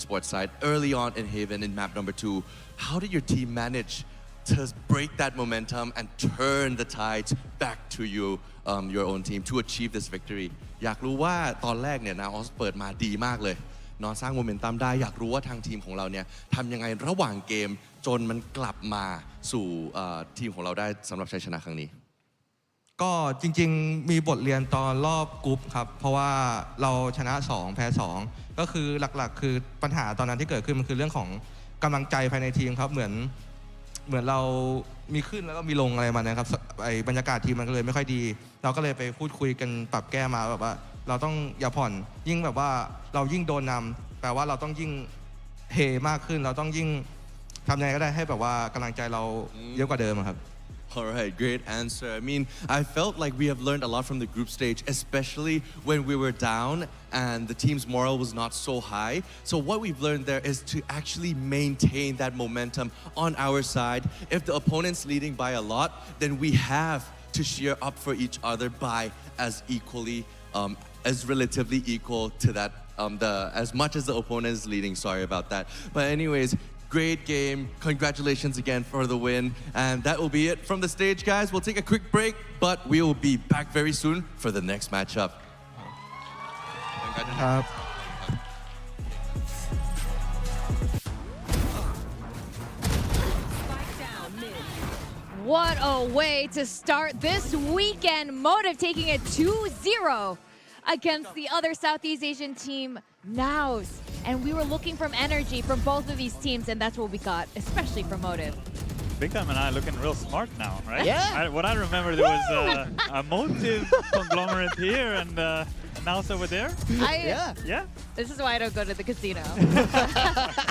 sports side early on in Haven in map number 2. How did your team manage to break that momentum and turn the tides back to you, your own team to achieve this victory? อยากรู้ว่าตอนแรกเนี่ยนาออสเปิดมาดีมากเลยนอนสร้างโมเมนตัมได้อยากรู้ว่าทางทีมของเราเนี่ยทำยังไงระหว่างเกมจนมันกลับมาสู่ทีมของเราได้สำหรับชัยชนะครั้งนี้ก็จริงๆมีบทเรียนตอนรอบกรุ๊ปครับเพราะว่าเราชนะ2แพ้2ก็คือหลักๆคือปัญหาตอนนั้นที่เกิดขึ้นมันคือเรื่องของกำลังใจภายในทีมครับเหมือนเรามีขึ้นแล้วก็มีลงอะไรมานะครับบรรยากาศทีมมันก็เลยไม่ค่อยดีเราก็เลยไปพูดคุยกันปรับแก้มาแบบว่าเราต้องอย่าผ่อนยิ่งแบบว่าเรายิ่งโดนนำแปลว่าเราต้องยิ่งเฮมากขึ้นเราต้องยิ่งทำยังไงก็ได้ให้แบบว่ากำลังใจเราเยอะกว่าเดิมครับAll right, great answer. I mean, I felt like we have learned a lot from the group stage, especially when we were down and the team's morale was not so high. So what we've learned there is to actually maintain that momentum on our side. If the opponent's leading by a lot, then we have to cheer up for each other by as equally, as relatively equal to that, as much as the opponent is leading. Sorry about that. But anyways, great game. Congratulations again for the win. And that will be it from the stage, guys. We'll take a quick break, but we will be back very soon for the next matchup. What a way to start this weekend. Motive taking it 2-0 against the other Southeast Asian team, Nows. And we were looking from energy from both of these teams, and that's what we got, especially from Motive. Big Time and I looking real smart now, right? Yeah. What I remember, there was a Motive conglomerate here and Nows over there. Yeah. This is why I don't go to the casino.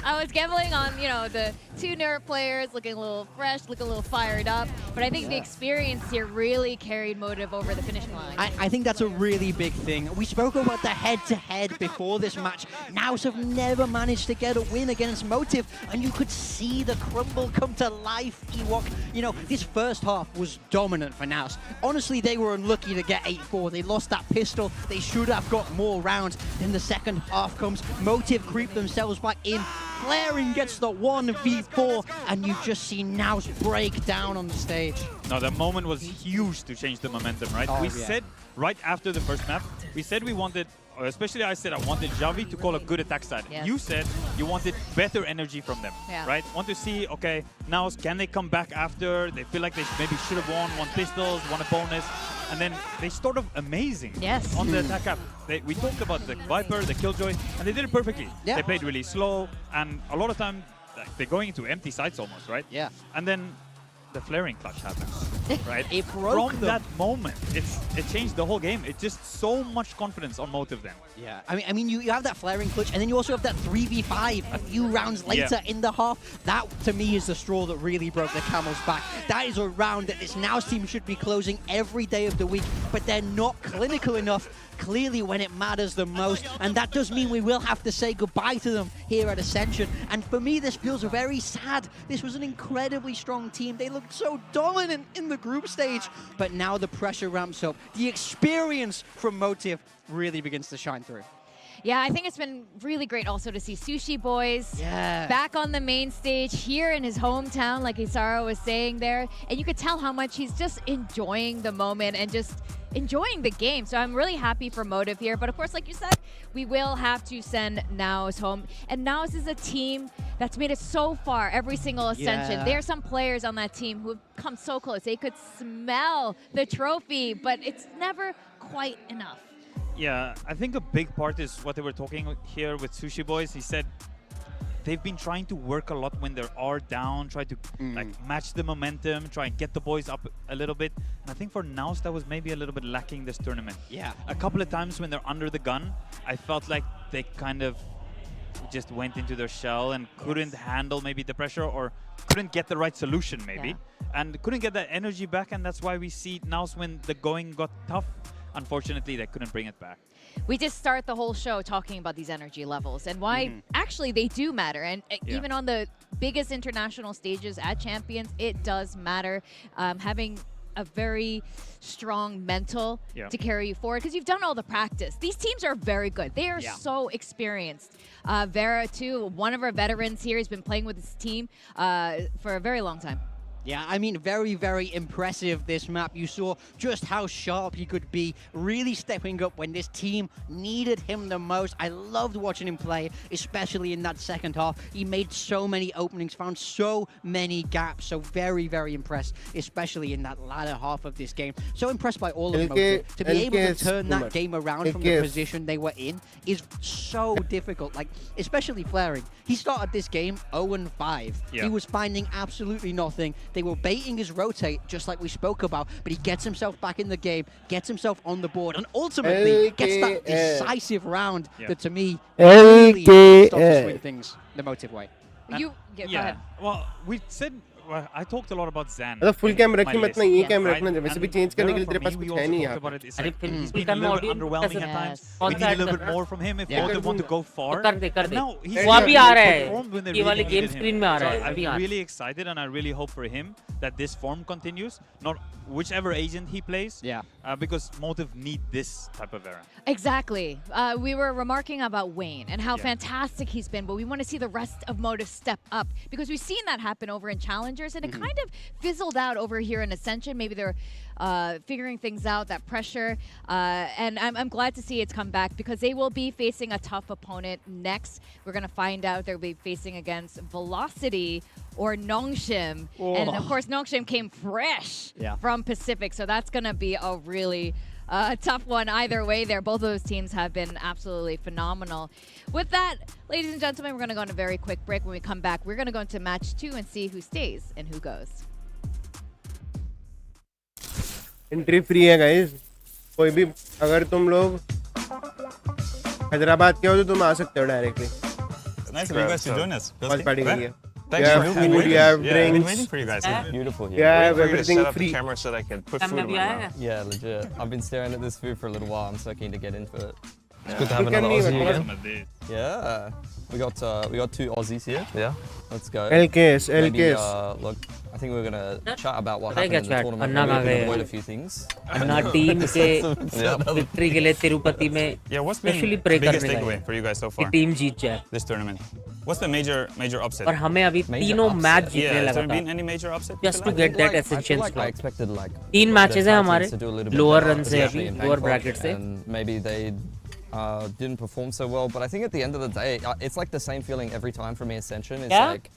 I was gambling on, the two nerf players looking a little fresh, looking a little fired up. But I think the experience here really carried Motive over the finish line. I think that's a really big thing. We spoke about the head-to-head before this match. Nows have never managed to get a win against Motive, and you could see the crumble come to life, Ewok. This first half was dominant for Nows. Honestly, they were unlucky to get 8-4. They lost that pistol. They should have got more rounds. Then the second half comes. Motive creep themselves back in. Flaring gets the 1v4, and you just see Nows break down on the stage. No, the moment was huge to change the momentum, right? We said right after the first map, we said we wanted, especially I said I wanted Javi to call a good attack side. Yes. You said you wanted better energy from them, right? Want to see, okay, now can they come back after? They feel like they maybe should have won pistols, won a bonus. And then they sort of amazing on the attack app. We talked about the Viper, the Killjoy, and they did it perfectly. Yeah. They played really slow, and a lot of time they're going into empty sites almost, right? Yeah. And then the flaring clutch happens, right? It broke From that moment, it changed the whole game. It's just so much confidence on Motive then. Yeah, I mean, you have that flaring clutch, and then you also have that 3v5 a few rounds later in the half. That, to me, is the straw that really broke the camel's back. That is a round that this Nows team should be closing every day of the week, but they're not clinical enough, clearly, when it matters the most. And that does mean we will have to say goodbye to them here at Ascension. And for me, this feels very sad. This was an incredibly strong team. They looked so dominant in the group stage, but now the pressure ramps up. The experience from Motive really begins to shine through. Yeah, I think it's been really great also to see Sushi Boys back on the main stage here in his hometown, like Isara was saying there. And you could tell how much he's just enjoying the moment and just enjoying the game. So I'm really happy for Motive here. But of course, like you said, we will have to send Nows home. And Nows is a team that's made it so far every single Ascension. There are some players on that team who have come so close. They could smell the trophy, but it's never quite enough. Yeah, I think a big part is what they were talking here with Sushi Boys. He said they've been trying to work a lot when they are down, try to match the momentum, try and get the boys up a little bit. And I think for Nows, that was maybe a little bit lacking this tournament. Yeah. A couple of times when they're under the gun, I felt like they kind of just went into their shell and couldn't handle maybe the pressure or couldn't get the right solution maybe. And couldn't get that energy back, and that's why we see Nows when the going got tough. Unfortunately, they couldn't bring it back. We just start the whole show talking about these energy levels and why actually they do matter. And even on the biggest international stages at Champions, it does matter. Having a very strong mental to carry you forward because you've done all the practice. These teams are very good. They are so experienced. Vera, too, one of our veterans here, has been playing with his team for a very long time. Yeah, I mean, very, very impressive, this map. You saw just how sharp he could be, really stepping up when this team needed him the most. I loved watching him play, especially in that second half. He made so many openings, found so many gaps. So very, very impressed, especially in that latter half of this game. So impressed by all of them. To be able to turn that game around from the position they were in is so difficult. Like, especially Flaring. He started this game 0-5. He was finding absolutely nothing. They were baiting his rotate, just like we spoke about, but he gets himself back in the game, gets himself on the board, and ultimately gets that decisive round that, to me, really stops to swing things the Motive way. Go ahead. Well, we said... Well, I talked a lot about Zan. फुल कैम रखी मत ना ये cam रखना वैसे भी change करने के लिए तेरे पास कुछ है नहीं यार अरे फिर he's been a little bit underwhelming at times. We need a little bit more from him if Motive want to go far. कर दे Now he's वो अभी आ रहा है performed when they ये वाले really game needed screen him. में आ रहा है So अभी I'm really excited and I really hope for him that this form continues. Not whichever agent he plays. Because Motive need this type of era. Exactly. We were remarking about Wayne and how fantastic he's been, but we want to see the rest of Motive step up because we've seen that happen over in Challengers and it kind of fizzled out over here in Ascension. Maybe they're figuring things out, that pressure. And I'm glad to see it's come back because they will be facing a tough opponent next. We're going to find out they'll be facing against Velocity or Nongshim. And of course, Nongshim came fresh from Pacific. So that's going to be a really tough one either way there. Both of those teams have been absolutely phenomenal. With that, ladies and gentlemen, we're going to go on a very quick break. When we come back, we're going to go into match 2 and see who stays and who goes. Entry free है guys कोई भी अगर तुम लोग हैदराबाद के हो तो तुम आ सकते हो directly Nice of you guys to join us. बस पार्टी के लिए Thanks for having me. food, you have Yeah, I've been drinks, waiting for you guys. It's beautiful here. you have Waiting for you to everything set up free. the camera so that I can put food in my mouth. Yeah, legit. I've been staring at this food for a little while. I'm so keen to get into it. It's good to have another Aussie again. Yeah, we got 2 Aussies here. Yeah. Let's go. LKS, Maybe, LKS. look, I think we're gonna chat about what happened in the tournament. Maybe we can avoid a few things. Anna team के victory के लिए तिरुपति में Yeah, what's been specially the pray biggest करने takeaway लगे for you guys so कि far team जीत जाए this tournament? What's the major upset? और हमें अभी तीनों मैच जीतने Yeah, has लगा there था been any major upset? just to get that I feel Ascension like I slot expected like 3 matches हैं हमारे to do a little bit lower better, run से especially अभी in लोअर Bangkok, ब्रैकेट से and maybe they didn't perform so well. But I think at the end of the day, it's like the same feeling every time for me. Ascension is like,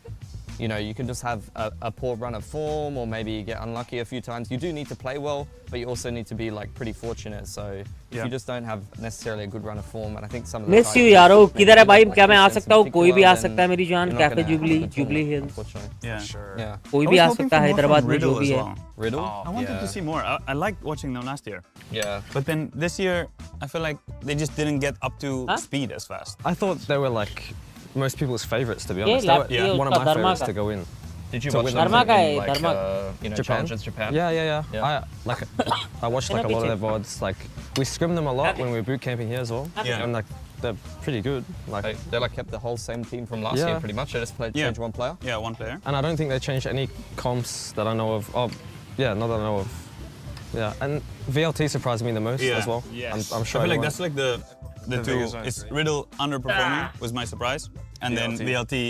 you know, you can just have a poor run of form, or maybe you get unlucky a few times. You do need to play well, but you also need to be like pretty fortunate. So if you just don't have necessarily a good run of form, and I think some of the miss you यारो किधर है भाई क्या मैं आ सकता हूँ कोई भी आ सकता है मेरी जान cafe jubilee hills Yeah, sure. Yeah. कोई भी आ सकता है हैदराबाद में जो भी है Riddle? I wanted to see more. I liked watching them last year. Yeah. But then this year, I feel like they just didn't get up to speed as fast. I thought they were like most people's favourites, to be Yeah, honest. They were one of my Dharma favourites ka. to go in. Did you To watch win them Dharma ka in, hai, like, Dharma. you know, Japan? Challengers Japan? Yeah. I watched like a lot of their VODs. Like we scrimmed them a lot when we were boot camping here as well. Yeah. And like they're pretty good. Like They like kept the whole same team from last year pretty much. They just changed one player. Yeah, one player. and I don't think they changed any comps that I know of. Oh, yeah, not that I know of. Yeah, and VLT surprised me the most as well. Yes. I'm sure. I feel like everyone- that's like the two. biggest one. It's Riddle underperforming was my surprise, and then VLT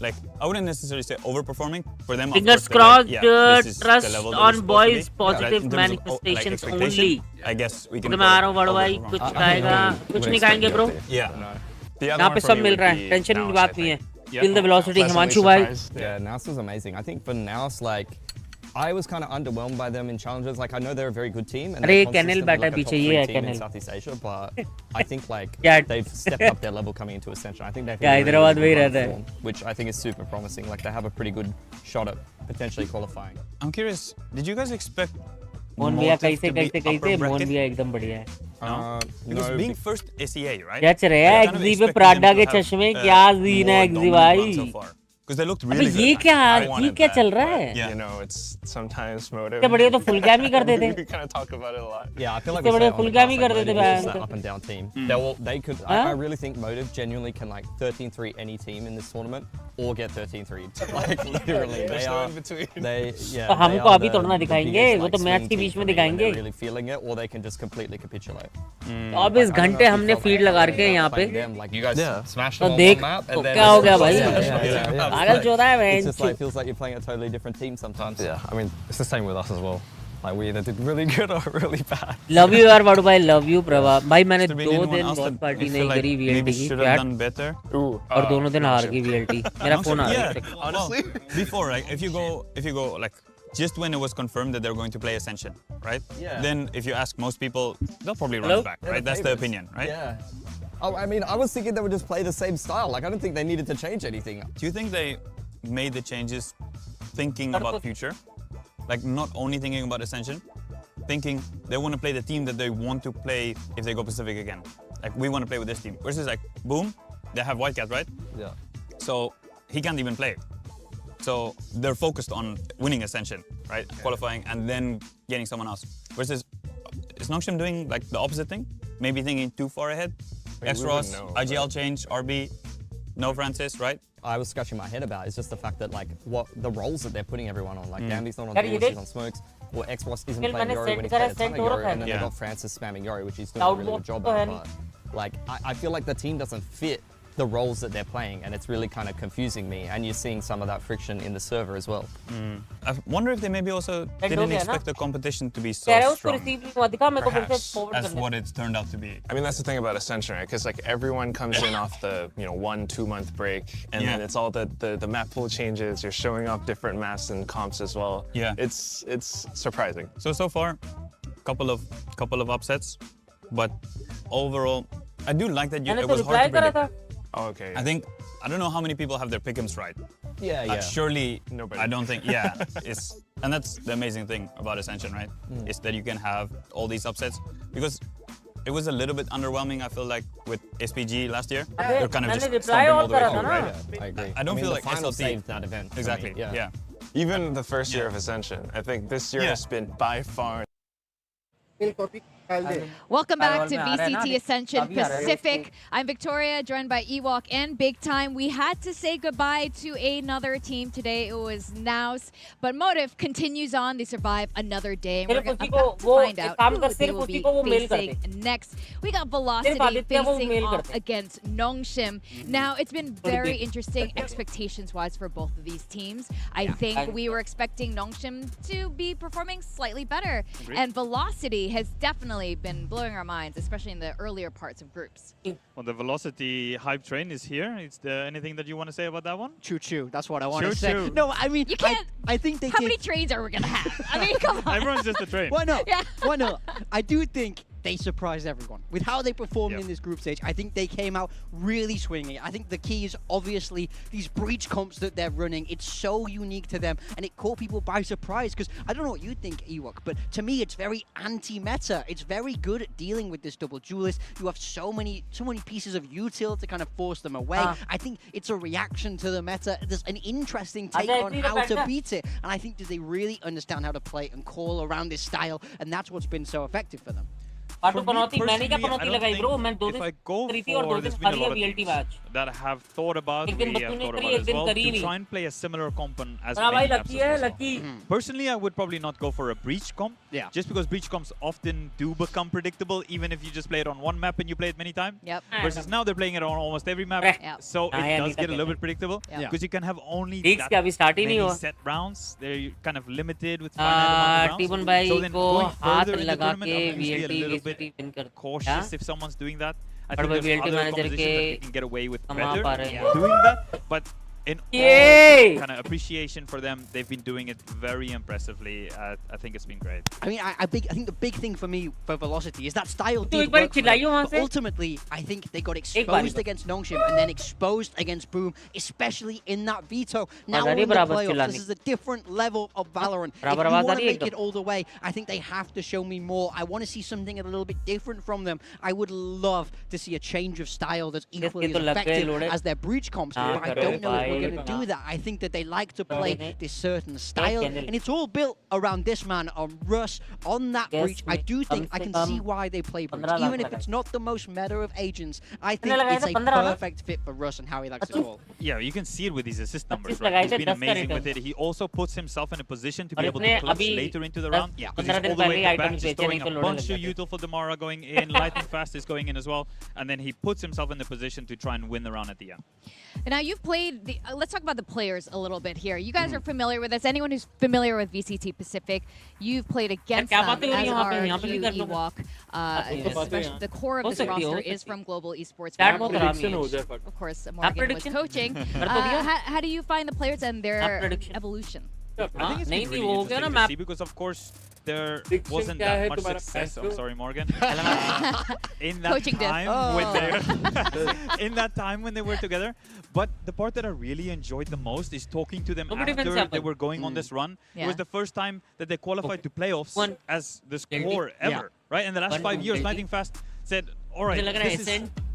like I wouldn't necessarily say overperforming for them. Fingers of course, crossed, this is the trust level they're on supposed to boys, be. positive In terms of, manifestations expectation, only. I guess we can. मैं आ रहा हूँ बड़ो भाई कुछ खाएगा कुछ नहीं खाएंगे ब्रो Yeah. The other यहाँ one पे for सब me मिल would रहा है be टेंशन की Naus, बात I नहीं है think. feel the velocity Himanshu भाई Yeah, Naus was amazing. I think for Naus, like, I was kind of underwhelmed by them in challenges. Like, I know they're a very good team, and अरे they're canal consistently बैठा like a top पीछे 3 ये है team in canal Southeast Asia, but I think like Yeah. they've stepped up their level coming into Ascension. I think they've Yeah, Hyderabad में ही रहता है which I think is super promising. Like, they have a pretty good shot at potentially qualifying. I'm curious. Did you guys expect Mohan भैया Motive कैसे to be कैसे upper कैसे Mohan bracket? भैया एकदम बढ़िया है Because no, being first ACA, right? क्या चल रहा है I kind of एक्जी पे expected प्राडा them के to have, चश्मे क्या सीन है more एक्जी dominant भाई run so far. Because they looked अबे really ये good. क्या I ये wanted क्या that, चल रहा but है yeah. You know, it's sometimes Motive. इतने बड़े तो फुल कैम ही कर देते We kind of talk about it a lot. Yeah, I feel like इतने we बड़े say on full the game he cast, कर like, देते Motive is भाई that up and down team. They could. Huh? I really think Motive genuinely can like 13-3 any team in this tournament. or get 13-3. Like literally, they are. They yeah. तो हमको अभी थोड़ा ना the दिखाएंगे, biggest, वो like, तो match swing के team beach for में me when they're दिखाएंगे। really feeling it, or they can just completely capitulate. तो अब इस घंटे हमने फीड लगा रखे हैं यहाँ पे। Like you guys smash तो them on देख one map, तो and then क्या हो गया भाई? yeah. पागल चौथा है It's just like मैं। feels like you're playing a totally different team sometimes. Yeah, I mean, it's the same with us as well. Like we either did really good or really bad. Love you यार बाडू भाई, love you Prabha भाई। मैंने Has there 2 been anyone दिन else बहुत that party you नहीं feel like करी maybe VLT की should have chat, done better? और दोनों दिन हार गई VLT। मेरा फोन आ रहा है। Honestly, before, right? If you go like just when it was confirmed that they're going to play Ascension, right? Yeah. Then if you ask most people, they'll probably run it back, right? That's the opinion, right? Yeah. Oh, I mean, I was thinking they would just play the same style. Like, I don't think they needed to change anything. Do you think they made the changes thinking about future? Like not only thinking about Ascension, thinking they want to play the team that they want to play if they go Pacific again. Like we want to play with this team. Versus like, boom, they have White Cat, right? Yeah. So he can't even play. So they're focused on winning Ascension, right? Qualifying and then getting someone else. Versus, is Nongshim doing like the opposite thing? Maybe thinking too far ahead? X-Ross, IGL change, RB, no Francis, right? I was scratching my head about is just the fact that like what the roles that they're putting everyone on. Like Gambi's not on Yaar, ye duels, he's dekh. on smokes. Or X-Ross isn't Still playing मैंने Yori when send he's करा, playing a ton send of हो Yori, रखा and then है। they Yeah. got Francis spamming Yori, which he's doing a really good job at. But like I feel like the team doesn't fit the roles that they're playing, and it's really kind of confusing me. And you're seeing some of that friction in the server as well. I wonder if they maybe also हो didn't गया ना? expect the competition to be कह रहा है so उसको strong receive नहीं हुआ, दिखा मेरे को फिर से Perhaps, फॉरवर्ड as करने। what it's turned out to be. I mean, that's the thing about Ascension, right? Because like everyone comes in off the 1-2 month break, and then it's all the map pool changes. You're showing off different maps and comps as well. Yeah. It's surprising. So far, couple of upsets, but overall, I do like that मैंने it तो was reply hard to करा predict. था। Oh, okay. I don't know how many people have their pick'ems right. Yeah, yeah. Surely, Nobody. I don't think, and that's the amazing thing about Ascension, right? Is that you can have all these upsets because it was a little bit underwhelming, I feel like, with SPG last year. They're kind of मैंने just reply stomping और all the way करा through, था ना। right? I agree. I don't mean, feel the like final SLT saved that event. for me, Exactly, yeah. Even the first year of Ascension, I think this year has been by far. Welcome back to में आ रहा है ना, VCT Ascension अभी आ रहा है। Pacific. I'm Victoria, joined by Ewok and Big Time. We had to say goodbye to another team today. It was Naus, but Motive continues on. They survive another day, and we're सिर्फ about उसी को to वो find एक out काम who कर, they सिर्फ will उसी be को वो मेल facing करते। next. We got Velocity Aditya वो facing मेल off करते। against Nongshim. Now, it's been very interesting expectations-wise for both of these teams. I think we were expecting Nongshim to be performing slightly better, and Velocity has definitely been blowing our minds, especially in the earlier parts of groups. Well, the Velocity hype train is here. Is there anything that you want to say about that one? Choo-choo, that's what I want to say. Choo-choo. No, I mean, You can't. I think they How did. many trains are we gonna have? I mean, come on. Everyone's just a train. Why not? Yeah. Why not? I do think they surprised everyone. With how they performed Yep. in this group stage, I think they came out really swinging. I think the key is obviously these breach comps that they're running. It's so unique to them, and it caught people by surprise, because I don't know what you think, Ewok, but to me it's very anti-meta. It's very good at dealing with this double duelist. You have so many pieces of util to kind of force them away. I think it's a reaction to the meta. There's an interesting take on how to beat it, and I think that they really understand how to play and call around this style, and that's what's been so effective for them. पाटू Panauti personally, मैंने क्या I Panauti don't लगाई think bro, मैं 2 if दिन I go करी थी और 2 for दिन there's been a खाली lot है of VLT teams match. that I have thought about, एक दिन we have बच्चों ने thought करी, about एक as दिन well, करी to नहीं। try and play a similar comp as हाँ भाई many maps लकी as है possible. Lucky. Personally, I would probably not go for a breach comp. Yeah. Just because breach comps often do become predictable, even if you just play it on one map and you play it many times. Yep. Versus now they're playing it on almost every map. Yep. So it yeah, does get a yeah. little bit predictable. Yeah. Because you can have only Leagues क्या अभी start ही नहीं many हुआ। set rounds. They're kind of limited with finite amount of टीमन rounds. भाई So then को going हाथ further in the लगा tournament, के I'm usually a VLT little VCT bit win कर cautious if someone's doing that. I और think भाई there's VLT other manager compositions के that they can get away with कमा पा better रहे हैं। doing that. But in Yay! all kind of appreciation for them, they've been doing it very impressively. I think it's been great. I mean, I think the big thing for me for Velocity is that style तो did एक बार work for चिल्लाइए them, वहाँ but से। ultimately, I think they got बारी exposed बस। against Nongshim and then exposed against Boom, especially in that veto. Now आवाज़ आ रही we're in the बराबर playoffs. चिल्लाने This is a different level of Valorant. If you बराबर want आवाज़ आ to रही है make it एकदम। all the way, I think they have to show me more. I want to see something a little bit different from them. I would love to see a change of style that's equally तो as लग गए effective लोड़े। as their breach comps, हाँ, but I करो don't know if भाई। we're going to do that. I think that they like to play this certain style, and it's all built around this man on Russ, on that breach. I do think I can see why they play breach, even if it's not the most meta of agents. I think it's a perfect fit for Russ and how he likes to call. Yeah, you can see it with his assist numbers, right? He's been amazing with it. He also puts himself in a position to be able to clutch later into the round. Yeah, because he's all the way at the back, just throwing a bunch of util for Damara going in, lightning fast is going in as well, and then he puts himself in the position to try and win the round at the end. Now you've played the, let's talk about the players a little bit here. You guys are familiar with this. Anyone who's familiar with VCT Pacific, you've played against them as our Ewok. The core of this roster is from Global Esports. Of course, Morgan was coaching. How do you find the players and their evolution? I think it's been really interesting to see because, of course, there wasn't that much success. I'm sorry, Morgan. in that time when they in that time when they were together. But the part that I really enjoyed the most is talking to them after they were going on this run. It was the first time that they qualified to playoffs as the score ever, right? In the last 5 years, Lightning Fast said, "All right,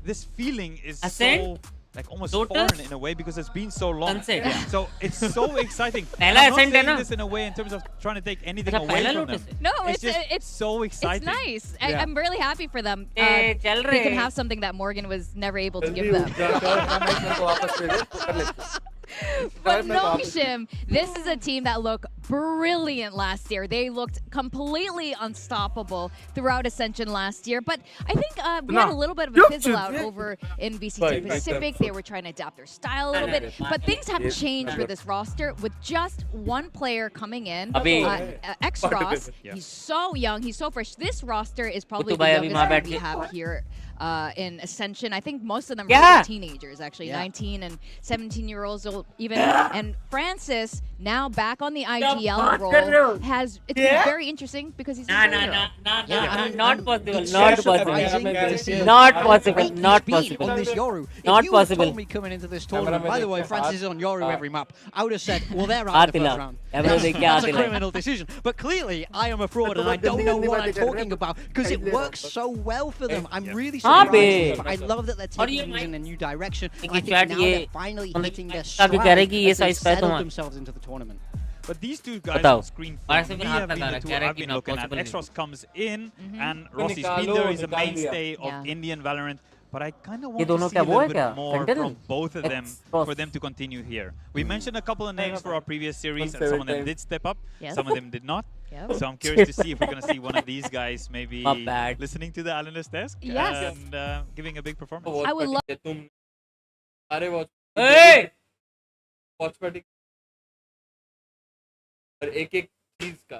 this feeling is so." Like almost foreign in a way because it's been so long. So it's so exciting. I'm not saying this in a way in terms of trying to take anything away from them. No, it's so exciting. It's nice. I'm really happy for them. They can have something that Morgan was never able to give them. But Nongshim, this is a team that looked brilliant last year. They looked completely unstoppable throughout Ascension last year. But I think we had a little bit of a fizzle out over in VCT Pacific. They were trying to adapt their style a little bit. But things have changed for this roster with just one player coming in. X-Ross, he's so young, he's so fresh. This roster is probably the youngest that we have here in Ascension. I think most of them are teenagers, actually, 19 and 17-year-olds even. And Francis, now back on the IGL role, has it's been very interesting because he's not possible. Not possible. Not possible. On this Yoru. Not if you possible. told me coming into this tournament, by the way, Francis is on Yoru every map, I would have said, well, they're out in the first round. That's a criminal decision. But clearly, I am a fraud and I don't know what I'm talking about because it works so well for them. I'm really surprised. But I love that they're taking things in a new direction. I think now they're finally hitting their stride as they settle themselves into the tournament. But these two guys on screen for me have been the two I've been looking at. X-Ross comes in, and Rossi's been there. He's a mainstay of Indian Valorant. But I kind of want to see a little bit more from both of them for them to continue here. We mentioned a couple of names for our previous series, and some of them did step up, some of them did not. So I'm curious to see if we're going to see one of these guys maybe listening to the analyst desk and giving a big performance. I would love... Hey! Watchparty. एक-एक चीज का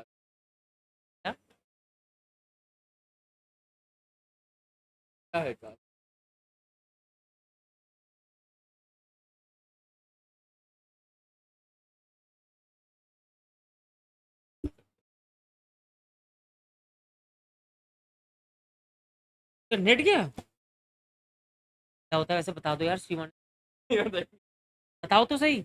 क्या है का net गया क्या होता है वैसे बता दो यार श्रीमान बताओ तो सही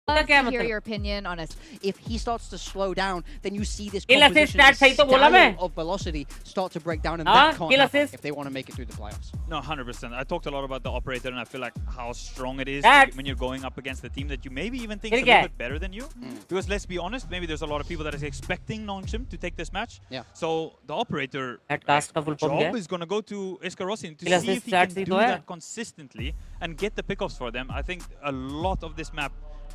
Love to hear your opinion on it. If he starts to slow down, then you see this composition of velocity start to break down, and that can't happen if they want to make it through the playoffs. No, 100%. I talked a lot about the operator, and I feel like how strong it is when you're going up against a team that you maybe even think is a little bit better than you. Because let's be honest, maybe there's a lot of people that is expecting Nongshim to take this match. So the operator job is going to go to Iskarosin to see if he can do that consistently and get the pickoffs for them. I think a lot of this map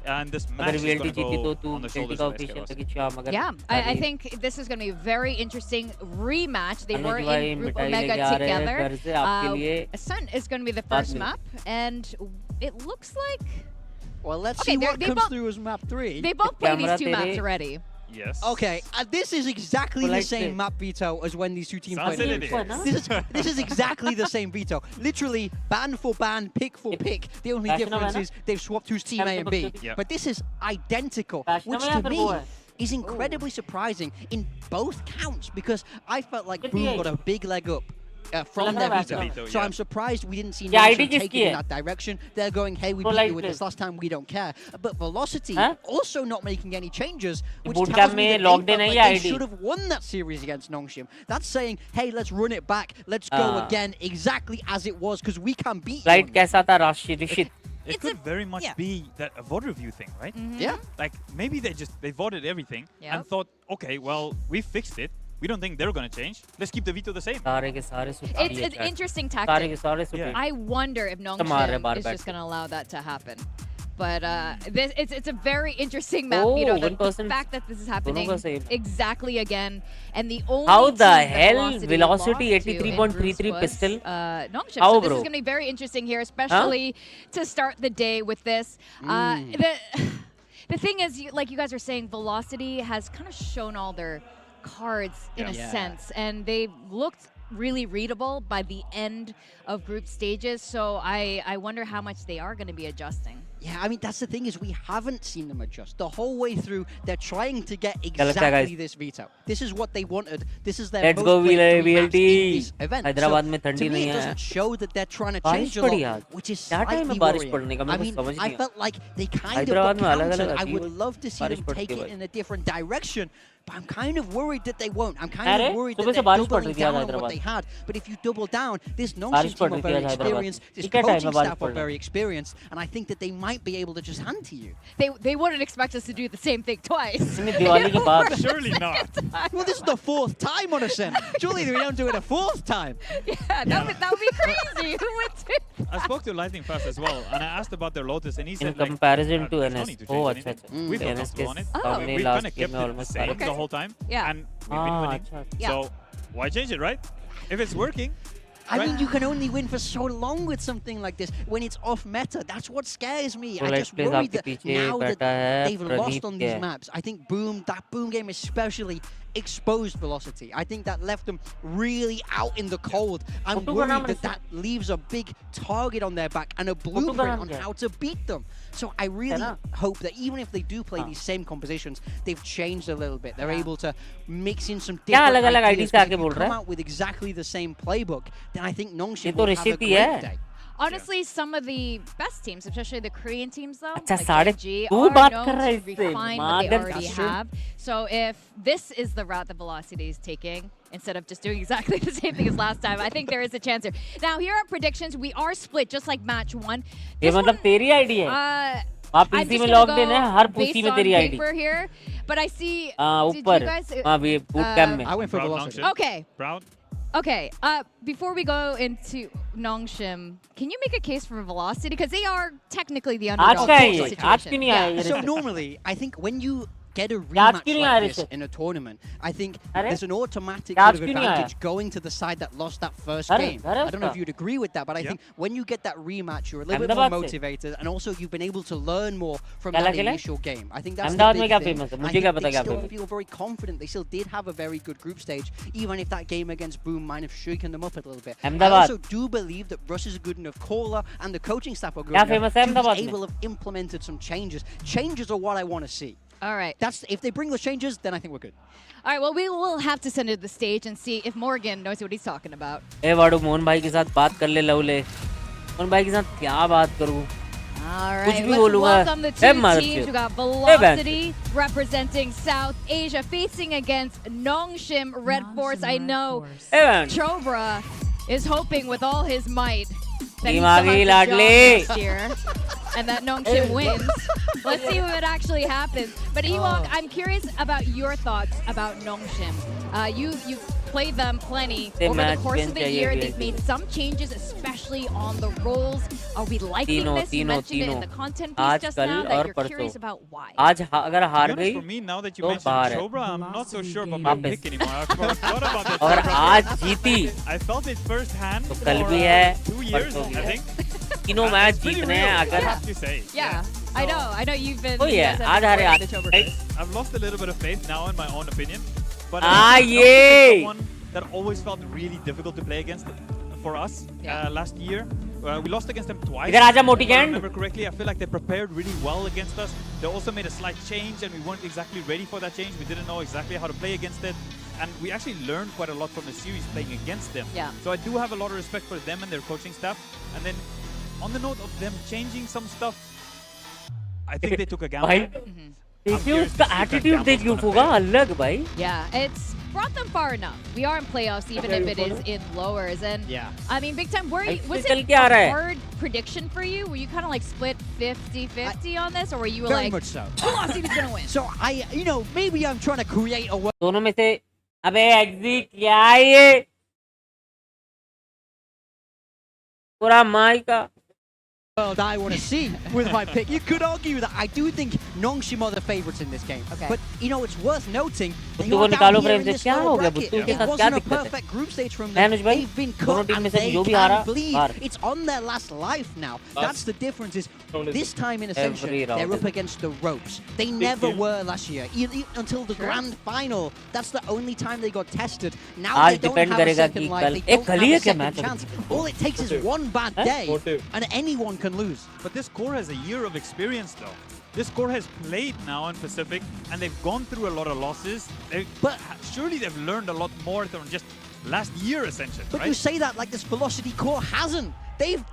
and this match is going to go on the shoulders of Iskarosin. Yeah, I think this is going to be a very interesting rematch. They were in Group Omega together. Ascent is going to be the first map, and it looks like... Well, let's see what comes through as map 3. They both played these two maps already. Yes. Okay, this is exactly the same map veto as when these two teams played. This is exactly the same veto. Literally, ban for ban, pick for pick. The only difference is they've swapped who's team A and B. But this is identical, which to me is incredibly surprising in both counts because I felt like Boom got a big leg up from their Veto, veto. veto, So yeah. I'm surprised we didn't see Yeah, Nongshim ID take it kiski in hai? that direction. They're going, hey, we Pro beat LITE you with play. this last time, we don't care. But Velocity Huh? also not making any changes, which Bootcamp tells me mein that logged they in felt hai like ye they ID? should have won that series against Nongshim. That's saying, hey, let's run it back. Let's go again exactly as it was because we can beat you. Light on कैसा था Rashid? It could very much be that a vote review thing, right? Yeah. Like maybe they voted everything and thought, okay, well, we fixed it. We don't think they're going to change. Let's keep the veto the same. सारे के सारे suit It's an interesting सारे tactic. के सारे suit I wonder if Nongshim is just going to allow that to happen. But it's a very interesting map. You know, the 1% fact that this is happening दोनों का same. exactly again, and the only How team the that hell Velocity lost to in 83.33 groups was, pistol? Nongshim. How, So this bro? is going to be very interesting here, especially to start the day with this. The thing is, like you guys are saying, Velocity has kind of shown all their cards in a sense, and they've looked really readable by the end of group stages. So I wonder how much they are going to be adjusting. Yeah, I mean, that's the thing is we haven't seen them adjust. The whole way through, they're trying to get लगता है, exactly guys? this veto. This is what they wanted. This is their Let's most go played three maps in VLT. this event. Hyderabad में So, ठंडी to me, नहीं it है doesn't show that they're trying to बारिश change a पड़ी lot, आज which is क्या time slightly है बारिश worrying. पड़ने का I मेरे mean, को समझ I नहीं felt like they kind of Hyderabad got में अलग-अलग countered. I आती would है love to see बारिश them पड़ती take है it भाई in a different direction, but I'm kind of worried that they won't. I'm kind अरे of worried सुबह that से they're बारिश पड़ doubling रही थी आज down on what Hyderabad they had. But if you double down, this बारिश Nongshim पड़ team रही are थी very आज हैदराबाद experienced, this ठीक है टाइम coaching में बारिश staff पड़ are रहा very experienced, and I think that they might be able to just hand to you. They wouldn't expect us to do the same thing twice. है दिवाली के बाद Surely not. Well, this is the fourth time on Ascent. Surely we don't do it a fourth time. Yeah, that would be crazy. Who would do I spoke to Lightning Fast as well, and I asked about their Lotus, and he in said, like, comparison to there's no NS need to oh change अच्छा anything. अच्छा We feel NS comfortable on it. सामने We've last kind of game kept में it the almost same सारे the whole time, Yeah. and we've been winning. अच्छा Yeah. So why change it, right? If it's working, I right? mean, you can only win for so long with something like this when it's off meta. That's what scares me. तो I let's just play worry आपके that पीछे now that बैठा है they've Pradeep lost on के these maps, I think that Boom game especially exposed Velocity. I think that left them really out in the cold. I'm Photo का नाम worried that रखो। leaves a big target on their back and a का blueprint नाम on क्या है? how to beat them. So I really ना? hope that even if they do play these same compositions, they've changed a little bit. They're able to mix in some क्या different अलग-अलग ideas. IDs से 'Cause आके if you बोल रहा come है? out with exactly the same playbook, then I think ये Nongshim तो will have a Rishit he great है day. Honestly, some of the best teams, especially the Korean teams, though, अच्छा like साढ़े KG, तू are बात known कर रहा है to इससे refine what they मादर already That's true. have. So if this is the route that Velocity is taking, instead of just doing exactly the same thing as last time, I think there is a chance here. Now, here are predictions. We are split, just like match one. ये This मतलब one, तेरी ID है I'm PC just में gonna logged in है go हर based PC में on तेरी ID paper here, but I see. Did you ऊपर guys? हाँ भी बूट कैम्प में I went for Proud Velocity. Nongshim. Okay. Proud. Okay, before we go into Nongshim, can you make a case for Velocity? Because they are technically the आज underdog का है in ये this आज क्यों situation. नहीं आया ये So Rishit? normally, I think when you get a आज rematch क्यों नहीं like आया this Rishit? in a tournament, I think अरे? there's an automatic आज sort of क्यों नहीं आया? advantage going to the side that lost that first अरे, game. अरे I don't know उसका। if you'd agree with that, but I Yeah. think when you get that rematch, you're a little bit more Ahmedabad से। motivated, and also you've been able to learn more from क्या that लगे? initial game. I think that's the Ahmedabad में big क्या thing. famous है? I मुझे think क्या पता they क्या still famous है? feel very confident. They still did have a very good group stage, even if that game against Boom might have shaken them up a little bit. I Ahmedabad. also do believe that Russ is a good enough caller, and the coaching staff are good क्या enough famous है to Ahmedabad be में? able to have implemented some changes. Changes are what I want to see. All right. That's if they bring those changes, then I think we're good. All right, well, we will have to send it to the stage and see if Morgan knows what he's talking about. ए वाडू मोहन भाई के साथ बात कर ले लवले मोहन भाई के साथ क्या बात करूं All कुछ right, भी let's बोलूंगा welcome the A two mother teams. We got ए बहन Velocity representing South Asia facing against Nongshim Red Force. I know ए बहन Chobra is hoping with all his might that he दिमागी still has Ladli the job next year and that Nongshim wins. Let's see if it actually happens. But Ewok, I'm curious about your thoughts about Nongshim. You've played them plenty They over the match course win of the चाहिए year. VLT. They've made some changes, especially on the roles. Are we liking तीनों this? You तीनों mentioned it in तीनों the content piece आज just कल now और that you're परसों curious about why. आज अगर To हार be honest, गई for me, now that you तो mentioned बाहर है Chobra, I'm not so sure about my वापस pick anymore. I forgot about that. और Chobra आज pick. जीती I felt it firsthand तो for कल भी है 2 years, परसों भी I है think. तीनों मैच It's pretty जीतने real, हैं I अगर have to say. Yeah, I know you've been. Oh, you yeah, guys have आज been हारे supporting आज the Chobra right? guys. I've lost a little bit of faith now in my own opinion. But Ah, Nongshim is yay! someone that always felt really difficult to play against for us Yeah. last year. We lost against them twice. इधर आजा मोटी If I can remember correctly, I feel like they prepared really well against us. They also made a slight change, and we weren't exactly ready for that change. We didn't know exactly how to play against it. And we actually learned quite a lot from the series playing against them. Yeah. So I do have a lot of respect for them and their coaching staff. And then on the note of them changing some stuff, I think they took a gamble. देखिए उसका attitude देखिए होगा अलग भाई. Yeah, it's brought them far enough. We are in playoffs, even if it is in lowers. And I mean, big time. Was it a hard prediction for you? Were you kind of like split 50-50 on this, or were you Very like, much so. Velocity is gonna win? So maybe I'm trying to create a world. दोनों में से अबे exit क्या है ये? पूरा माई का. I want to see with my pick. You could argue that I do think Nongshim are the favorites in this game. Okay. But, it's worth noting they बुट्टू को are निकालो down here फ्रेम in से. this क्या lower हो गया bracket. बुट्टू के It साथ क्या wasn't a दिक्कत है? perfect group stage from है them. अनुज भाई? They've been दोनों cut टीम में and से they जो भी हारा can bleed. हार. It's on their last life now. That's the difference is this time in Ascension, Every round they're up is- against the ropes. They never were last year. Until the grand final. That's the only time they got tested. Now आज they don't depend have a करेगा second कि life. कल They एक don't कल ही have है a क्या second match? chance. All it takes is one bad day and anyone can lose. But this core has a year of experience, though. This core has played now in Pacific, and they've gone through a lot of losses. But surely they've learned a lot more than just last year, Ascension, But right? you say that like this Velocity core hasn't.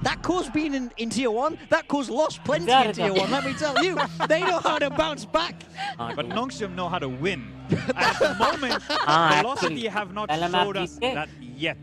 That core's been in Tier 1. That core's lost plenty in Tier 1, let me tell you. They know how to bounce back. But Nongshim know how to win. At the moment, Velocity have not showed us that yet.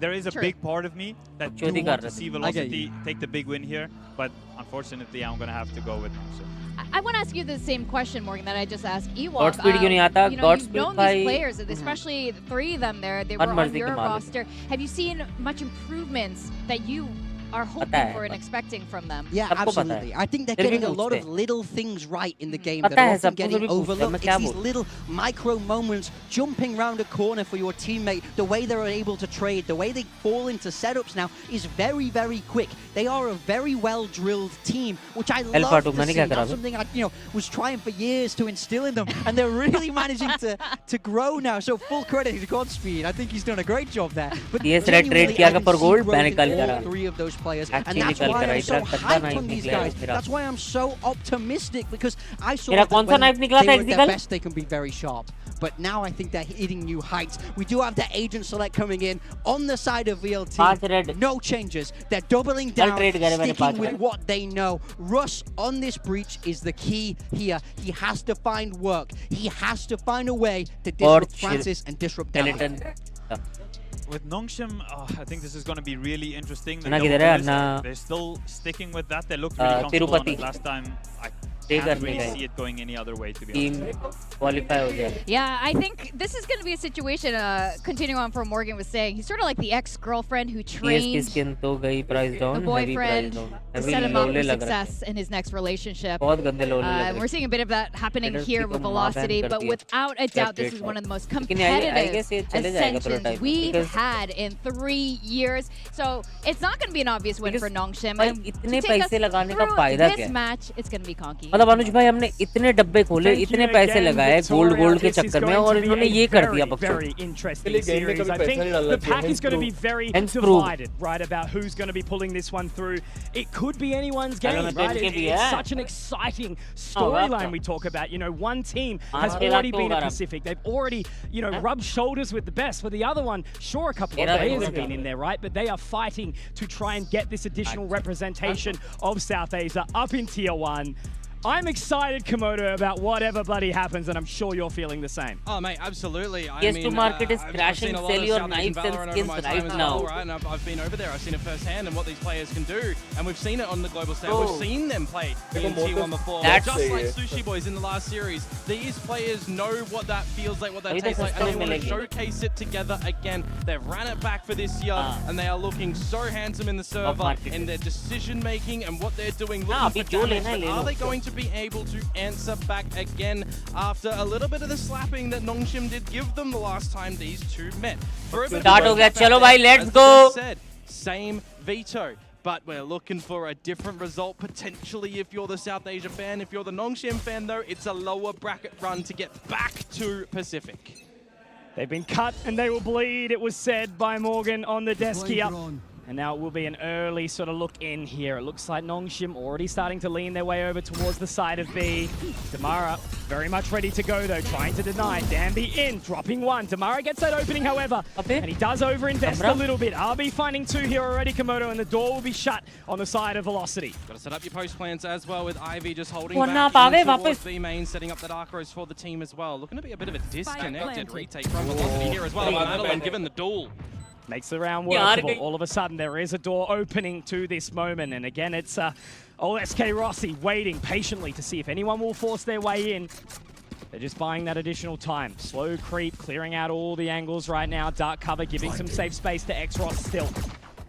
There is a big part of me that do want to see Velocity take the big win here, but unfortunately, I'm going to have to go with Nongshim. I want to ask you the same question, Morgan, that I just asked Ewok. Godspeed क्यों नहीं आता? You've Godspeed known भाई. these players, especially the three of them there. They were on your roster. Have you seen much improvements that you are hoping for and expecting from them? Yeah, absolutely. I think they're getting a lot of little things right in the game that are often getting overlooked. It's these little micro moments, jumping around a corner for your teammate, the way they're able to trade, the way they fall into setups now is very, very quick. They are a very well-drilled team, which I love to see. That's something I was trying for years to instill in them, and they're really managing to grow now. So full credit to Godspeed. I think he's done a great job there. But genuinely, I can see growth in all three of those players, and that's why I'm so hyped on these guys. That's why I'm so optimistic, because I saw that when they were at their best, they can be very sharp. But now I think they're hitting new heights. We do have the agent select coming in on the side of VLT. No changes. They're doubling down, sticking with what they know. Russ on this breach is the key here. He has to find work. He has to find a way to disrupt Francis and disrupt Dallas. With Nongshim, I think this is going to be really interesting. They're still sticking with that. They looked really comfortable on it last time. I can't really see it going any other way, to be honest. Yeah, I think this is going to be a situation, continuing on from Morgan was saying, he's sort of like the ex-girlfriend who trained the boyfriend to set him up for success in his next relationship. We're seeing a bit of that happening here with Velocity, but without a doubt, this is one of the most competitive Ascensions we've had in 3 years. So it's not going to be an obvious win for Nongshim. And to take us through this match, it's going to be conky. मतलब अनुज भाई हमने इतने डब्बे खोले, इतने पैसे लगाए gold के चक्कर में और इन्होंने ये कर दिया बकचोद. I think the pack is going to be very divided, right, about who's going to be pulling this one through. It could be anyone's game, right? It's such an exciting storyline we talk about. One team has already been at Pacific. They've already, rubbed shoulders with the best. For the other one, sure, a couple of players have been in there, right? But they are fighting to try and get this additional representation of South Asia up in Tier 1. I'm excited, Komodo, about whatever bloody happens, and I'm sure you're feeling the same. Oh, mate, absolutely. Yes, to market is crashing, sell your knives and skins right now. Right? And I've been over there. I've seen it firsthand and what these players can do, and we've seen it on the global stage. We've seen them play in T1 before. Just like Sushi Boys in the last series, these players know what that feels like, what that tastes like, and they want to showcase it together again. They've ran it back for this year, and they are looking so handsome in the server, in their decision-making and what they're doing, looking for damage. But are they going to be able to answer back again after a little bit of the slapping that Nongshim did give them the last time these two met? Start ho gaya, chalo bhai, let's go. Same veto, but we're looking for a different result potentially if you're the South Asia fan. If you're the Nongshim fan though, it's a lower bracket run to get back to Pacific. They've been cut and they will bleed, it was said by Morgan on the desk here. And now it will be an early sort of look in here. It looks like Nongshim already starting to lean their way over towards the side of B. Damara very much ready to go though, trying to deny. Danby in, dropping one. Damara gets that opening, however, and he does overinvest a little bit. RB finding two here already, Komodo, and the door will be shut on the side of Velocity. Got to set up your post plans as well with Ivy just holding back in towards B main, setting up the Dark Rose for the team as well. Looking to be a bit of a disconnected retake from Velocity here as well. Madeline given the duel. Makes the round workable. All of a sudden, there is a door opening to this moment. And again, it's old SK Rossi waiting patiently to see if anyone will force their way in. They're just buying that additional time. Slow creep, clearing out all the angles right now. Dark cover, giving some safe space to X-Ross still.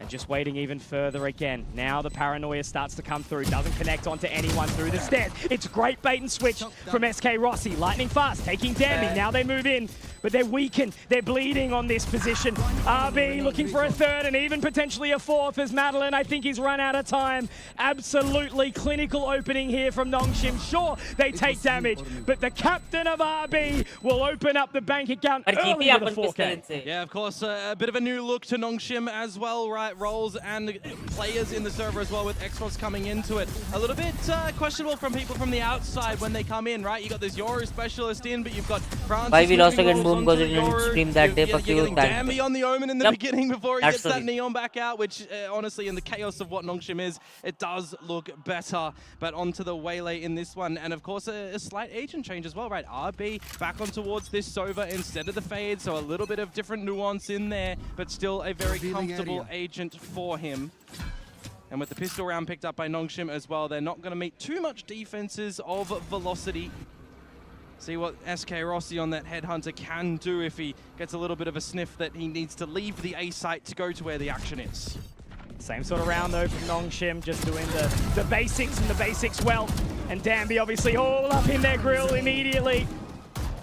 And just waiting even further again. Now the paranoia starts to come through. Doesn't connect onto anyone through the stairs. It's great bait and switch from SK Rossi. Lightning fast, taking Danby. Now they move in, but they're weakened. They're bleeding on this position. RB looking for a third and even potentially a fourth as Madeline, I think he's run out of time. Absolutely clinical opening here from Nongshim. Sure, they take damage, but the captain of RB will open up the bank account early with a 4K. Yeah, of course, a bit of a new look to Nongshim as well, right? Roles and players in the server as well, with X-Ross coming into it. A little bit questionable from people from the outside when they come in, right? You got this Yoru specialist in, but you've got Francis. Why we lost again boom because it didn't stream that day for getting Danby on the Omen in the beginning before he gets that Neon back out, which honestly, in the chaos of what Nongshim is, it does look better. But onto the Waylay in this one, and of course a slight agent change as well, right? RB back on towards this Sova instead of the Fade, so a little bit of different nuance in there, but still a very comfortable agent for him. And with the pistol round picked up by Nongshim as well, they're not going to meet too much defenses of Velocity. See what SK Rossi on that Headhunter can do if he gets a little bit of a sniff that he needs to leave the A site to go to where the action is. Same sort of round though from Nongshim, just doing the basics and the basics well. And Danby obviously all up in their grill immediately.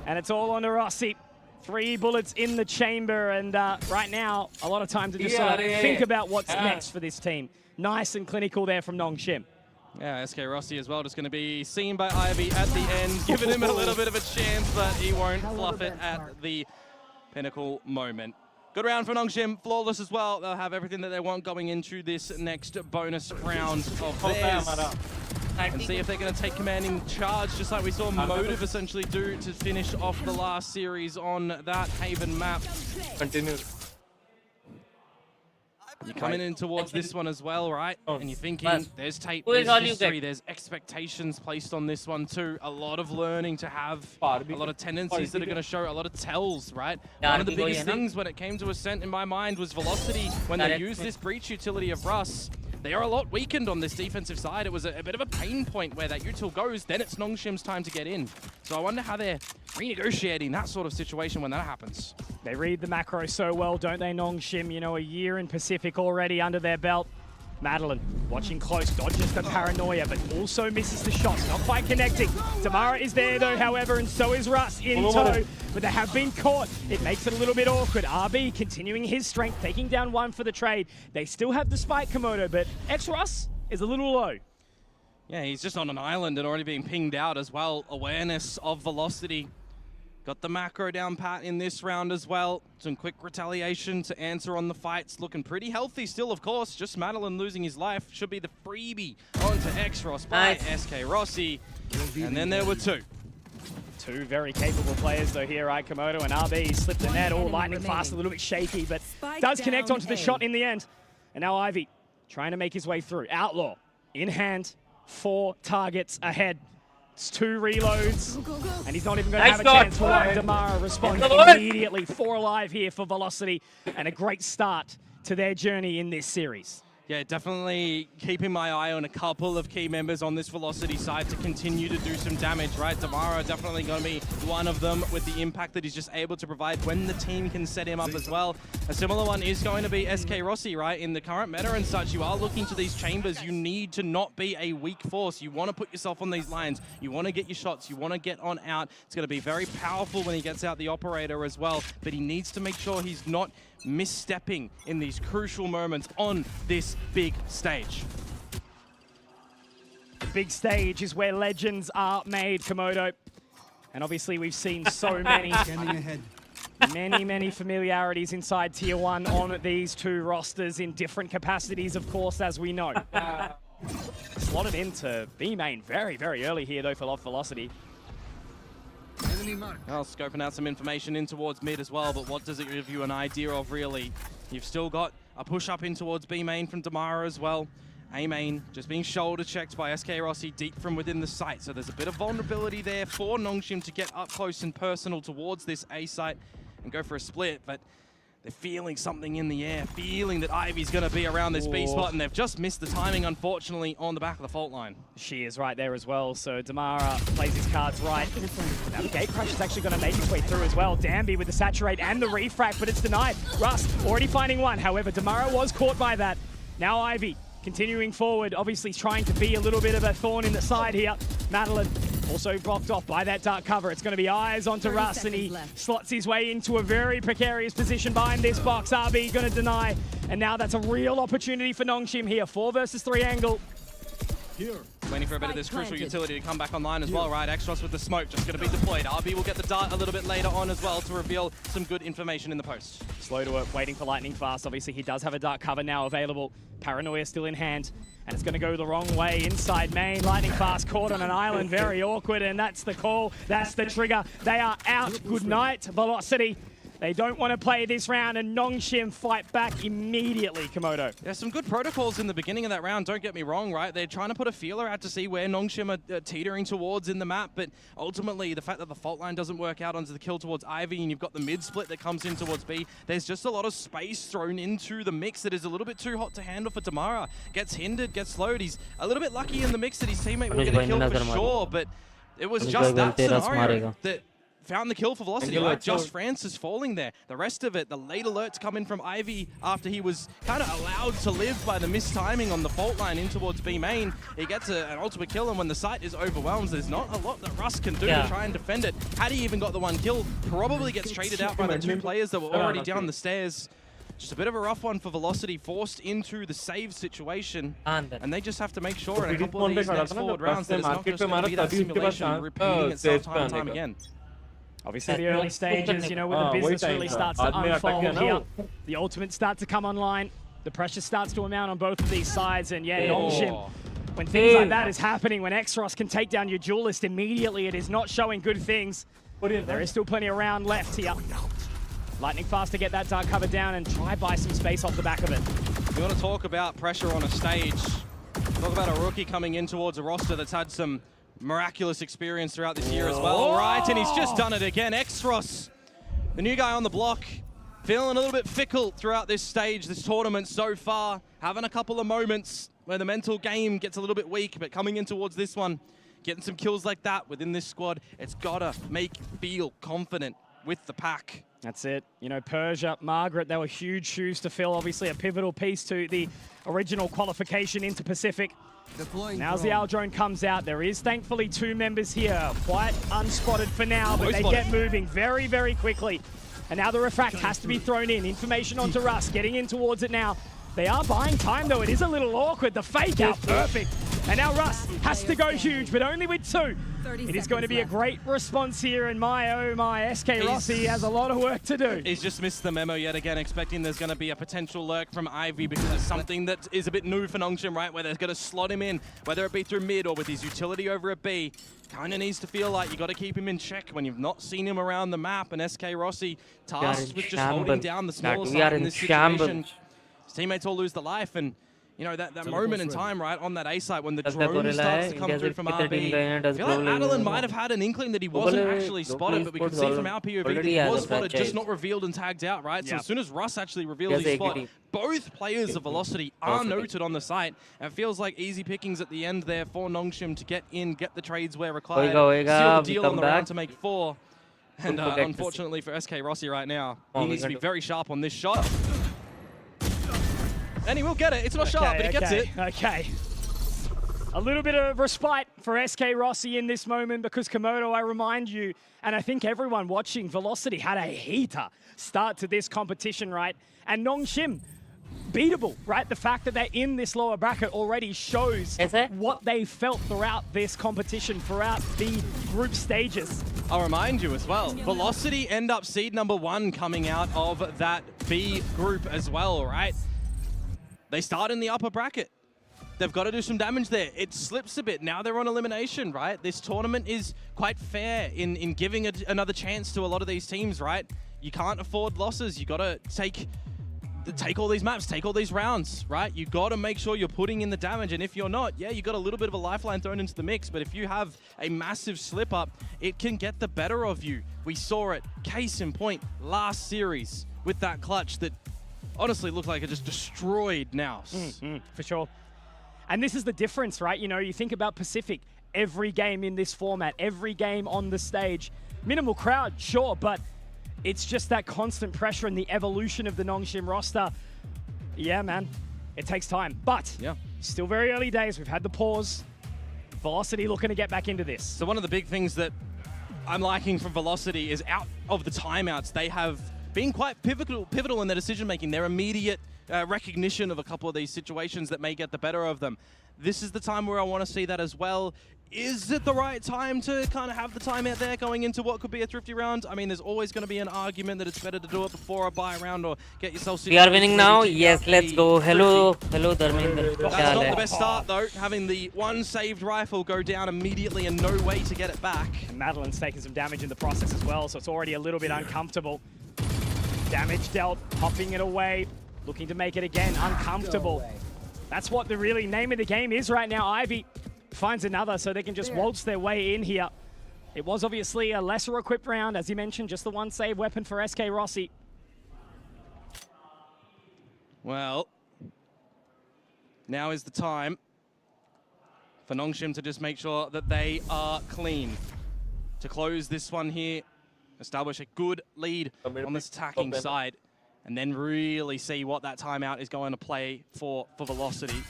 And it's all on to Rossi. 3 bullets in the chamber, and right now, a lot of time to just sort of think about what's next for this team. Nice and clinical there from Nongshim. Yeah, SK Rossi as well, just going to be seen by Ivy at the end, giving him a little bit of a chance, but he won't fluff it at the pinnacle moment. Good round for Nongshim, flawless as well. They'll have everything that they want going into this next bonus round of theirs. And see if they're going to take commanding charge, just like we saw Motive essentially do to finish off the last series on that Haven map. Continue. You're coming in towards this one as well, right? And you're thinking, there's tape, there's history, there's expectations placed on this one too. A lot of learning to have, a lot of tendencies that are going to show, a lot of tells, right? One of the biggest things when it came to Ascent in my mind was Velocity. When they used this breach utility of Russ, they are a lot weakened on this defensive side. It was a bit of a pain point where that util goes, then it's Nongshim's time to get in. So I wonder how they're renegotiating that sort of situation when that happens. They read the macro so well, don't they, Nongshim? You know, a year in Pacific already under their belt. Madeline watching close, dodges the paranoia, but also misses the shots. Not quite connecting. Tamara is there though, however, and so is Russ in tow, but they have been caught. It makes it a little bit awkward. RB continuing his strength, taking down one for the trade. They still have the spike, Komodo, but X-Russ is a little low. Yeah, he's just on an island and already being pinged out as well. Awareness of Velocity. Got the macro down pat in this round as well. Some quick retaliation to answer on the fights. Looking pretty healthy still, of course. Just Madeline losing his life. Should be the freebie onto X-Ross by SK Rossi. And then there were two. Two very capable players though here, right? Komodo and RB slipped the net. All lightning fast, a little bit shaky, but does connect onto the shot in the end. And now Ivy trying to make his way through. Outlaw in hand, 4 targets ahead. It's 2 reloads, and he's not even going to have a chance for one. Damara responds immediately. 4 alive here for Velocity, and a great start to their journey in this series. Yeah, definitely keeping my eye on a couple of key members on this Velocity side to continue to do some damage, right? Damara definitely going to be one of them with the impact that he's just able to provide when the team can set him up as well. A similar one is going to be SK Rossi, right? In the current meta and such, you are looking to these chambers. You need to not be a weak force. You want to put yourself on these lines. You want to get your shots. You want to get on out. It's going to be very powerful when he gets out the operator as well, but he needs to make sure he's not misstepping in these crucial moments on this big stage. The big stage is where legends are made, Komodo. And obviously we've seen so many Many familiarities inside Tier 1 on these two rosters in different capacities, of course, as we know. Slotted into B main very early here, though, for Velocity. Well, scoping out some information in towards mid as well, but what does it give you an idea of, really? You've still got a push up in towards B main from Damara as well. A main just being shoulder checked by SK Rossi deep from within the site. So there's a bit of vulnerability there for Nongshim to get up close and personal towards this A site and go for a split. But they're feeling something in the air, feeling that Ivy's going to be around this B spot, and they've just missed the timing, unfortunately, on the back of the fault line. She is right there as well, so Damara plays his cards right. Now the gate crash is actually going to make its way through as well. Danby with the saturate and the refract, but it's denied. Rust already finding one, however, Damara was caught by that. Now Ivy continuing forward, obviously trying to be a little bit of a thorn in the side here. Madeline also blocked off by that dark cover. It's going to be eyes onto Russ, and he slots his way into a very precarious position behind this box. RB going to deny, and now that's a real opportunity for Nongshim here. 4 versus 3 angle. Waiting for a bit of this crucial utility to come back online as well, right? Extros with the smoke just going to be deployed. RB will get the dart a little bit later on as well to reveal some good information in the post. Slow to work, waiting for Lightning Fast. Obviously, he does have a dark cover now available. Paranoia still in hand, and it's going to go the wrong way inside main. Lightning Fast caught on an island, very awkward, and that's the call. That's the trigger. They are out. Good night, Velocity. They don't want to play this round, and Nongshim fight back immediately, Komodo. There's some good protocols in the beginning of that round, don't get me wrong, right? They're trying to put a feeler out to see where Nongshim are teetering towards in the map, but ultimately the fact that the fault line doesn't work out onto the kill towards Ivy, and you've got the mid split that comes in towards B, there's just a lot of space thrown into the mix that is a little bit too hot to handle for Damara. Gets hindered, gets slowed. He's a little bit lucky in the mix that his teammate will get a kill for sure, but it was just that scenario that found the kill for Velocity, right? Just Francis falling there. The rest of it, the late alerts come in from Ivy after he was kind of allowed to live by the mistiming on the fault line in towards B main. He gets an ultimate kill, and when the site is overwhelmed, there's not a lot that Russ can do to try and defend it. Had he even got the one kill, probably gets traded out by the 2 players that were already down the stairs. Just a bit of a rough one for Velocity, forced into the save situation, and they just have to make sure in a couple of these next forward rounds that it's not just going to be that simulation repeating itself time and time again. Obviously, the early stages, you know, when the business really starts to unfold here, the ultimates start to come online, the pressure starts to amount on both of these sides, and yeah, Nongshim, when things like that is happening, when Exros can take down your duelist immediately, it is not showing good things. There is still plenty of round left here. Lightning Fast to get that dark cover down and try buy some space off the back of it. You want to talk about pressure on a stage, talk about a rookie coming in towards a roster that's had some miraculous experience throughout this year as well, right? And he's just done it again. Extros, the new guy on the block, feeling a little bit fickle throughout this stage, this tournament so far, having a couple of moments where the mental game gets a little bit weak, but coming in towards this one, getting some kills like that within this squad, it's gotta make you feel confident with the pack. That's it. You know, Persia, Margaret, they were huge shoes to fill. Obviously a pivotal piece to the original qualification into Pacific. Now as the Owl drone comes out, there is thankfully 2 members here. Quite unspotted for now, but they get moving very quickly. And now the refract has to be thrown in. Information onto Russ, getting in towards it now. They are buying time though, it is a little awkward. The fake out, perfect. And now Russ has to go huge, but only with 2. It is going to be a great response here, and my oh my, SK Rossi has a lot of work to do. He's just missed the memo yet again, expecting there's going to be a potential lurk from Ivy because it's something that is a bit new for Nongshim, right? Where they're going to slot him in, whether it be through mid or with his utility over at B. Kind of needs to feel like you got to keep him in check when you've not seen him around the map, and SK Rossi tasked with just holding down the smaller side in this situation. His teammates all lose their life, and you know, that moment in time, right, on that A site when the drone starts to come through from RB. I feel like Madeline might have had an inkling that he wasn't actually spotted, but we can see from our POV that he was spotted, just not revealed and tagged out, right? So as soon as Russ actually reveals his spot, both players of Velocity are noted on the site. And it feels like easy pickings at the end there for Nongshim to get in, get the trades where required, seal the deal on the round to make 4. And unfortunately for SK Rossi right now, he needs to be very sharp on this shot. And he will get it. It's not sharp, but he gets it. Okay. A little bit of respite for SK Rossi in this moment because Komodo, I remind you, and I think everyone watching, Velocity had a heater start to this competition, right? And Nongshim beatable, right? The fact that they're in this lower bracket already shows what they felt throughout this competition, throughout the group stages. I'll remind you as well, Velocity end up seed number 1 coming out of that B group as well, right? They start in the upper bracket. They've got to do some damage there. It slips a bit. Now they're on elimination, right? This tournament is quite fair in giving another chance to a lot of these teams, right? You can't afford losses. You got to take all these maps, take all these rounds, right? You got to make sure you're putting in the damage. And if you're not, yeah, you got a little bit of a lifeline thrown into the mix. But if you have a massive slip up, it can get the better of you. We saw it, case in point, last series with that clutch that honestly looked like it just destroyed Nous. For sure. And this is the difference, right? You know, you think about Pacific, every game in this format, every game on the stage, minimal crowd, sure, but it's just that constant pressure and the evolution of the Nongshim roster. Yeah, man, it takes time, but still very early days. We've had the pause. Velocity looking to get back into this. So one of the big things that I'm liking from Velocity is out of the timeouts, they have been quite pivotal in their decision-making. Their immediate recognition of a couple of these situations that may get the better of them. This is the time where I want to see that as well. Is it the right time to kind of have the timeout there going into what could be a thrifty round? I mean, there's always going to be an argument that it's better to do it before a buy round or get yourself... We are winning now. Yes, let's go. Hello, Dharmendra. That's not the best start, though. Having the one saved rifle go down immediately and no way to get it back. And Madeline's taking some damage in the process as well, so it's already a little bit uncomfortable. Damage dealt, popping it away, looking to make it again uncomfortable. That's what the really name of the game is right now. Ivy finds another so they can just waltz their way in here. It was obviously a lesser equipped round, as you mentioned, just the one save weapon for SK Rossi. Well, now is the time for Nongshim to just make sure that they are clean. To close this one here, establish a good lead on this attacking side, and then really see what that timeout is going to play for Velocity.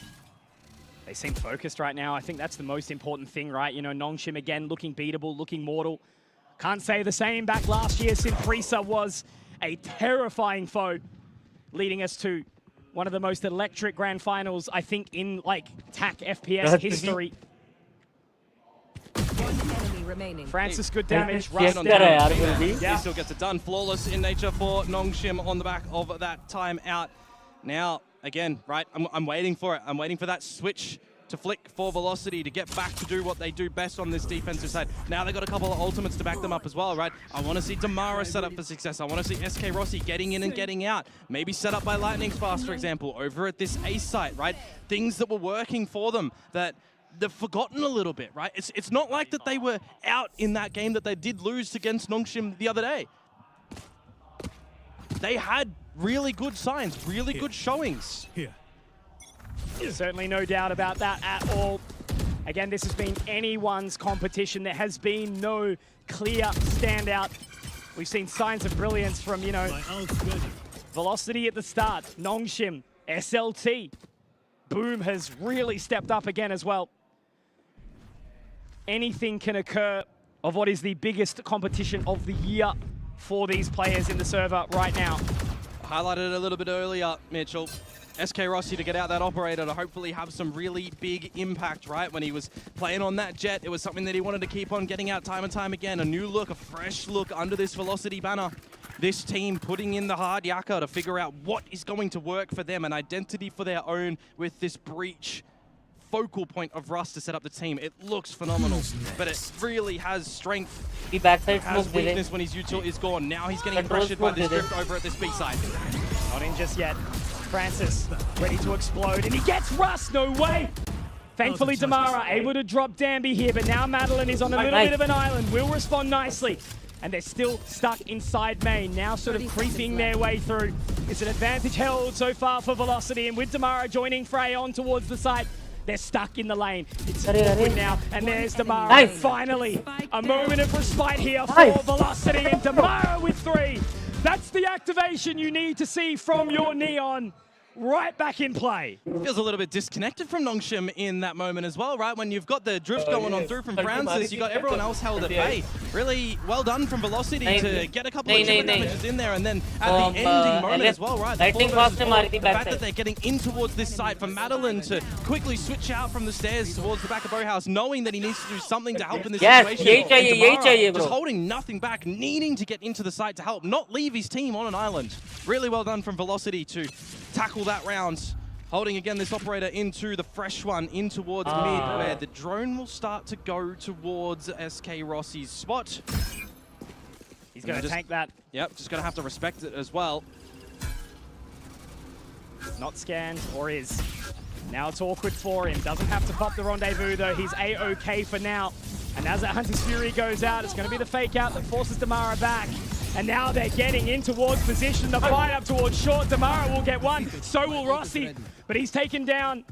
They seem focused right now. I think that's the most important thing, right? You know, Nongshim again looking beatable, looking mortal. Can't say the same. Back last year, Simprisa was a terrifying foe, leading us to one of the most electric grand finals, I think, in like TAC FPS history. Francis, good damage. Right on down. He still gets it done. Flawless in nature for Nongshim on the back of that timeout. Now, again, right, I'm waiting for it. I'm waiting for that switch to flick for Velocity to get back to do what they do best on this defensive side. Now they've got a couple of ultimates to back them up as well, right? I want to see Damara set up for success. I want to see SK Rossi getting in and getting out. Maybe set up by Lightning Fast, for example, over at this Ace site, right? Things that were working for them that they've forgotten a little bit, right? It's not like that they were out in that game that they did lose against Nongshim the other day. They had really good signs, really good showings. Certainly no doubt about that at all. Again, this has been anyone's competition. There has been no clear standout. We've seen signs of brilliance from, you know, Velocity at the start, Nongshim, SLT. Boom has really stepped up again as well. Anything can occur of what is the biggest competition of the year for these players in the server right now. Highlighted it a little bit earlier, Mitchell. SK Rossi to get out that operator to hopefully have some really big impact, right? When he was playing on that jet, it was something that he wanted to keep on getting out time and time again. A new look, a fresh look under this Velocity banner. This team putting in the hard yakka to figure out what is going to work for them, an identity for their own with this breach focal point of Rust to set up the team. It looks phenomenal, but it really has strength. The backside has weakness when his util is gone. Now he's getting pressured by this drift over at this B side. Not in just yet. Francis ready to explode, and he gets Rust. No way. Thankfully, Damara able to drop Danby here, but now Madeline is on a little bit of an island. Will respond nicely. And they're still stuck inside main, now sort of creeping their way through. It's an advantage held so far for Velocity, and with Damara joining Frey on towards the site, they're stuck in the lane. It's awkward now, and there's Damara. Nice. Finally, a moment of respite here for Velocity, and Damara with 3. That's the activation you need to see from your Neon. right back in play. Feels a little bit disconnected from Nongshim in that moment as well, right? When you've got the drift going on through from Francis, you got everyone else held at bay. Really well done from Velocity to get a couple of chip damages in there, and then at the ending moment as well, right? The fact that they're getting in towards this site for Madeline to quickly switch out from the stairs towards the back of Bowhouse, knowing that he needs to do something to help in this situation. And just holding nothing back, needing to get into the site to help, not leave his team on an island. Really well done from Velocity to tackle that round. Holding again this operator into the fresh one, in towards mid, where the drone will start to go towards SK Rossi's spot. He's going to tank that. Yep, just going to have to respect it as well. Not scanned, or is. Now it's awkward for him. Doesn't have to pop the rendezvous, though. He's A-OK for now. And as that Hunter's Fury goes out, it's going to be the fake out that forces Damara back. And now they're getting in towards position. The fight up towards short. Damara will get one. So will Rossi. But he's taken down.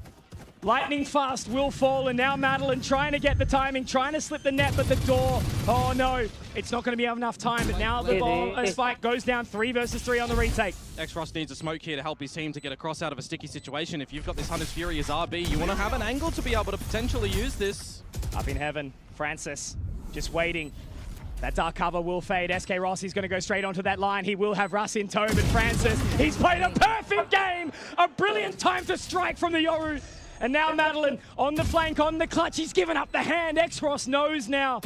Lightning Fast will fall. And now Madeline trying to get the timing, trying to slip the net, but the door. Oh no, it's not going to be enough time. But now the ball, Spike goes down 3 versus 3 on the retake. X-Ross needs a smoke here to help his team to get across out of a sticky situation. If you've got this Hunter's Fury as RB, you want to have an angle to be able to potentially use this. Up in heaven, Francis just waiting. That dark cover will fade. SK Rossi's going to go straight onto that line. He will have Russ in tow, but Francis, he's played a perfect game. A brilliant time to strike from the Yoru. And now Madeline on the flank, on the clutch. He's given up the hand. X-Ross knows now.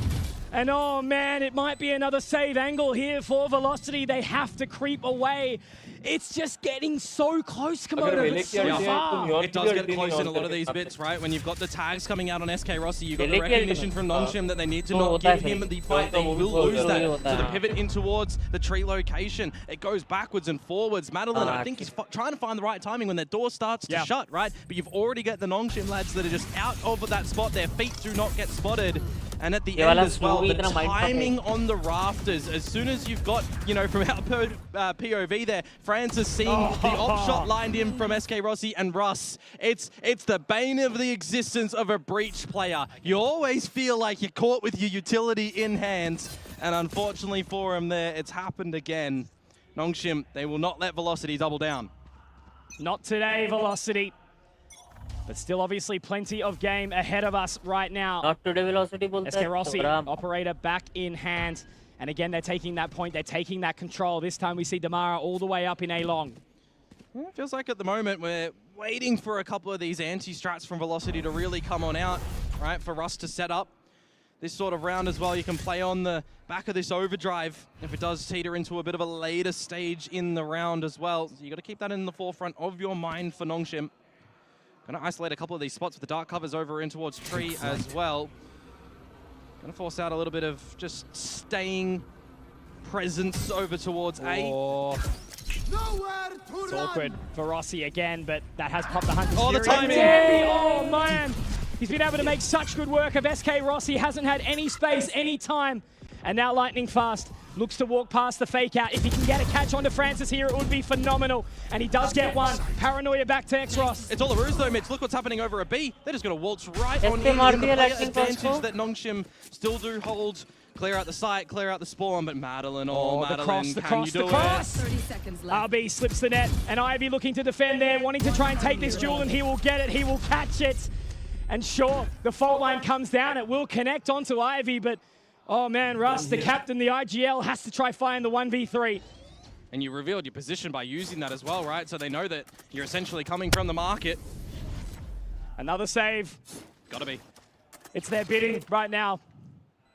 And oh man, it might be another save angle here for Velocity. They have to creep away. It's just getting so close, Komodo, but so far. It does get close in a lot of these bits, right? When you've got the tags coming out on SK Rossi, you've got the recognition from Nongshim that they need to not give him the fight. They will lose that. So the pivot in towards the tree location, it goes backwards and forwards. Madeline, I think he's trying to find the right timing when their door starts to shut, right? But you've already got the Nongshim lads that are just out over that spot. Their feet do not get spotted. And at the end as well, the timing on the rafters, as soon as you've got, you know, from our POV there, Francis seeing the op shot lined in from SK Rossi and Russ. It's the bane of the existence of a breach player. You always feel like you're caught with your utility in hand. And unfortunately for him there, it's happened again. Nongshim, they will not let Velocity double down. Not today, Velocity. But still, obviously, plenty of game ahead of us right now. Not today, Velocity. SK Rossi, operator back in hand. And again, they're taking that point. They're taking that control. This time we see Damara all the way up in A-long. It feels like at the moment we're waiting for a couple of these anti-strats from Velocity to really come on out, right? For Russ to set up this sort of round as well. You can play on the back of this overdrive if it does teeter into a bit of a later stage in the round as well. So you got to keep that in the forefront of your mind for Nongshim. Going to isolate a couple of these spots with the dark covers over in towards tree as well. Going to force out a little bit of just staying presence over towards A. It's awkward for Rossi again, but that has popped the Hunter's Fury. The timing! Oh man! He's been able to make such good work of SK Rossi. Hasn't had any space, any time. And now Lightning Fast looks to walk past the fake out. If he can get a catch onto Francis here, it would be phenomenal. And he does get one. Paranoia back to X-Ross. It's all a ruse though, Mitch. Look what's happening over a B. They're just going to waltz right on in the player advantage that Nongshim still do hold. Clear out the site, clear out the spawn, but Madeline, Madeline, can you do it? 30 seconds left. RB slips the net, and Ivy looking to defend there, wanting to try and take this duel, and he will get it, he will catch it. And sure, the fault line comes down, it will connect onto Ivy, but oh man, Russ, the captain, the IGL, has to try find the 1v3. And you revealed your position by using that as well, right? So they know that you're essentially coming from the market. Another save. Gotta be. It's their bidding right now.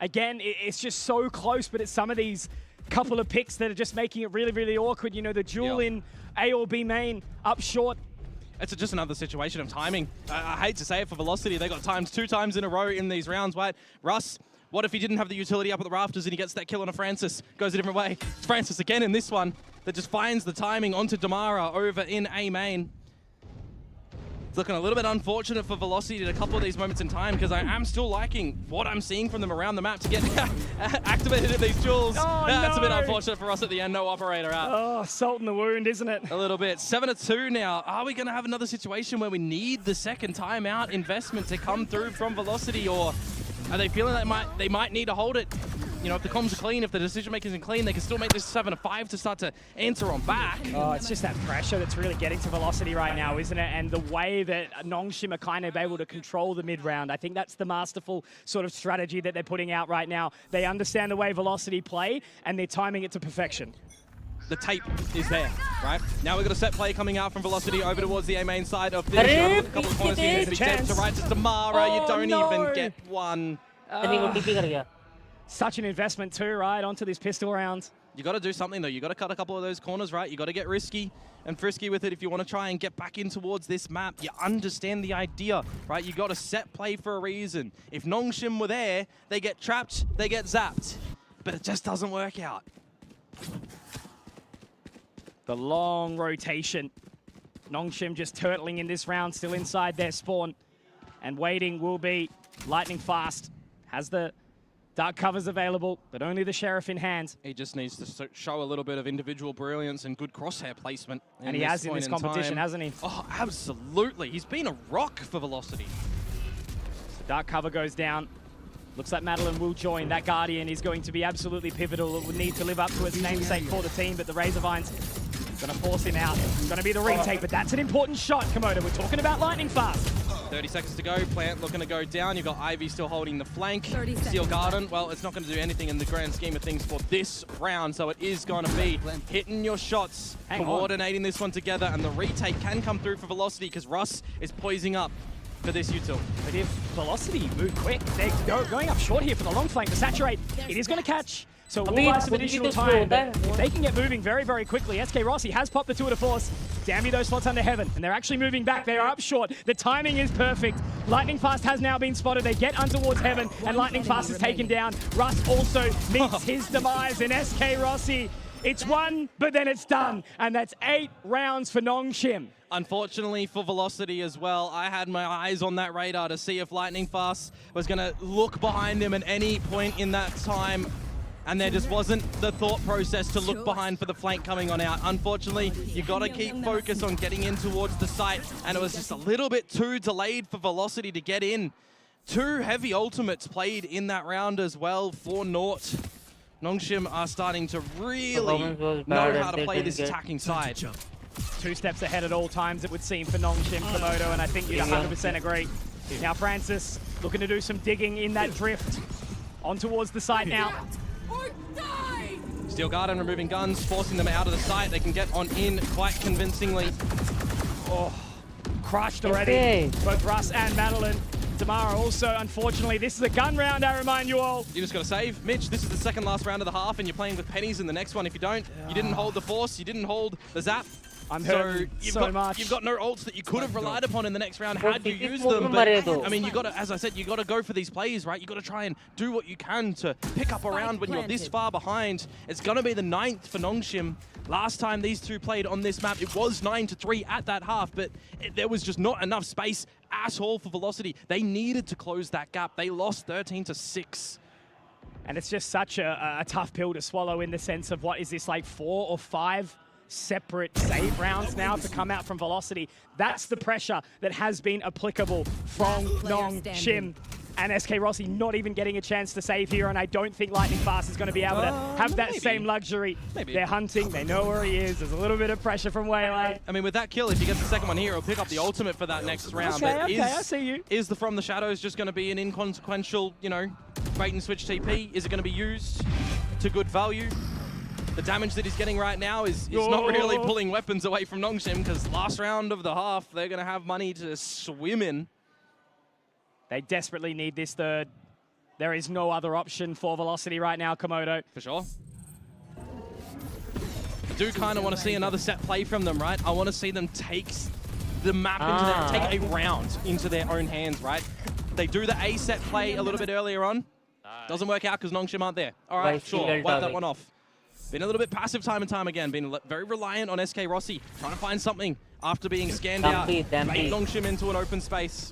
Again, it's just so close, but it's some of these couple of picks that are just making it really, really awkward. You know, the duel in A or B main, up short. It's just another situation of timing. I hate to say it for Velocity. They got times 2 times in a row in these rounds, right? Russ, what if he didn't have the utility up at the rafters and he gets that kill on a Francis? Goes a different way. It's Francis again in this one that just finds the timing onto Damara over in A main. It's looking a little bit unfortunate for Velocity at a couple of these moments in time because I am still liking what I'm seeing from them around the map to get activated in these duels. Oh, That's no. a bit unfortunate for us at the end. No operator out. Oh, salt in the wound, isn't it? A little bit. 7-2 now. Are we going to have another situation where we need the second timeout investment to come through from Velocity, or are they feeling they might need to hold it? You know, if the comms are clean, if the decision making is clean, they can still make this 7-5 to start to answer on back. Oh, it's just that pressure that's really getting to Velocity right now, isn't it? And the way that Nongshim are kind of able to control the mid-round. I think that's the masterful sort of strategy that they're putting out right now. They understand the way Velocity play, and they're timing it to perfection. The tape is there, right? Now we've got a set play coming out from Velocity over towards the A main side of this. A couple of corners here to be dead to right to Tamara. You don't even get one. Such an investment too, right, onto this pistol round. You got to do something though. You got to cut a couple of those corners, right? You got to get risky and frisky with it if you want to try and get back in towards this map. You understand the idea, right? You got a set play for a reason. If Nongshim were there, they get trapped, they get zapped, but it just doesn't work out. The long rotation. Nongshim just turtling in this round, still inside their spawn. And waiting will be lightning fast. Has the dark covers available, but only the Sheriff in hand. He just needs to show a little bit of individual brilliance and good crosshair placement. And he has in this competition, hasn't he? Oh, absolutely. He's been a rock for Velocity. So dark cover goes down. Looks like Madeline will join. That Guardian is going to be absolutely pivotal. It will need to live up to its namesake for the team, but the Razorvines going to force him out. It's going to be the retake, but that's an important shot, Komodo. We're talking about lightning fast. 30 seconds to go. Plant looking to go down. You've got Ivy still holding the flank. Steel Garden, well, it's not going to do anything in the grand scheme of things for this round, so it is going to be hitting your shots, coordinating this one together, and the retake can come through for Velocity because Russ is poising up for this util. But if Velocity move quick, they're going up short here for the long flank to saturate. It is going to catch. So we'll buy some additional time. If they can get moving very, very quickly. SK Rossi has popped the tour de force. Damn you, those slots under heaven. And they're actually moving back. They are up short. The timing is perfect. Lightning Fast has now been spotted. They get on towards heaven, and Lightning Fast is taken down. Russ also meets his demise in SK Rossi. It's one, but then it's done. And that's 8 rounds for Nongshim. Unfortunately for Velocity as well, I had my eyes on that radar to see if Lightning Fast was going to look behind him at any point in that time. And there just wasn't the thought process to look behind for the flank coming on out. Unfortunately, you got to keep focus on getting in towards the site, and it was just a little bit too delayed for Velocity to get in. 2 heavy ultimates played in that round as well for Naught. Nongshim are starting to really know how to play this attacking side. 2 steps ahead at all times, it would seem, for Nongshim, Komodo, and I think you'd 100% agree. Now Francis looking to do some digging in that drift. On towards the site now. Steel Garden removing guns, forcing them out of the site. They can get on in quite convincingly. Oh, crushed already. Both Russ and Madeline. Tamara also, unfortunately, this is a gun round, I remind you all. You just got to save. Mitch, this is the second last round of the half, and you're playing with pennies in the next one. If you don't, you didn't hold the force, you didn't hold the zap. I'm hurting you've so much. You've got no ults that you could have relied upon in the next round had you used them. But, I mean, you got to, as I said, you got to go for these plays, right? You got to try and do what you can to pick up a round when you're this far behind. It's going to be the 9th for Nongshim. Last time these two played on this map, it was 9-3 at that half, but there was just not enough space at all for Velocity. They needed to close that gap. They lost 13-6. And it's just such a tough pill to swallow in the sense of what is this, like 4 or 5 separate save rounds now to come out from Velocity. That's the pressure that has been applicable from Nongshim. And SK Rossi not even getting a chance to save here, and I don't think Lightning Fast is going to be able to have that same luxury. They're hunting, they know where he is, there's a little bit of pressure from Waylay. I mean, with that kill, if he gets the second one here, he'll pick up the ultimate for that next round. Okay, I see you. Is the From the Shadows just going to be an inconsequential, you know, bait and switch TP? Is it going to be used to good value? The damage that he's getting right now is not really pulling weapons away from Nongshim, because last round of the half, they're going to have money to swim in. They desperately need this third. There is no other option for Velocity right now, Komodo. For sure. I do kind of want to see another set play from them, right? I want to see them take the map into take a round into their own hands, right? They do the A set play a little bit earlier on. Doesn't work out because Nongshim aren't there. All right, sure, wipe that one off. Been a little bit passive time and time again, been very reliant on SK Rossi, trying to find something after being scanned out, bait Nongshim into an open space.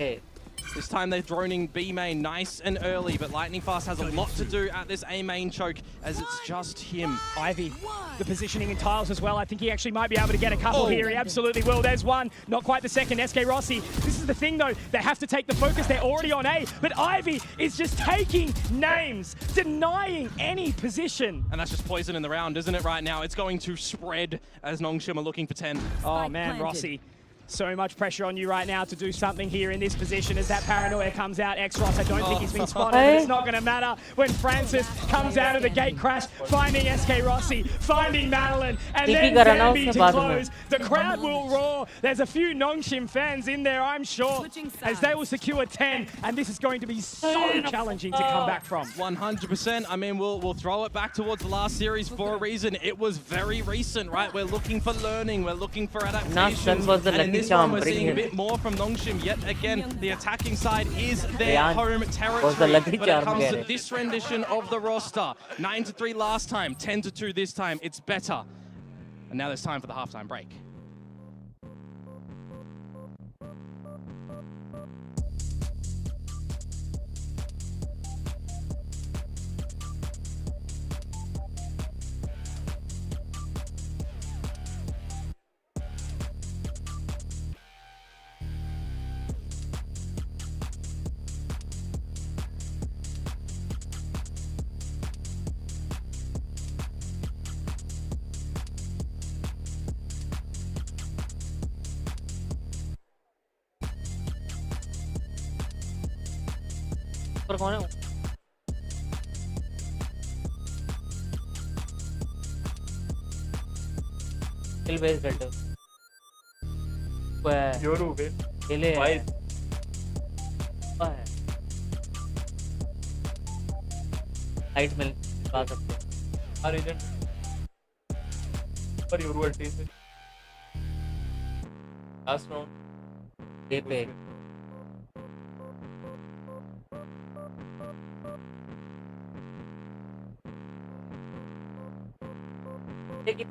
This time they're droning B main nice and early, but Lightning Fast has a lot to do at this A main choke as it's just him. Ivy, the positioning in tiles as well. I think he actually might be able to get a couple here. He absolutely will. There's one, not quite the second. SK Rossi. This is the thing though, they have to take the focus. They're already on A, but Ivy is just taking names, denying any position. And that's just poison in the round, isn't it, right now? It's going to spread as Nongshim are looking for 10. Oh man, Rossi. So much pressure on you right now to do something here in this position as that paranoia comes out. X-Ross, I don't think he's been spotted, but it's not going to matter when Francis comes out of the gate crash, finding SK Rossi, finding Madeline, and then Zambi to close. The crowd will roar. There's a few Nongshim fans in there, I'm sure, as they will secure 10, and this is going to be so challenging to come back from. 100%. I mean, we'll throw it back towards the last series for a reason. It was very recent, right? We're looking for learning. We're looking for adaptations. And in this one, we're seeing a bit more from Nongshim. Yet again, the attacking side is their home territory. But it comes to this rendition of the roster. 9-3 last time, 10-2 this time. It's better. And now there's time for the halftime break. Kill base better. Where? Yoru base. Kill Why? Light मिल पा सकते हैं. Our agent. पर Yoru ulti से. Last round. A पे. Take it.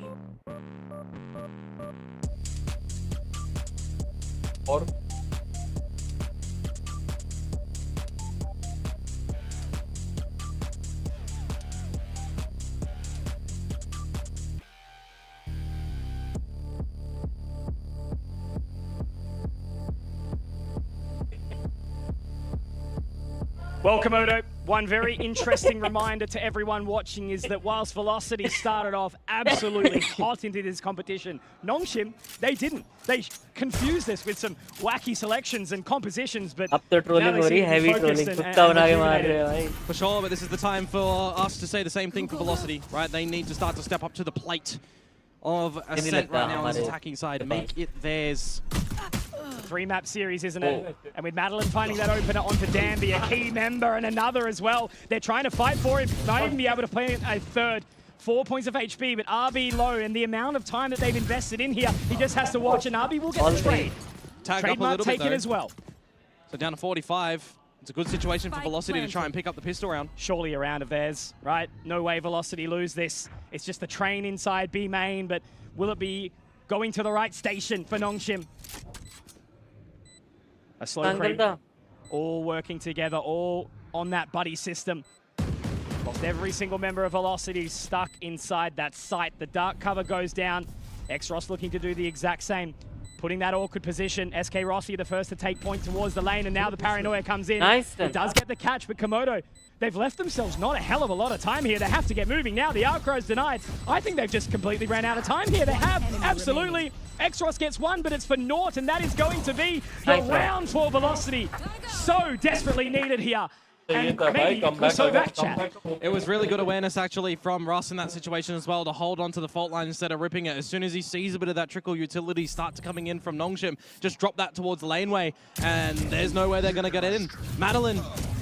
और Well, Komodo, one very interesting reminder to everyone watching is that whilst Velocity started off absolutely hot into this competition, Nongshim, they didn't. They confused us with some wacky selections and compositions, but अब तो trolling हो रही है, heavy trolling. कुत्ता बना के मार रहे हैं भाई. For sure, but this is the time for us to say the same thing for Velocity, right? They need to start to step up to the plate of Ascent right now on this attacking side. Make it theirs. 3-map series, isn't it? And with Madeline finding that opener onto Danby, a key member, and another as well. They're trying to fight for it, might even be able to play a third. 4 points of HP, but RB low, and the amount of time that they've invested in here, he just has to watch, and RB will get the trade. Trademark taken as well. So down to 45. It's a good situation for Velocity to try and pick up the pistol round. Surely a round of theirs, right? No way Velocity lose this. It's just the train inside B main, but will it be going to the right station for Nongshim? A slow creep. All working together, all on that buddy system. Lost every single member of Velocity stuck inside that site. The dark cover goes down. X-Ross looking to do the exact same. Putting that awkward position. SK Rossi the first to take point towards the lane, and now the paranoia comes in. Nice. It does get the catch, but Komodo, they've left themselves not a hell of a lot of time here. They have to get moving now. The Arcrow's denied. I think they've just completely ran out of time here. They have, absolutely. X-Ross gets one, but it's for naught, and that is going to be the round for Velocity. So desperately needed here. And maybe so back chat. It was really good awareness actually from Ross in that situation as well to hold on to the fault line instead of ripping it. As soon as he sees a bit of that trickle utility start to coming in from Nongshim, just drop that towards the laneway, and there's no way they're going to get in. Madeline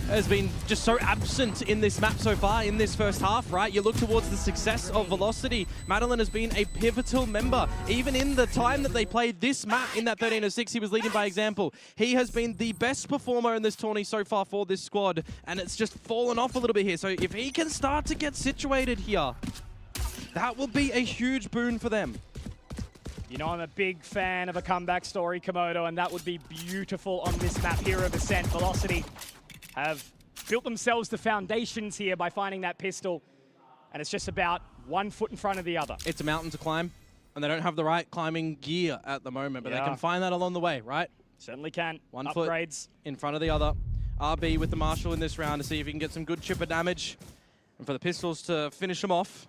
has been just so absent in this map so far, in this first half, right? You look towards the success of Velocity. Madeline has been a pivotal member. Even in the time that they played this map in that 13-6, he was leading by example. He has been the best performer in this tourney so far for this squad, and it's just fallen off a little bit here. So if he can start to get situated here, that will be a huge boon for them. You know I'm a big fan of a comeback story, Komodo, and that would be beautiful on this map here of Ascent. Velocity have built themselves the foundations here by finding that pistol, and it's just about 1 foot in front of the other. It's a mountain to climb, and they don't have the right climbing gear at the moment, but they can find that along the way, right? Certainly can. One Upgrades. foot in front of the other. RB with the Marshall in this round to see if he can get some good chipper damage, and for the pistols to finish them off.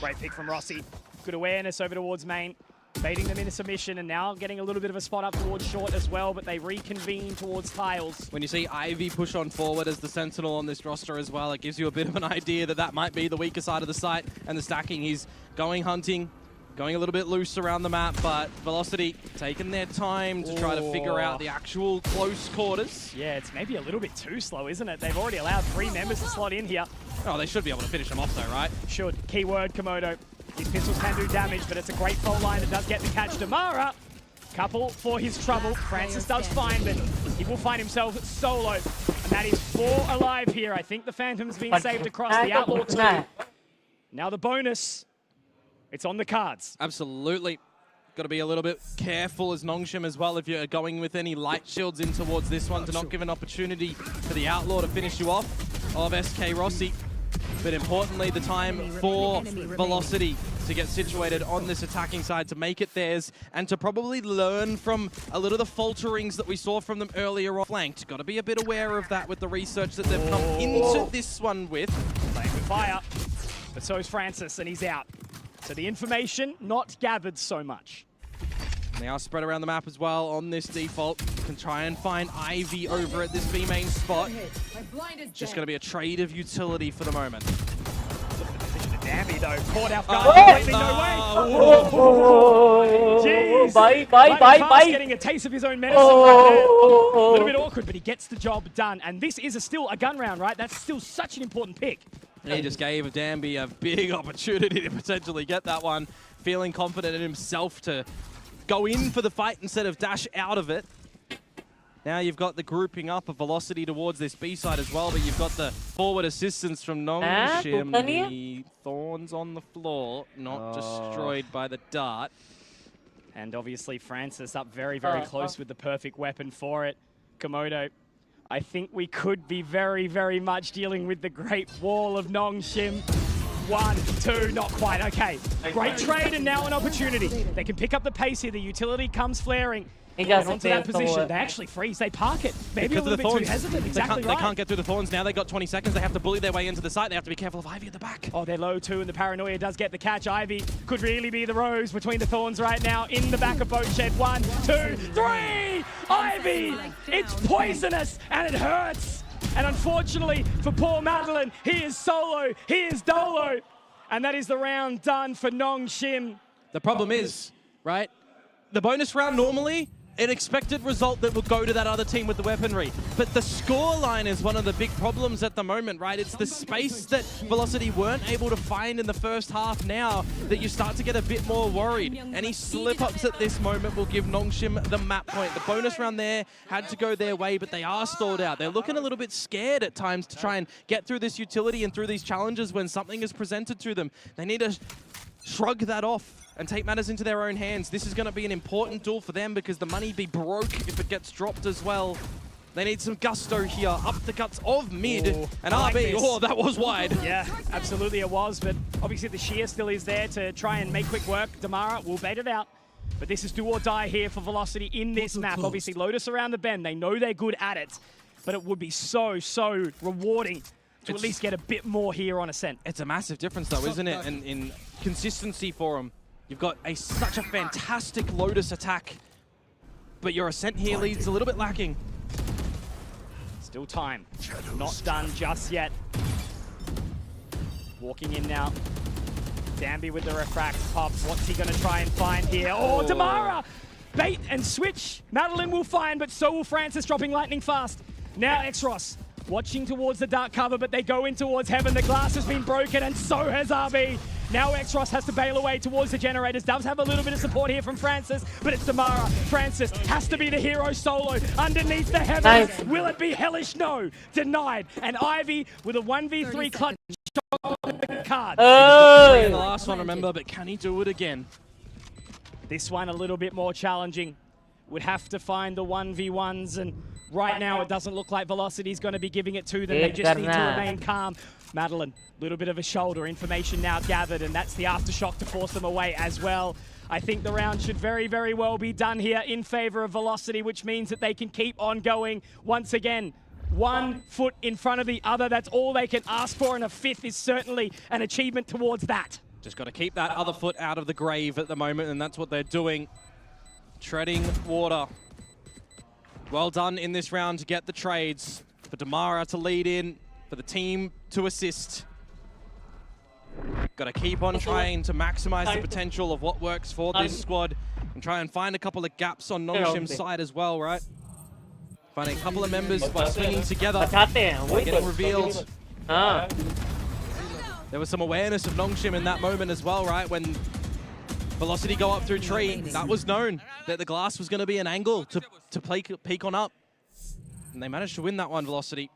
Great pick from Rossi. Good awareness over towards main. Baiting them into submission, and now getting a little bit of a spot up towards short as well, but they reconvene towards tiles. When you see Ivy push on forward as the Sentinel on this roster as well, it gives you a bit of an idea that that might be the weaker side of the site and the stacking. He's going hunting, going a little bit loose around the map, but Velocity taking their time to try to figure out the actual close quarters. Yeah, it's maybe a little bit too slow, isn't it? They've already allowed 3 members to slot in here. Oh, they should be able to finish them off though, right? Should. Keyword, Komodo. These pistols can do damage, but it's a great fault line that does get the catch. Damara, couple for his trouble. Francis does fine, but he will find himself solo. And that is 4 alive here. I think the Phantom's been saved across the Outlaw 2. Now the bonus, it's on the cards. Absolutely. Got to be a little bit careful as Nongshim as well if you're going with any light shields in towards this one to not give an opportunity for the Outlaw to finish you off of SK Rossi. But importantly, the time for Velocity to get situated on this attacking side, to make it theirs, and to probably learn from a little of the falterings that we saw from them earlier on flanked. Got to be a bit aware of that with the research that they've come into this one with. Playing with fire, but so is Francis, and he's out. So the information not gathered so much. They are spread around the map as well on this default. Can try and find Ivy over at this B main spot. Just going to be a trade of utility for the moment. Look at the position of Damby though. Caught off guard. No way. Jeez. Bye. Getting a taste of his own medicine right there. A little bit awkward, but he gets the job done. And this is still a gun round, right? That's still such an important pick. He just gave Danby a big opportunity to potentially get that one. Feeling confident in himself to go in for the fight instead of dash out of it. Now you've got the grouping up of Velocity towards this B side as well, but you've got the forward assistance from Nongshim. The thorns on the floor, not destroyed by the dart. And obviously Francis up very, very close with the perfect weapon for it. Komodo, I think we could be very, very much dealing with the Great Wall of Nongshim. 1, 2, not quite, okay. Great trade and now an opportunity. They can pick up the pace here, the utility comes flaring. And onto that position, they actually freeze, they park it. Maybe a little bit too hesitant, exactly right. They can't get through the thorns now, they've got 20 seconds, they have to bully their way into the site, they have to be careful of Ivy at the back. Oh, they're low too, and the paranoia does get the catch. Ivy could really be the rose between the thorns right now, in the back of boat shed. 1, 2, 3! Ivy! It's poisonous, and it hurts! And unfortunately for poor Madeline, he is solo, he is dolo. And that is the round done for Nongshim. The problem is, right, the bonus round normally, an expected result that will go to that other team with the weaponry. But the scoreline is one of the big problems at the moment, right? It's the space that Velocity weren't able to find in the first half now that you start to get a bit more worried. Any slip-ups at this moment will give Nongshim the map point. The bonus round there had to go their way, but they are stalled out. They're looking a little bit scared at times to try and get through this utility and through these challenges when something is presented to them. They need to shrug that off and take matters into their own hands. This is going to be an important duel for them because the money be broke if it gets dropped as well. They need some gusto here. Up the cuts of mid. And RB, that was wide. Yeah, absolutely it was. But obviously the shear still is there to try and make quick work. Damara will bait it out. But this is do or die here for Velocity in this map. Obviously Lotus around the bend. They know they're good at it. But it would be so rewarding to at least get a bit more here on Ascent. It's a massive difference though, isn't it? In consistency for them. You've got such a fantastic Lotus attack, but your Ascent here leads a little bit lacking. Still time. Not done just yet. Walking in now. Danby with the refract pop. What's he going to try and find here? Oh, Damara! Bait and switch. Madeline will find, but so will Francis, dropping lightning fast. Now Xros watching towards the dark cover, but they go in towards heaven. The glass has been broken, and so has RB. Now Xros has to bail away towards the generators. Does have a little bit of support here from Francis, but it's Damara. Francis has to be the hero solo underneath the heavens. Nice. Will it be hellish? No. Denied. And Ivy with a 1v3 clutch card. The last one, remember, but can he do it again? This one a little bit more challenging. Would have to find the 1v1s, and right now it doesn't look like Velocity's going to be giving it to them. They just need to remain calm. Madeline, a little bit of a shoulder, information now gathered, and that's the aftershock to force them away as well. I think the round should very, very well be done here in favor of Velocity, which means that they can keep on going. Once again, 1 foot in front of the other. That's all they can ask for, and a 5th is certainly an achievement towards that. Just got to keep that other foot out of the grave at the moment, and that's what they're doing. Treading water. Well done in this round to get the trades. For Damara to lead in, for the team to assist. Got to keep on trying to maximize the potential of what works for this squad and try and find a couple of gaps on Nongshim's side as well, right? Finding a couple of members by swinging together, getting revealed. There was some awareness of Nongshim in that moment as well, right? When Velocity go up through tree, that was known that the glass was going to be an angle to peek on up. And they managed to win that one, Velocity.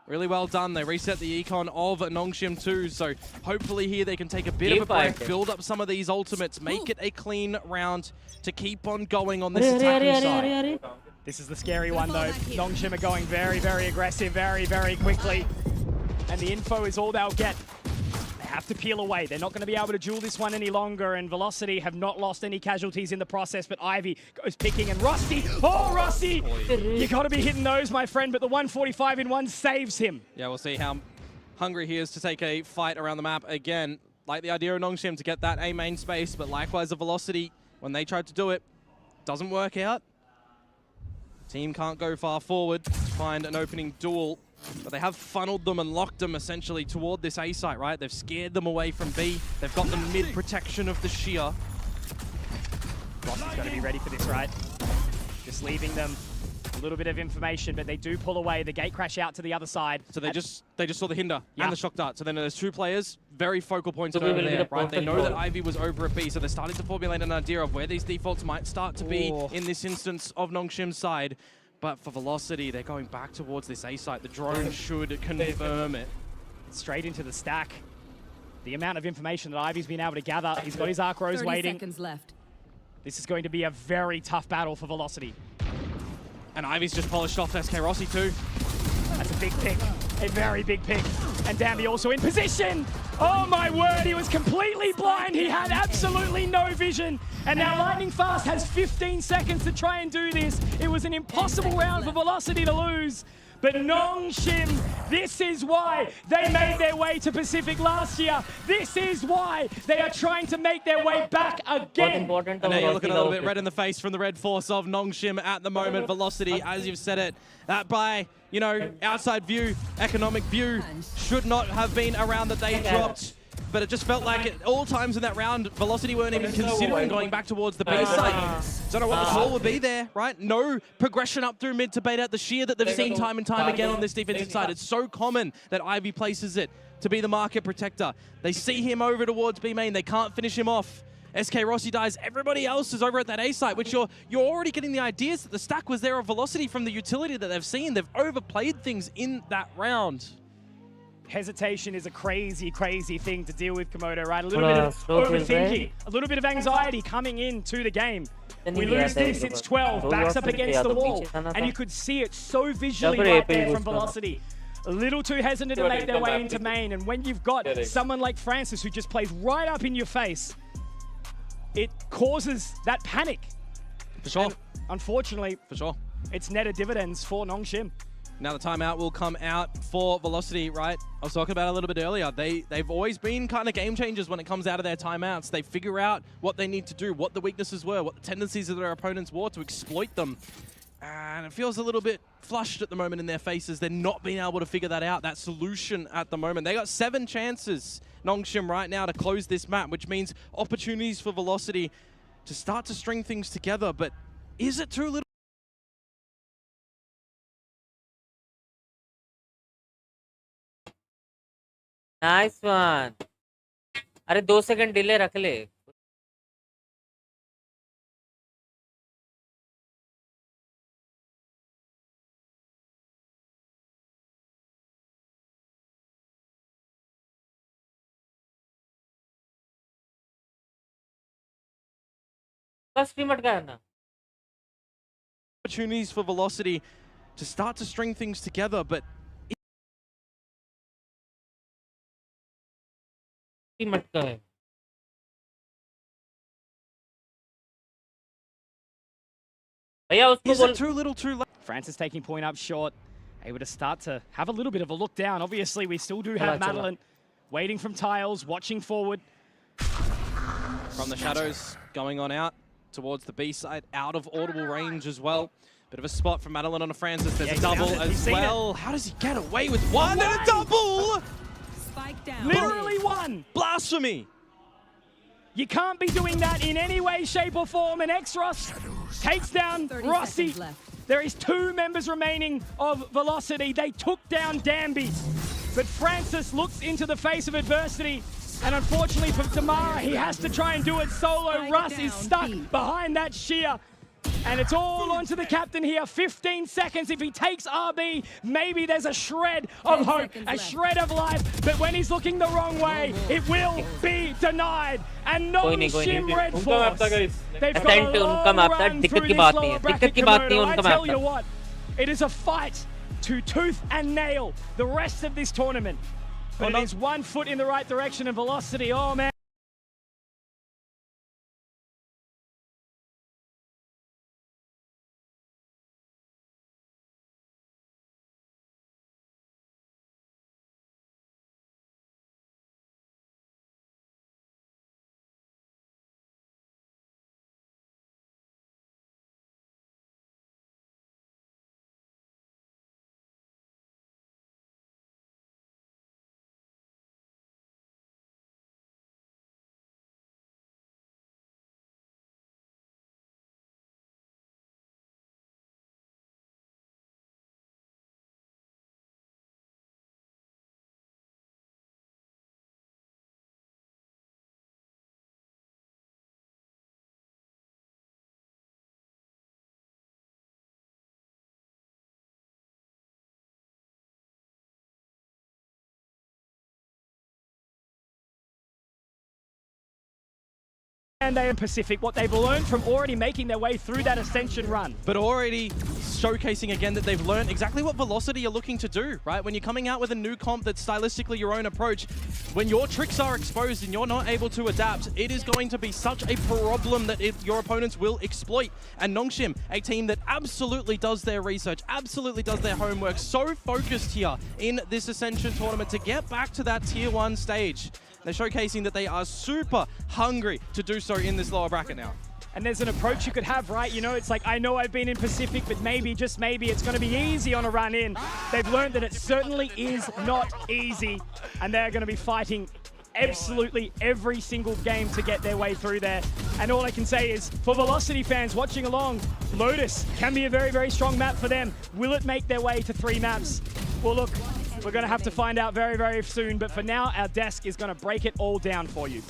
Really well done. They reset the econ of Nongshim too, so hopefully here they can take a bit of a break, build up some of these ultimates, make it a clean round to keep on going on this attacking side. This is the scary one though. Nongshim are going very, very aggressive, very, very quickly. And the info is all they'll get. They have to peel away. They're not going to be able to duel this one any longer, and Velocity have not lost any casualties in the process, but Ivy goes picking, and Rusty, oh Rusty! You got to be hitting those, my friend, but the 145 in 1 saves him. Yeah, we'll see how hungry he is to take a fight around the map again. Like the idea of Nongshim to get that A main space, but likewise the Velocity, when they tried to do it, doesn't work out. Team can't go far forward to find an opening duel. But they have funneled them and locked them essentially toward this A site, right? They've scared them away from B. They've got the mid protection of the shear. Rossi's got to be ready for this, right? Just leaving them a little bit of information, but they do pull away. The gate crash out to the other side. So they just saw the hinder and the shock dart. So then there's 2 players, very focal pointed over there, right? They know that Ivy was over at B, so they're starting to formulate an idea of where these defaults might start to be in this instance of Nongshim's side. But for Velocity, they're going back towards this A site. The drone should confirm it. Straight into the stack. The amount of information that Ivy's been able to gather, he's got his arc rows waiting. 30 seconds left. This is going to be a very tough battle for Velocity. And Ivy's just polished off SK Rossi too. That's a big pick, a very big pick. And Danby also in position. Oh my word, he was completely blind. He had absolutely no vision. And now Lightning Fast has 15 seconds to try and do this. It was an impossible round for Velocity to lose. But Nongshim, this is why they made their way to Pacific last year. This is why they are trying to make their way back again. And now you're looking a little bit red in the face from the red force of Nongshim at the moment. Velocity, as you've said it, that by, you know, outside view, economic view, should not have been a round that they dropped. But it just felt like at all times in that round, Velocity weren't even considering going back towards the B side. Don't know what the call would be there, right? No progression up through mid to bait out the shear that they've seen time and time again on this defensive side. It's so common that Ivy places it to be the market protector. They see him over towards B main. They can't finish him off. SK Rossi dies. Everybody else is over at that A site, which you're already getting the ideas that the stack was there of Velocity from the utility that they've seen. They've overplayed things in that round. Hesitation is a crazy, crazy thing to deal with, Komodo, right? A little bit of overthinking, a little bit of anxiety coming into the game. We lose this, it's 12, backs up against the wall, and you could see it so visually right there from Velocity. A little too hesitant to make their way into main, and when you've got someone like Francis who just plays right up in your face, it causes that panic. For sure. And unfortunately, for sure, it's netted dividends for Nongshim. Now the timeout will come out for Velocity, right? I was talking about it a little bit earlier. They've always been kind of game changers when it comes out of their timeouts. They figure out what they need to do, what the weaknesses were, what the tendencies of their opponents were to exploit them. And it feels a little bit flushed at the moment in their faces. They're not being able to figure that out, that solution at the moment. They got 7 chances, Nongshim, right now to close this map, which means opportunities for Velocity to start to string things together. But is it too little? Nice one अरे 2 second delay रख ले Opportunities for Velocity to start to string things together, but is it too little too late? Francis taking point up short, able to start to have a little bit of a look down. Obviously, we still do have Madeline waiting from tiles, watching forward. From the shadows, going on out towards the B side, out of audible range as well. Bit of a spot from Madeline on a Francis. There's a double as well. How does he get away with one and a double? Spike down. Literally one. Blasphemy. You can't be doing that in any way, shape, or form. And Xros takes down Rossi. There is 2 members remaining of Velocity. They took down Danby. But Francis looks into the face of adversity. And unfortunately for Tamara, he has to try and do it solo. Russ is stuck behind that shear. And it's all onto the captain here. 15 seconds. If he takes RB, maybe there's a shred of hope, a shred of life. But when he's looking the wrong way, it will be denied. And Nongshim Red Force, they've got a long run through this lower bracket, Komodo. I tell you what, it is a fight to tooth and nail the rest of this tournament. But it is 1 foot in the right direction, and Velocity, oh man. And they in Pacific, what they've learned from already making their way through that Ascension run. But already showcasing again that they've learned exactly what Velocity are looking to do, right? When you're coming out with a new comp that's stylistically your own approach, when your tricks are exposed and you're not able to adapt, it is going to be such a problem that your opponents will exploit. And Nongshim, a team that absolutely does their research, absolutely does their homework, so focused here in this Ascension tournament to get back to that Tier 1 stage. They're showcasing that they are super hungry to do so in this lower bracket now. And there's an approach you could have, right? You know, it's like, I know I've been in Pacific, but maybe, just maybe, it's going to be easy on a run in. They've learned that it certainly is not easy, and they're going to be fighting absolutely every single game to get their way through there. And all I can say is, for Velocity fans watching along, Lotus can be a very, very strong map for them. Will it make their way to 3 maps? Well, look, we're going to have to find out very, very soon. But for now, our desk is going to break it all down for you.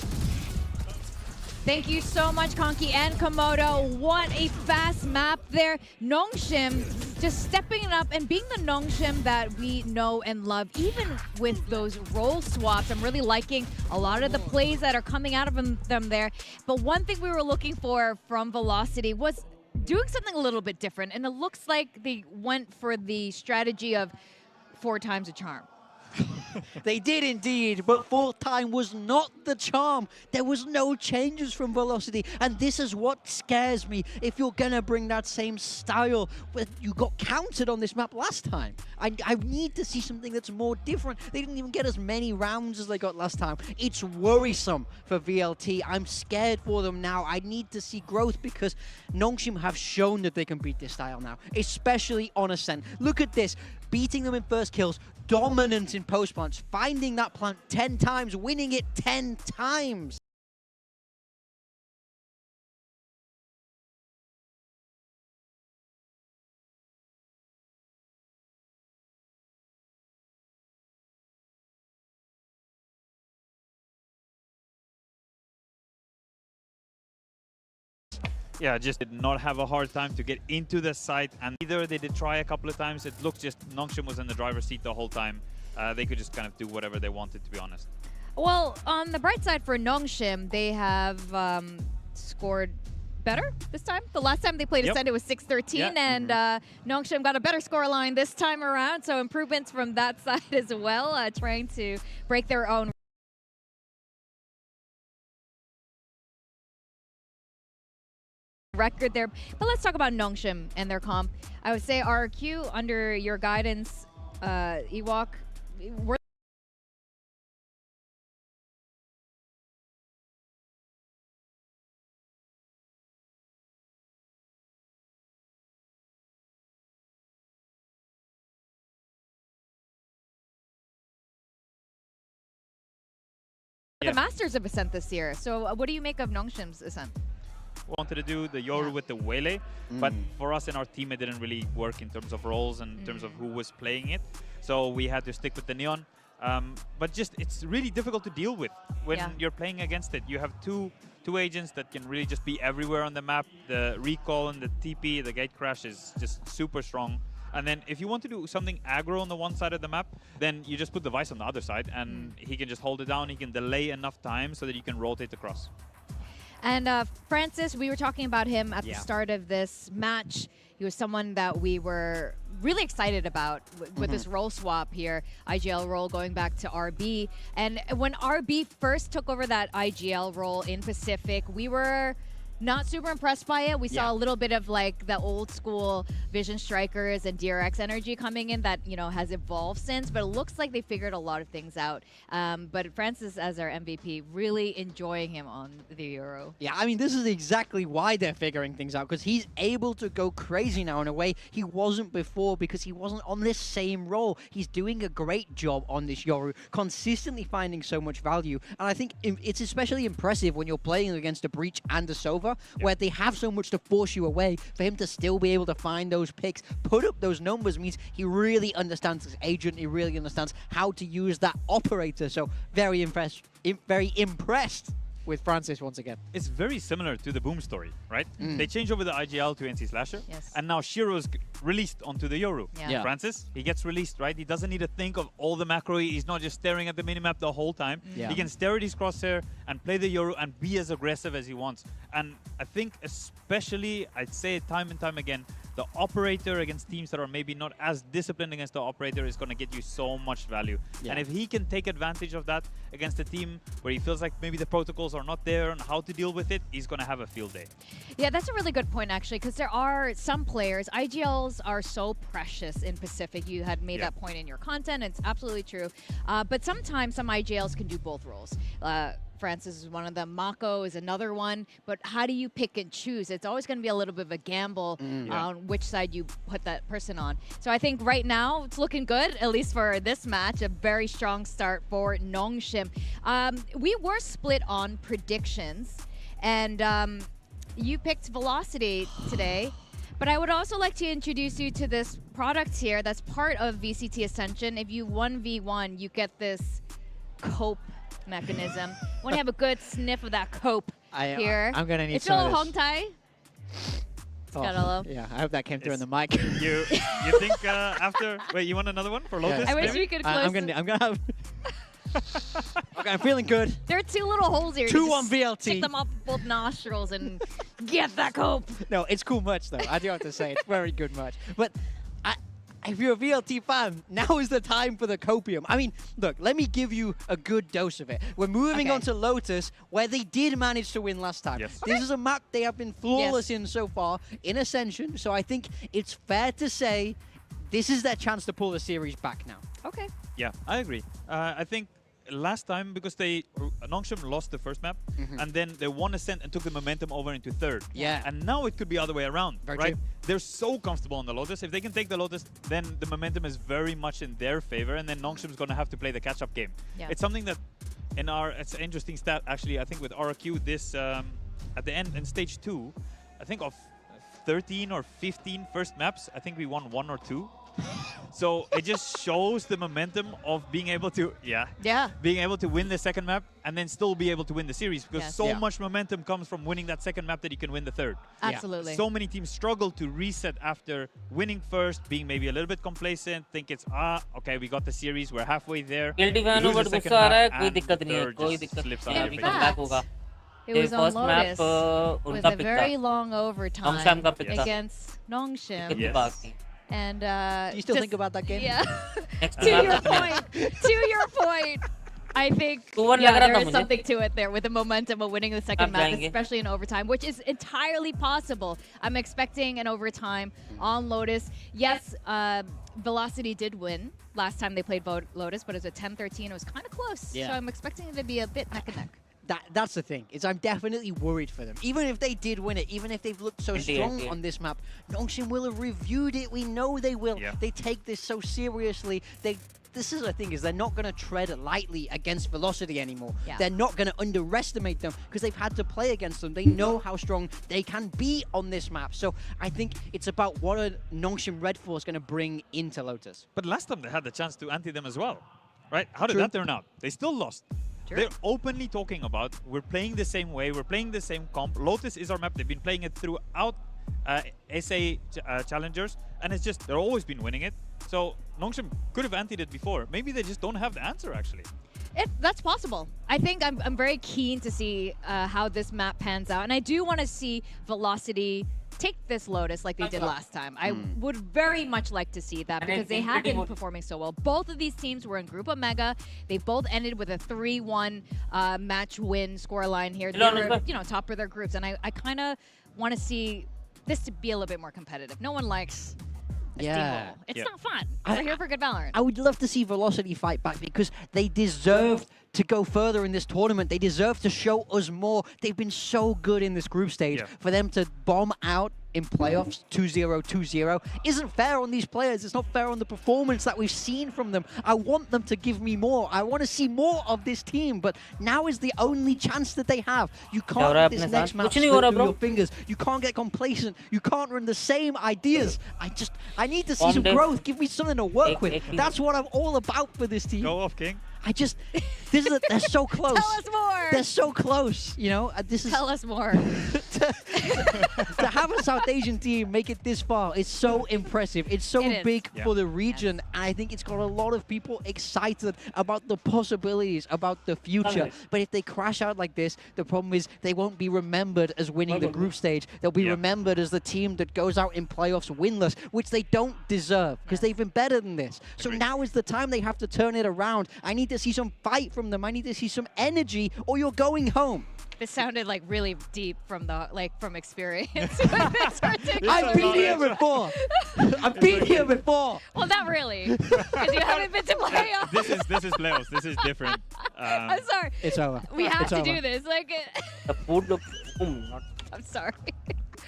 Thank you so much, Conky and Komodo. What a fast map there. Nongshim just stepping it up and being the Nongshim that we know and love, even with those role swaps. I'm really liking a lot of the plays that are coming out of them there. But one thing we were looking for from Velocity was doing something a little bit different. And it looks like they went for the strategy of 4 times a charm. They did indeed, but 4th time was not the charm. There was no changes from Velocity, and this is what scares me. If you're gonna bring that same style, but you got counted on this map last time. I need to see something that's more different. They didn't even get as many rounds as they got last time. It's worrisome for VLT. I'm scared for them now. I need to see growth because Nongshim have shown that they can beat this style now, especially on Ascent. Look at this, beating them in first kills, dominant in post plants, finding that plant 10 times, winning it 10 times. Yeah, just did not have a hard time to get into the site, and either they did try a couple of times. It looked just Nongshim was in the driver's seat the whole time. They could just kind of do whatever they wanted, to be honest. Well, on the bright side for Nongshim, they have scored better this time. The last time they played Ascend, it was 6-13, and Nongshim got a better scoreline this time around. So improvements from that side as well, trying to break their own record there. But let's talk about Nongshim and their comp. I would say RQ, under your guidance, Ewok, were the Masters of Ascent this year. So what do you make of Nongshim's Ascent? Wanted to do the Yoru with the Wele, but for us in our team it didn't really work in terms of roles and in terms of who was playing it. So we had to stick with the Neon. But just it's really difficult to deal with when you're playing against it. You have two agents that can really just be everywhere on the map. The recall and the TP, the gate crash is just super strong. And then if you want to do something aggro on the one side of the map, then you just put the Vice on the other side and he can just hold it down. He can delay enough time so that you can rotate across. And Francis, we were talking about him at the start of this match. He was someone that we were really excited about with this role swap here, IGL role going back to RB. And when RB first took over that IGL role in Pacific, we were not super impressed by it. We saw a little bit of like the old school Vision Strikers and DRX energy coming in that, you know, has evolved since, but it looks like they figured a lot of things out. But Francis, as our MVP, really enjoying him on the Euro. Yeah, I mean, this is exactly why they're figuring things out, because he's able to go crazy now in a way he wasn't before, because he wasn't on this same role. He's doing a great job on this Yoru, consistently finding so much value. And I think it's especially impressive when you're playing against a Breach and a Sova, where they have so much to force you away. For him to still be able to find those picks, put up those numbers, means he really understands his agent. He really understands how to use that operator. So very impressed with Francis once again. It's very similar to the Boom story, right? They changed over the IGL to NC Slasher, and now Shiro's released onto the Yoru. Francis, he gets released, right? He doesn't need to think of all the macro. He's not just staring at the minimap the whole time. He can stare at his crosshair and play the Yoru and be as aggressive as he wants. And I think especially, I'd say it time and time again, the operator against teams that are maybe not as disciplined against the operator is going to get you so much value. And if he can take advantage of that against a team where he feels like maybe the protocols are not there and how to deal with it, he's going to have a field day. Yeah, that's a really good point, actually, because there are some players, IGLs are so precious in Pacific. You had made that point in your content. It's absolutely true. But sometimes some IGLs can do both roles. Francis is one of them. Mako is another one. But how do you pick and choose? It's always going to be a little bit of a gamble on which side you put that person on. So I think right now it's looking good, at least for this match. A very strong start for Nongshim. We were split on predictions, and you picked Velocity today. But I would also like to introduce you to this product here that's part of VCT Ascension. If you 1v1, you get this cope mechanism. Want to have a good sniff of that cope here. I'm gonna need it's some a of little this. Hong Tai. Yeah, I hope that came through in the mic. You think after? Wait, you want another one for Lotus? I wish we could close. I'm gonna have. Okay, I'm feeling good. There are two little holes here. Two You on just VLT. Stick them up both nostrils and get that cope. No, it's cool merch though. I do have to say, it's very good merch. But if you're a VLT fan, now is the time for the copium. I mean, look, let me give you a good dose of it. We're moving on to Lotus, where they did manage to win last time. This is a map they have been flawless in so far in Ascension, so I think it's fair to say this is their chance to pull the series back now. Okay. Yeah, I agree. I think last time, because Nongshim lost the first map, and then they won Ascent and took the momentum over into third. And now it could be the other way around, right? True. They're so comfortable on the Lotus. If they can take the Lotus, then the momentum is very much in their favor, and then Nongshim's going to have to play the catch-up game. It's something that it's an interesting stat, actually. I think with RQ, this, at the end, in stage 2, I think of 13 or 15 first maps, I think we won 1 or 2. So it just shows the momentum of being able to, being able to win the second map and then still be able to win the series, because so much momentum comes from winning that second map that you can win the third. Absolutely. So many teams struggle to reset after winning first, being maybe a little bit complacent, think it's, okay, we got the series, we're halfway there. It was on Lotus. It was a very long overtime against Nongshim. And do you still think about that game? Yeah. To your point, I think there is something to it there with the momentum of winning the second map, especially in overtime, which is entirely possible. I'm expecting an overtime on Lotus. Yes, Velocity did win last time they played Lotus, but it was a 10-13. It was kind of close. Yeah. So I'm expecting it to be a bit neck and neck. That's the thing, is I'm definitely worried for them. Even if they did win it, even if they've looked so strong on this map, Nongshim will have reviewed it. We know they will. Yeah. They take this so seriously. This is the thing, is they're not going to tread lightly against Velocity anymore. Yeah. They're not going to underestimate them because they've had to play against them. They know how strong they can be on this map. So I think it's about what a Nongshim Red Force going to bring into Lotus. But last time they had the chance to anti them as well, right? How did that turn out? They still lost. Sure. They're openly talking about, we're playing the same way, we're playing the same comp. Lotus is our map. They've been playing it throughout SA challengers, and it's just, they've always been winning it. So Nongshim could have antied it before. Maybe they just don't have the answer, actually. That's possible. I think I'm very keen to see how this map pans out. And I do want to see Velocity take this Lotus like they did last time. I would very much like to see that because they have been performing so well. Both of these teams were in Group Omega. They both ended with a 3-1 match win scoreline here. They were, top of their groups. And I kind of want to see this to be a little bit more competitive. No one likes steamroll. It's not fun. We're here for good Valorant. I would love to see Velocity fight back because they deserve to go further in this tournament. They deserve to show us more. They've been so good in this group stage. For them to bomb out in playoffs 2-0, 2-0 isn't fair on these players. It's not fair on the performance that we've seen from them. I want them to give me more. I want to see more of this team, but now is the only chance that they have. You can't let this next match slip through your fingers. You can't get complacent. You can't run the same ideas. I need to see some growth. Give me something to work with. That's what I'm all about for this team. Go off, King. They're so close. Tell us more. They're so close. Tell us more. To have a South Asian team make it this far, it's so impressive. It's so big for the region. And I think it's got a lot of people excited about the possibilities, about the future. But if they crash out like this, the problem is they won't be remembered as winning the group stage. They'll be remembered as the team that goes out in playoffs winless, which they don't deserve because they've been better than this. So now is the time they have to turn it around. I need to see some fight from them. I need to see some energy, or you're going home. This sounded like really deep from experience. I've been here before. I've been here before. Well, not really, because you haven't been to playoffs. This is playoffs. This is different. I'm sorry. It's over. We have to do this. I'm sorry.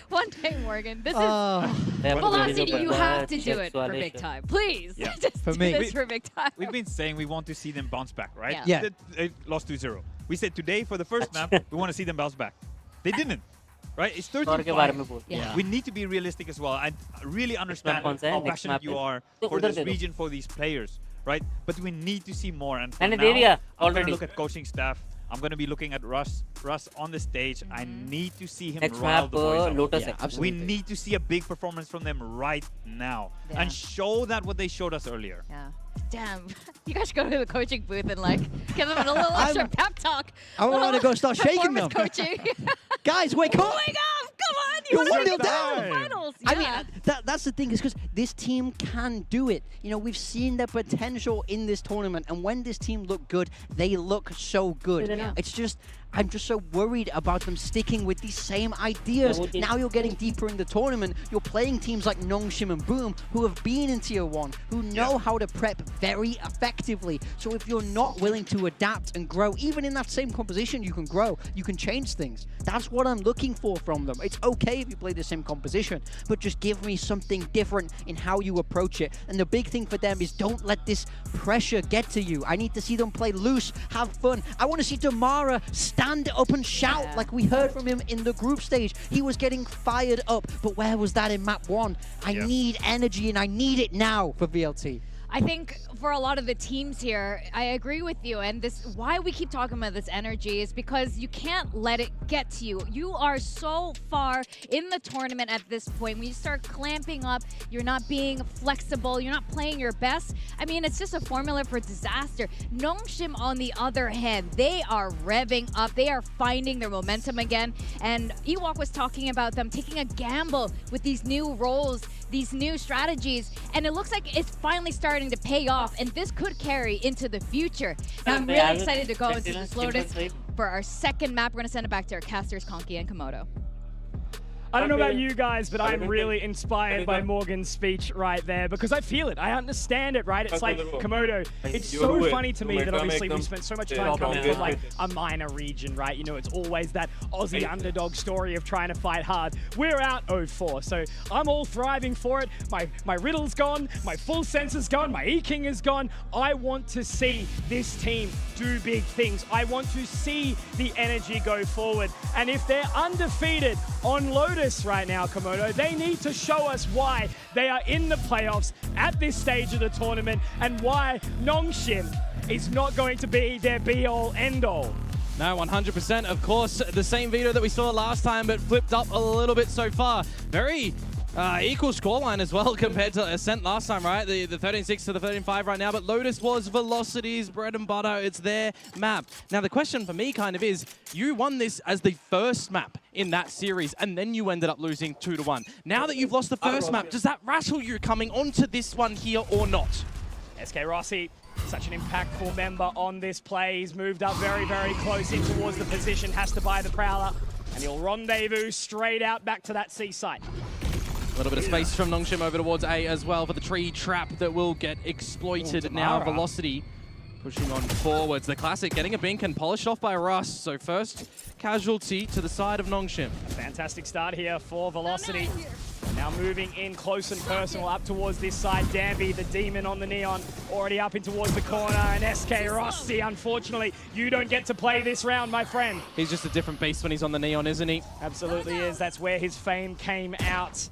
One day, Morgan. This is Velocity. You have to do it for big time. Please. Yeah. Just do this for big time. We've been saying we want to see them bounce back, right? Yeah. They lost 2-0. We said today for the first map, we want to see them bounce back. They didn't. Right? It's 13-5. Yeah. We need to be realistic as well. I really understand how passionate you are for this region, for these players, right? But we need to see more. And for now, I'm going to look at coaching staff. I'm going to be looking at Russ on the stage. I need to see him rile the boys up. We need to see a big performance from them right now and show that what they showed us earlier. Yeah. Damn. You guys should go to the coaching booth and give them a little extra pep talk. I want to go start shaking them. Coaching. Guys, wake up. Wake up. Come on. You're 1-0 down. Finals. I mean, that's the thing, is because this team can do it. We've seen their potential in this tournament, and when this team look good, they look so good. It's just, I'm just so worried about them sticking with these same ideas. Now you're getting deeper in the tournament. You're playing teams like Nongshim and Boom, who have been in Tier 1, who know how to prep very effectively. So if you're not willing to adapt and grow, even in that same composition, you can grow. You can change things. That's what I'm looking for from them. It's okay if you play the same composition, but just give me something different in how you approach it. And the big thing for them is don't let this pressure get to you. I need to see them play loose, have fun. I want to see Damara stand up and shout like we heard from him in the group stage. He was getting fired up, but where was that in map 1? I need energy, and I need it now for VLT. I think for a lot of the teams here, I agree with you. And this, why we keep talking about this energy is because you can't let it get to you. You are so far in the tournament at this point. When you start clamping up, you're not being flexible, you're not playing your best. I mean, it's just a formula for disaster. Nongshim, on the other hand, they are revving up. They are finding their momentum again. And Ewok was talking about them taking a gamble with these new roles, these new strategies, and it looks like it's finally starting to pay off, and this could carry into the future. Now, I'm really excited to go into this Lotus for our second map. We're going to send it back to our casters, Conky and Komodo. I don't know about you guys, but I'm really inspired by Morgan's speech right there because I feel it. I understand it, right? It's like, Komodo, it's so funny to me that obviously we spent so much time coming from like a minor region, right? You know, it's always that Aussie underdog story of trying to fight hard. We're out 0-4, so I'm all thriving for it. My Riddle's gone, my full sensor's gone, my E-King is gone. I want to see this team do big things. I want to see the energy go forward. And if they're undefeated on Lotus right now, Komodo, they need to show us why they are in the playoffs at this stage of the tournament and why Nongshim is not going to be their be-all, end-all. No, 100%. Of course, the same veto that we saw last time, but flipped up a little bit so far. Very equal scoreline as well compared to Ascent last time, right? The 13-6 to the 13-5 right now, but Lotus was Velocity's bread and butter. It's their map. Now, the question for me kind of is, you won this as the first map in that series, and then you ended up losing 2-1. Now that you've lost the first map, does that rattle you coming onto this one here or not? SK Rossi, such an impactful member on this play. He's moved up very, very close in towards the position, has to buy the Prowler, and he'll rendezvous straight out back to that C site. A little bit of space from Nongshim over towards A as well for the tree trap that will get exploited. Now Velocity pushing on forwards. The classic getting a bink and polished off by Russ. So first casualty to the side of Nongshim. A fantastic start here for Velocity. Now moving in close and personal up towards this side. Danby, the demon on the neon, already up in towards the corner. And SK Rossi, unfortunately, you don't get to play this round, my friend. He's just a different beast when he's on the neon, isn't he? Absolutely is. That's where his fame came out.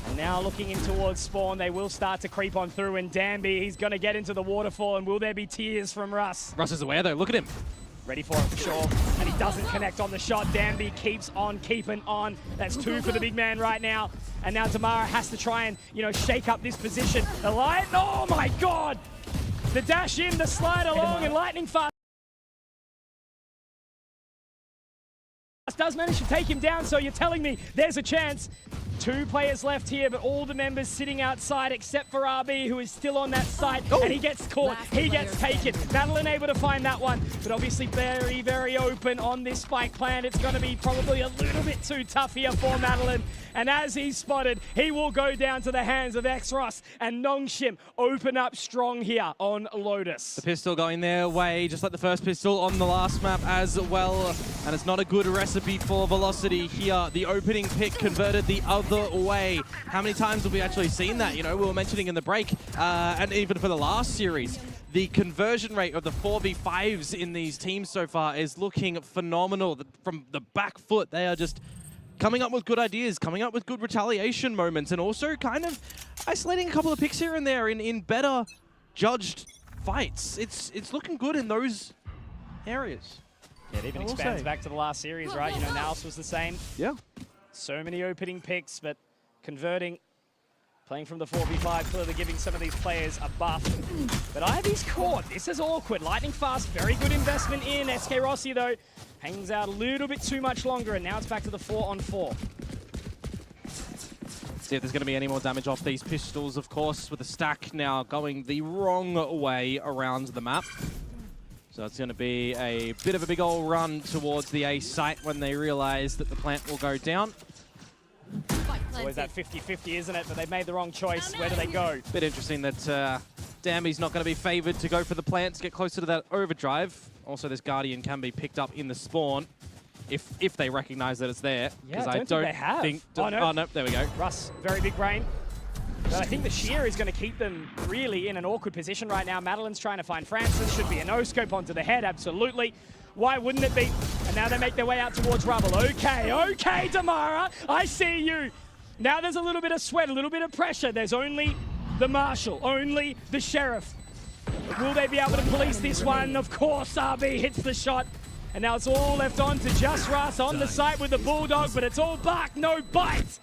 And now looking in towards spawn, they will start to creep on through, and Danby, he's going to get into the waterfall, and will there be tears from Russ? Russ is aware though, look at him. Ready for it for sure, and he doesn't connect on the shot. Danby keeps on keeping on. That's 2 for the big man right now. And now Damara has to try and, you know, shake up this position. The light, oh my God! The dash in, the slide along, and lightning fast does manage to take him down, so you're telling me there's a chance. 2 players left here, but all the members sitting outside except for RB, who is still on that site, and he gets caught, he gets taken. Madeline able to find that one, but obviously very, very open on this spike plant. It's going to be probably a little bit too tough here for Madeline. And as he's spotted, he will go down to the hands of X-Ross, and Nongshim open up strong here on Lotus. The pistol going their way, just like the first pistol on the last map as well. And it's not a good recipe for Velocity here. The opening pick converted the other way. How many times have we actually seen that? You know, we were mentioning in the break, and even for the last series, the conversion rate of the 4v5s in these teams so far is looking phenomenal. From the back foot, they are just coming up with good ideas, coming up with good retaliation moments, and also kind of isolating a couple of picks here and there in better judged fights. It's looking good in those areas. Yeah, it even expands back to the last series, right? You know, Naus was the same. Yeah. So many opening picks, but converting, playing from the 4v5, clearly giving some of these players a buff. But Ivy's caught. This is awkward. Lightning fast, very good investment in. SK Rossi, though, hangs out a little bit too much longer, and now it's back to the 4-on-4. See if there's going to be any more damage off these pistols, of course, with the stack now going the wrong way around the map. So it's going to be a bit of a big old run towards the A site when they realize that the plant will go down. It's always that 50-50, isn't it? But they've made the wrong choice. Where do they go? Bit interesting that Damby's not going to be favored to go for the plant to get closer to that overdrive. Also, this Guardian can be picked up in the spawn if they recognize that it's there. Yeah, I don't think they have. Oh, no, there we go. Russ, very big brain. But I think the shear is going to keep them really in an awkward position right now. Madeline's trying to find Francis. Should be a no-scope onto the head, absolutely. Why wouldn't it be? And now they make their way out towards rubble. Okay, Damara, I see you. Now there's a little bit of sweat, a little bit of pressure. There's only the Marshal, only the Sheriff. Will they be able to police this one? Of course, RB hits the shot. And now it's all left on to just Russ on the site with the Bulldog, but it's all bark, no bite.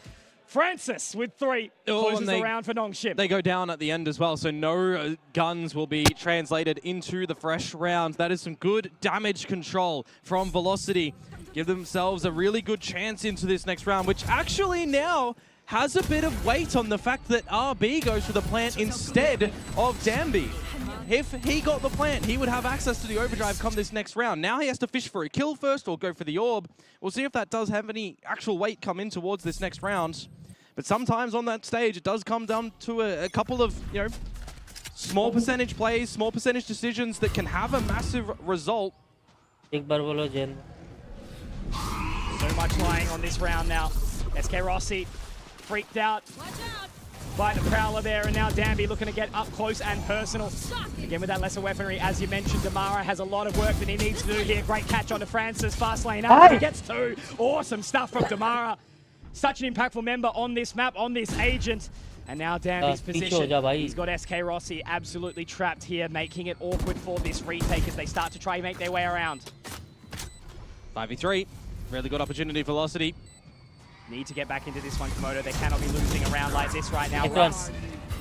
Francis with 3 closes the round for Nongshim. They go down at the end as well, so no guns will be translated into the fresh round. That is some good damage control from Velocity. Give themselves a really good chance into this next round, which actually now has a bit of weight on the fact that RB goes for the plant instead of Danby. If he got the plant, he would have access to the overdrive come this next round. Now he has to fish for a kill first or go for the orb. We'll see if that does have any actual weight come in towards this next round. But sometimes on that stage, it does come down to a couple of, you know, small percentage plays, small percentage decisions that can have a massive result. So much lying on this round now. SK Rossi freaked out. By the Prowler there, and now Danby looking to get up close and personal. Again with that lesser weaponry, as you mentioned, Damara has a lot of work that he needs to do here. Great catch onto Francis, fast lane up, he gets 2. Awesome stuff from Damara. Such an impactful member on this map, on this agent. And now Danby's position, he's got SK Rossi absolutely trapped here, making it awkward for this retake as they start to try and make their way around. 5v3, really good opportunity for Velocity. Need to get back into this one, Komodo. They cannot be losing a round like this right now. Russ,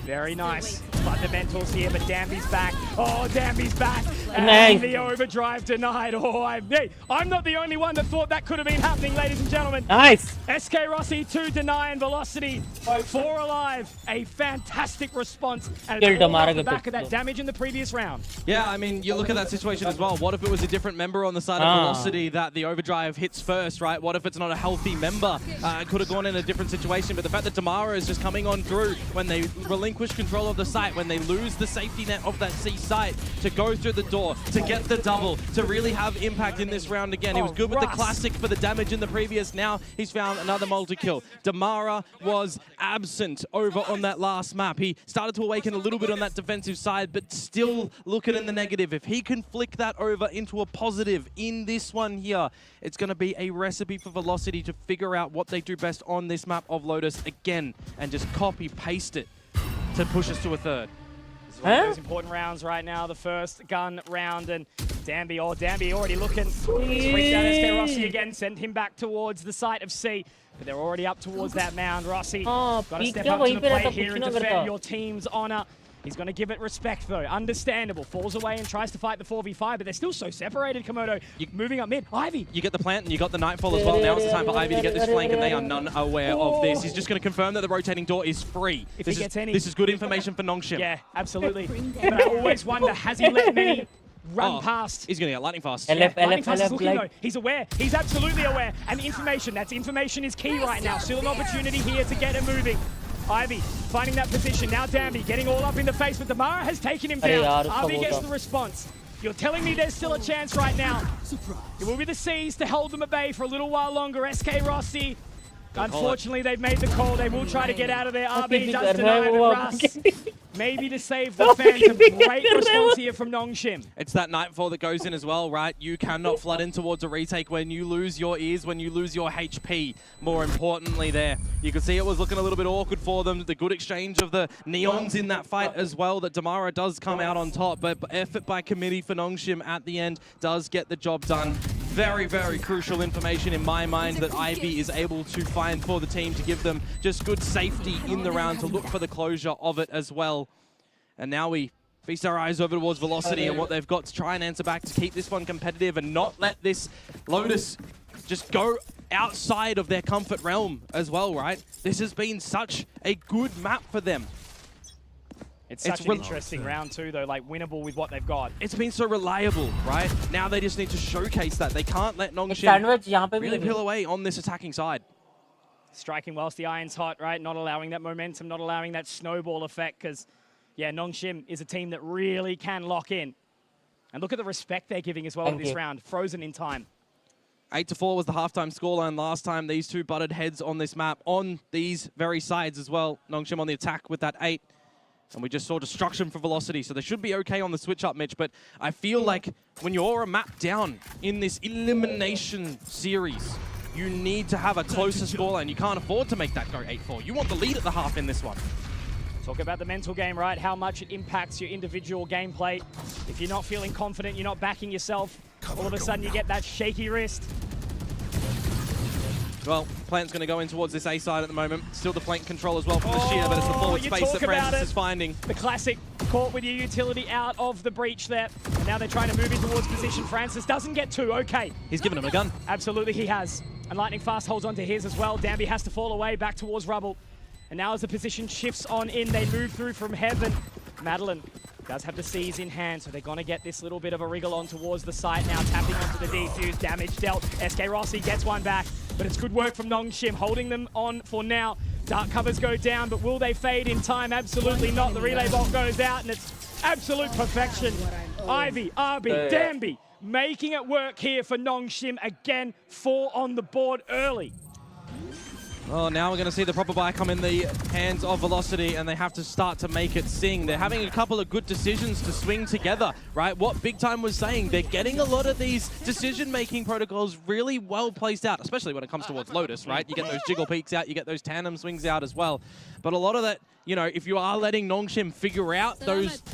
very nice fundamentals here, but Danby's back. Oh, Danby's back. And the overdrive denied. Oh, I'm not the only one that thought that could have been happening, ladies and gentlemen. Nice. SK Rossi 2 deny and Velocity 4 alive. A fantastic response. And it's all off the back of that damage in the previous round. Yeah, I mean, you look at that situation as well. What if it was a different member on the side of Velocity that the overdrive hits first, right? What if it's not a healthy member? It could have gone in a different situation, but the fact that Damara is just coming on through when they relinquish control of the site, when they lose the safety net of that C site, to go through the door, to get the double, to really have impact in this round again. He was good with the classic for the damage in the previous. Now he's found another multi-kill. Damara was absent over on that last map. He started to awaken a little bit on that defensive side, but still looking in the negative. If he can flick that over into a positive in this one here, it's going to be a recipe for Velocity to figure out what they do best on this map of Lotus again and just copy-paste it to push us to a third. This is one of those important rounds right now, the first gun round, and Danby already looking. He's freaked out SK Rossi again, send him back towards the site of C. But they're already up towards that mound. Rossi, got to step up to the plate here and defend your team's honor. He's going to give it respect, though. Understandable. Falls away and tries to fight the 4v5, but they're still so separated, Komodo. Moving up mid. Ivy. You get the plant and you got the Nightfall as well. Now it's the time for Ivy to get this flank, and they are none aware of this. He's just going to confirm that the rotating door is free. If he gets any. This is good information for Nongshim. Yeah, absolutely. But I always wonder, has he let many run past? He's going to get lightning fast. Lightning fast is looking, though. He's aware. He's absolutely aware. And information, that information is key right now. Still an opportunity here to get it moving. Ivy finding that position. Now Danby getting all up in the face, but Damara has taken him down. Ivy gets the response. You're telling me there's still a chance right now. It will be the C's to hold them at bay for a little while longer. SK Rossi, unfortunately, they've made the call. They will try to get out of there. RB does deny, but Russ, maybe to save the fans, a great response here from Nongshim. It's that Nightfall that goes in as well, right? You cannot flood in towards a retake when you lose your ears, when you lose your HP. More importantly there, you can see it was looking a little bit awkward for them. The good exchange of the neons in that fight as well, that Damara does come out on top, but effort by committee for Nongshim at the end does get the job done. Very, very crucial information in my mind that Ivy is able to find for the team to give them just good safety in the round to look for the closure of it as well. And now we feast our eyes over towards Velocity and what they've got to try and answer back to keep this one competitive and not let this Lotus just go outside of their comfort realm as well, right? This has been such a good map for them. It's such an interesting round too, though, like winnable with what they've got. It's been so reliable, right? Now they just need to showcase that. They can't let Nongshim really peel away on this attacking side. Striking whilst the iron's hot, right? Not allowing that momentum, not allowing that snowball effect, because, yeah, Nongshim is a team that really can lock in. And look at the respect they're giving as well in this round. Frozen in time. 8-4 was the halftime scoreline last time. These two butted heads on this map on these very sides as well. Nongshim on the attack with that 8. And we just saw destruction for Velocity, so they should be okay on the switch up, Mitch. But I feel like when you're a map down in this elimination series, you need to have a closer scoreline. You can't afford to make that go 8-4. You want the lead at the half in this one. Talk about the mental game, right? How much it impacts your individual gameplay. If you're not feeling confident, you're not backing yourself, all of a sudden you get that shaky wrist. Well, Plant's going to go in towards this A side at the moment. Still the flank control as well from the Sheer, but it's the forward space that Francis is finding. The classic caught with your utility out of the breach there. And now they're trying to move in towards position. Francis doesn't get two. Okay. He's given him a gun. Absolutely, he has. And Lightning Fast holds on to his as well. Danby has to fall away back towards Rubble. And now as the position shifts on in, they move through from heaven. Madeline does have the C's in hand, so they're going to get this little bit of a wriggle on towards the site now, tapping onto the defuse. Damage dealt. SK Rossi gets one back, but it's good work from Nongshim, holding them on for now. Dark covers go down, but will they fade in time? Absolutely not. The relay bolt goes out, and it's absolute perfection. Ivy, RB, Danby making it work here for Nongshim. Again, 4 on the board early. Well, now we're going to see the proper buy come in the hands of Velocity, and they have to start to make it sing. They're having a couple of good decisions to swing together, right? What Big Time was saying, they're getting a lot of these decision-making protocols really well placed out, especially when it comes towards Lotus, right? You get those jiggle peaks out, you get those tandem swings out as well. But a lot of that, you know, if you are letting Nongshim figure out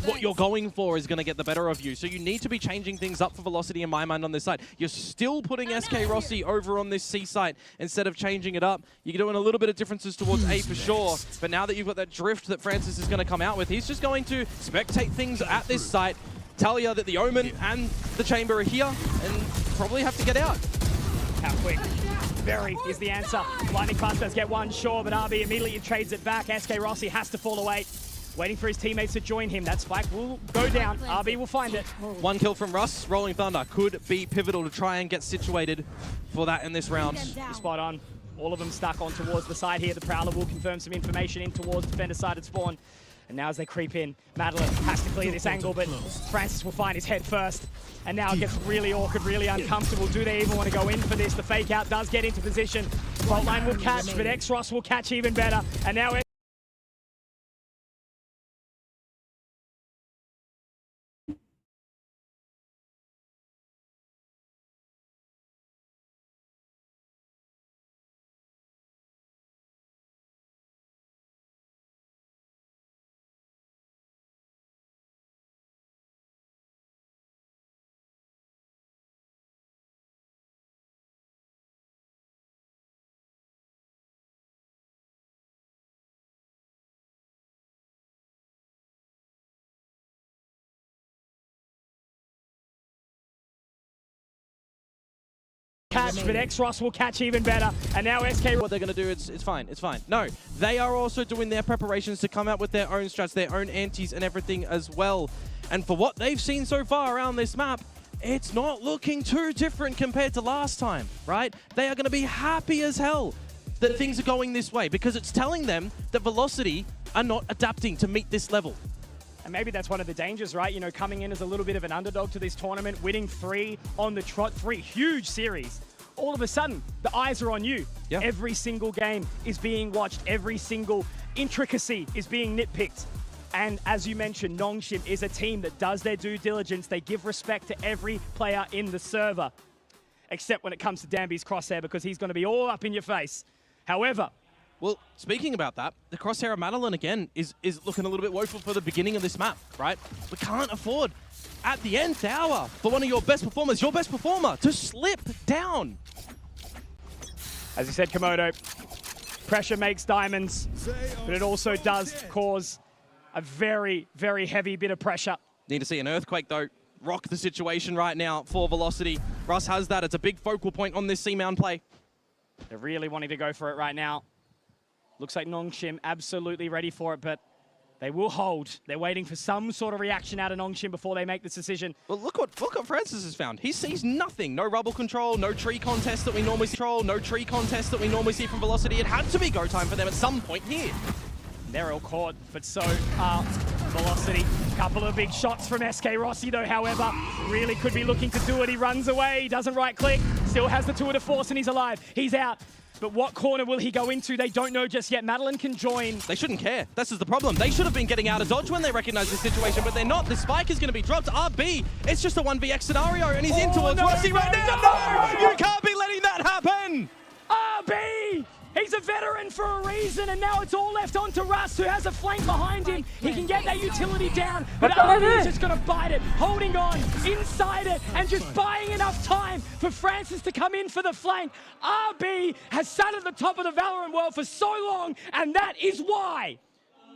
what you're going for is going to get the better of you. So you need to be changing things up for Velocity in my mind on this side. You're still putting SK Rossi over on this C site instead of changing it up. You're doing a little bit of differences towards A for sure. But now that you've got that drift that Francis is going to come out with, he's just going to spectate things at this site, tell you that the Omen and the Chamber are here, and probably have to get out. How quick? Very is the answer. Lightning Fast does get one, sure, but RB immediately trades it back. SK Rossi has to fall away, waiting for his teammates to join him. That spike will go down. RB will find it. One kill from Russ. Rolling Thunder could be pivotal to try and get situated for that in this round. Spot on. All of them stuck on towards the side here. The Prowler will confirm some information in towards defender side at spawn. And now as they creep in, Madeline has to clear this angle, but Francis will find his head first. And now it gets really awkward, really uncomfortable. Do they even want to go in for this? The fake out does get into position. Fault line will catch, but X-Ross will catch even better. And now catch, but X-Ross will catch even better. And now SK... What they're going to do, it's fine, it's fine. No, they are also doing their preparations to come out with their own strats, their own antis and everything as well. And for what they've seen so far around this map, it's not looking too different compared to last time, right? They are going to be happy as hell that things are going this way, because it's telling them that Velocity are not adapting to meet this level. And maybe that's one of the dangers, right? You know, coming in as a little bit of an underdog to this tournament, winning 3 on the trot, 3 huge series. All of a sudden, the eyes are on you. Yeah. Every single game is being watched. Every single intricacy is being nitpicked. And as you mentioned, Nongshim is a team that does their due diligence. They give respect to every player in the server, except when it comes to Danby's crosshair, because he's going to be all up in your face. However, well, speaking about that, the crosshair of Madeline again is looking a little bit woeful for the beginning of this map, right? We can't afford at the nth hour for one of your best performers, your best performer, to slip down. As you said, Komodo, pressure makes diamonds, but it also does cause a very, very heavy bit of pressure. Need to see an earthquake, though, rock the situation right now for Velocity. Russ has that. It's a big focal point on this C-Mound play. They're really wanting to go for it right now. Looks like Nongshim absolutely ready for it, but they will hold. They're waiting for some sort of reaction out of Nongshim before they make this decision. Well, look what Francis has found. He sees nothing. No rubble control, no tree contest that we normally see. From Velocity. It had to be go time for them at some point here. They're all caught, but so are Velocity. Couple of big shots from SK Rossi, though, however. Really could be looking to do it. He runs away. He doesn't right-click. Still has the tour de force, and he's alive. He's out. But what corner will he go into? They don't know just yet. Madeline can join. They shouldn't care. This is the problem. They should have been getting out of dodge when they recognize this situation, but they're not. The spike is going to be dropped. RB, it's just a 1vx scenario, and he's in towards Rossi right now. No! You can't be letting that happen! RB! He's a veteran for a reason, and now it's all left on to Russ, who has a flank behind him. He can get that utility down, but RB is just going to bite it, holding on inside it, and just buying enough time for Francis to come in for the flank. RB has sat at the top of the Valorant world for so long, and that is why.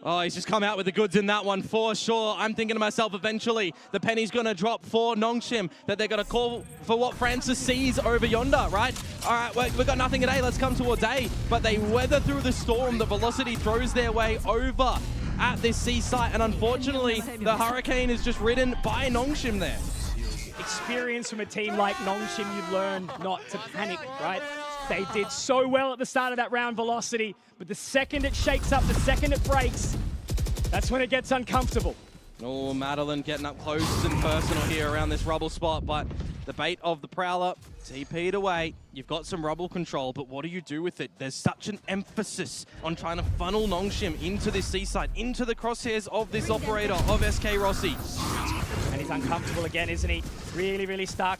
Oh, he's just come out with the goods in that one for sure. I'm thinking to myself, eventually, the penny's going to drop for Nongshim, that they're going to call for what Francis sees over yonder, right? All right, we've got nothing at A. Let's come towards A. But they weather through the storm. The Velocity throws their way over at this C site. And unfortunately, the Hurricane is just ridden by Nongshim there. Experience from a team like Nongshim, you learn not to panic, right? They did so well at the start of that round, Velocity, but the second it shakes up, the second it breaks, that's when it gets uncomfortable. Oh, Madeline getting up close and personal here around this rubble spot, but the bait of the Prowler TP'd away. You've got some rubble control, but what do you do with it? There's such an emphasis on trying to funnel Nongshim into this C-site, into the crosshairs of this operator, of SK Rossi. And he's uncomfortable again, isn't he? Really, really stuck.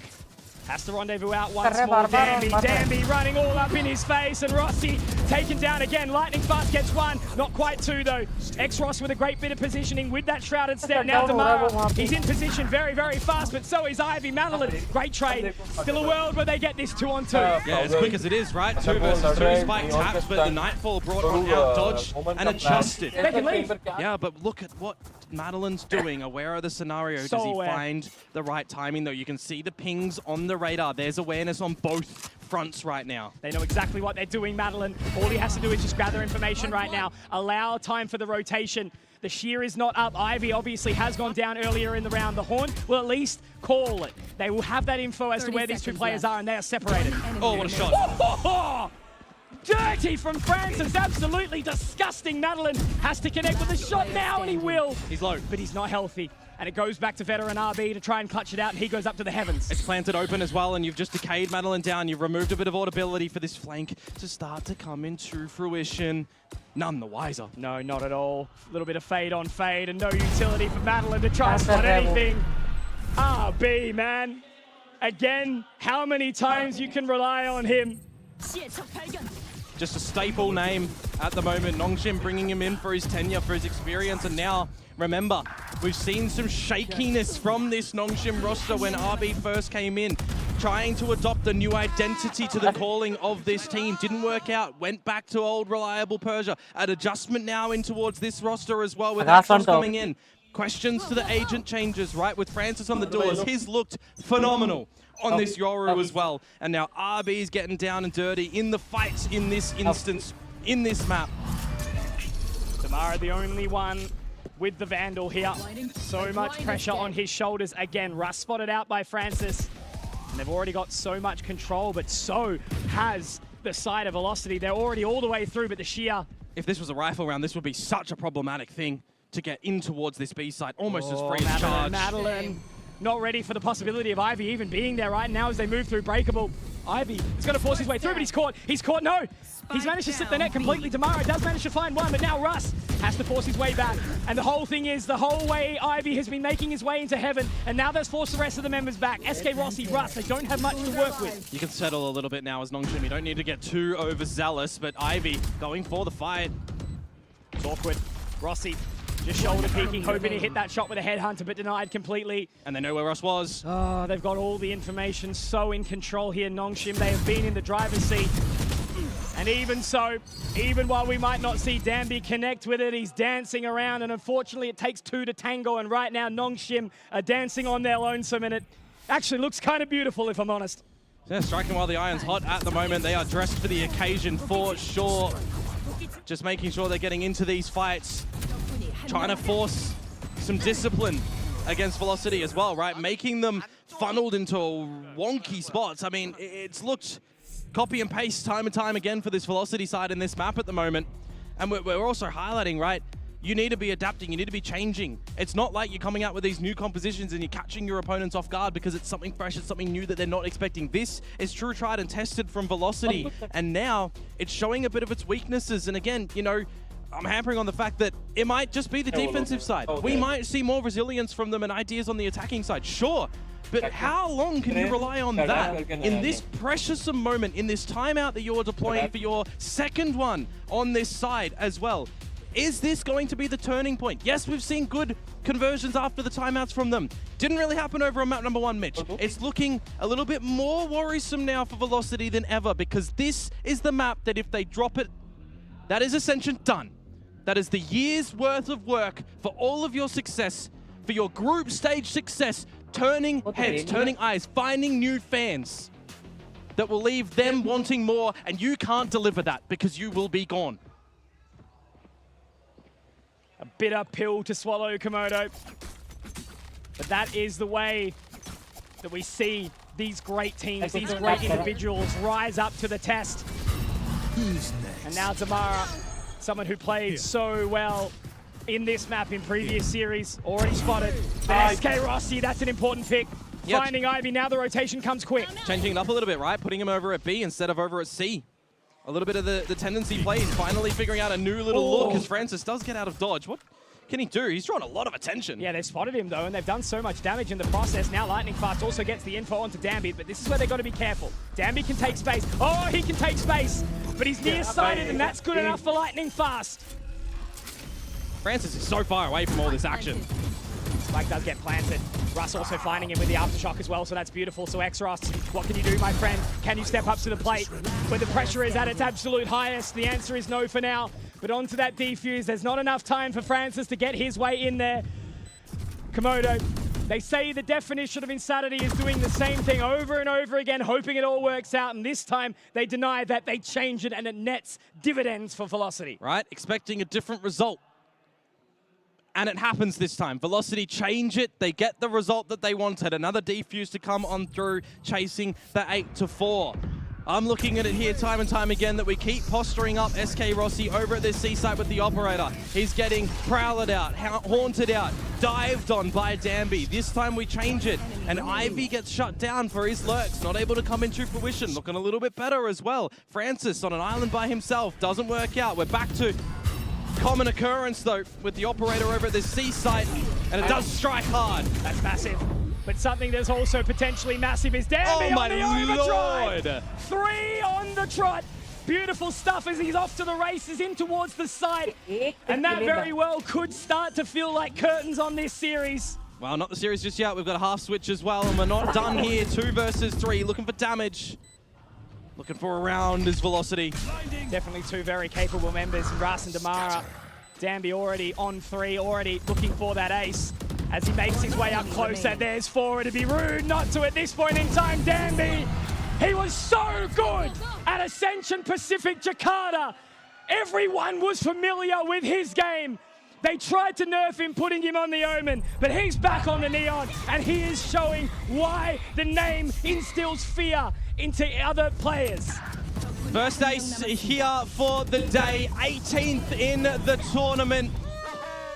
Has to rendezvous out once more. Danby running all up in his face, and Rossi taken down again. Lightning Fast gets one, not quite two though. X-Ross with a great bit of positioning with that shrouded step. Now Damara, he's in position very, very fast, but so is Ivy. Madeline, great trade. Still a world where they get this 2-on-2. Yeah, as quick as it is, right? 2 versus 2, Spike taps, but the Nightfall brought on out dodge and adjusted. They can leave. Yeah, but look at what Madeline's doing. Aware of the scenario. Does he find the right timing though? You can see the pings on the radar. There's awareness on both fronts right now. They know exactly what they're doing, Madeline. All he has to do is just gather information right now. Allow time for the rotation. The shear is not up. Ivy obviously has gone down earlier in the round. The Horn will at least call it. They will have that info as to where these two players are, and they are separated. Oh, what a shot. Dirty from Francis, absolutely disgusting. Madeline has to connect with a shot now, and he will. He's low. But he's not healthy. And it goes back to veteran RB to try and clutch it out, and he goes up to the heavens. It's planted open as well, and you've just decayed Madeline down. You've removed a bit of audibility for this flank to start to come into fruition. None the wiser. No, not at all. A little bit of fade on fade, and no utility for Madeline to try and spot anything. RB, man. Again, how many times you can rely on him? Just a staple name at the moment. Nongshim bringing him in for his tenure, for his experience, and now, remember, we've seen some shakiness from this Nongshim roster when RB first came in, trying to adopt a new identity to the calling of this team. Didn't work out, went back to old reliable Persia. An adjustment now in towards this roster as well with Asus coming in. Questions to the agent changes, right? With Francis on the doors, his looked phenomenal on this Yoru as well. And now RB's getting down and dirty in the fights in this instance, in this map. Damara, the only one with the Vandal here. So much pressure on his shoulders. Again, Russ spotted out by Francis. And they've already got so much control, but so has the side of Velocity. They're already all the way through, but the sheer... If this was a rifle round, this would be such a problematic thing to get in towards this B site, almost as free as charge. Madeline, not ready for the possibility of Ivy even being there right now as they move through Breakable. Ivy is going to force his way through, but he's caught. He's caught, no! He's managed to slip the net completely. Damara does manage to find one, but now Russ has to force his way back. And the whole thing is, the whole way Ivy has been making his way into heaven, and now that's forced the rest of the members back. SK Rossi, Russ, they don't have much to work with. You can settle a little bit now as Nongshim. You don't need to get too overzealous, but Ivy going for the fight. It's awkward. Rossi just shoulder peeking, hoping to hit that shot with a headhunter, but denied completely. And they know where Russ was. Oh, they've got all the information so in control here, Nongshim. They have been in the driver's seat. And even so, even while we might not see Danby connect with it, he's dancing around, and unfortunately it takes two to tango, and right now Nongshim are dancing on their lonesome, and it actually looks kind of beautiful, if I'm honest. Yeah, striking while the iron's hot at the moment. They are dressed for the occasion for sure. Just making sure they're getting into these fights, trying to force some discipline against Velocity as well, right? Making them funneled into wonky spots. I mean, it's looked copy and paste time and time again for this Velocity side in this map at the moment. And we're also highlighting, right? You need to be adapting, you need to be changing. It's not like you're coming out with these new compositions and you're catching your opponents off guard because it's something fresh, it's something new that they're not expecting. This is true, tried and tested from Velocity, and now it's showing a bit of its weaknesses. And again, you know, I'm hampering on the fact that it might just be the defensive side. We might see more resilience from them and ideas on the attacking side, sure. But how long can you rely on that in this precious moment, in this timeout that you're deploying for your second one on this side as well? Is this going to be the turning point? Yes, we've seen good conversions after the timeouts from them. Didn't really happen over on map number 1, Mitch. It's looking a little bit more worrisome now for Velocity than ever, because this is the map that if they drop it, that is Ascension done. That is the year's worth of work for all of your success, for your group stage success, turning heads, turning eyes, finding new fans that will leave them wanting more, and you can't deliver that because you will be gone. A bitter pill to swallow, Komodo. But that is the way that we see these great teams, these great individuals rise up to the test. And now Tamara, someone who played so well in this map in previous series, already spotted. But SK Rossi, that's an important pick. Yep. Finding Ivy, now the rotation comes quick. Changing it up a little bit, right? Putting him over at B instead of over at C. A little bit of the tendency play. He's finally figuring out a new little look as Francis does get out of dodge. What can he do? He's drawing a lot of attention. Yeah, they've spotted him though, and they've done so much damage in the process. Now Lightning Fast also gets the info onto Danby, but this is where they've got to be careful. Danby can take space. Oh, he can take space, but he's nearsighted, and that's good enough for Lightning Fast. Francis is so far away from all this action. Spike does get planted. Russ also finding him with the aftershock as well, so that's beautiful. So X-Ross, what can you do, my friend? Can you step up to the plate when the pressure is at its absolute highest? The answer is no for now. But onto that defuse, there's not enough time for Francis to get his way in there. Komodo, they say the definition of insanity is doing the same thing over and over again, hoping it all works out, and this time they deny that, they change it, and it nets dividends for Velocity. Right, expecting a different result. And it happens this time. Velocity change it. They get the result that they wanted. Another defuse to come on through, chasing the 8-4. I'm looking at it here time and time again that we keep posturing up SK Rossi over at this C site with the operator. He's getting prowled out, haunted out, dived on by Danby. This time we change it, and Ivy gets shut down for his lurks, not able to come into fruition. Looking a little bit better as well. Francis on an island by himself, doesn't work out. We're back to common occurrence though with the operator over at this C site, and it does strike hard. That's massive. But something that's also potentially massive is Danby on the overdrive. 3 on the trot. Beautiful stuff as he's off to the races in towards the side. And that very well could start to feel like curtains on this series. Well, not the series just yet. We've got a half switch as well, and we're not done here. 2 versus 3, looking for damage. Looking for a round is Velocity. Definitely 2 very capable members, Ras and Damara. Danby already on 3, already looking for that ace. As he makes his way up closer, there's 4. It'd be rude not to at this point in time. Danby, he was so good at Ascension Pacific Jakarta. Everyone was familiar with his game. They tried to nerf him, putting him on the Omen, but he's back on the Neon, and he is showing why the name instills fear into other players. First ace here for the day, 18th in the tournament.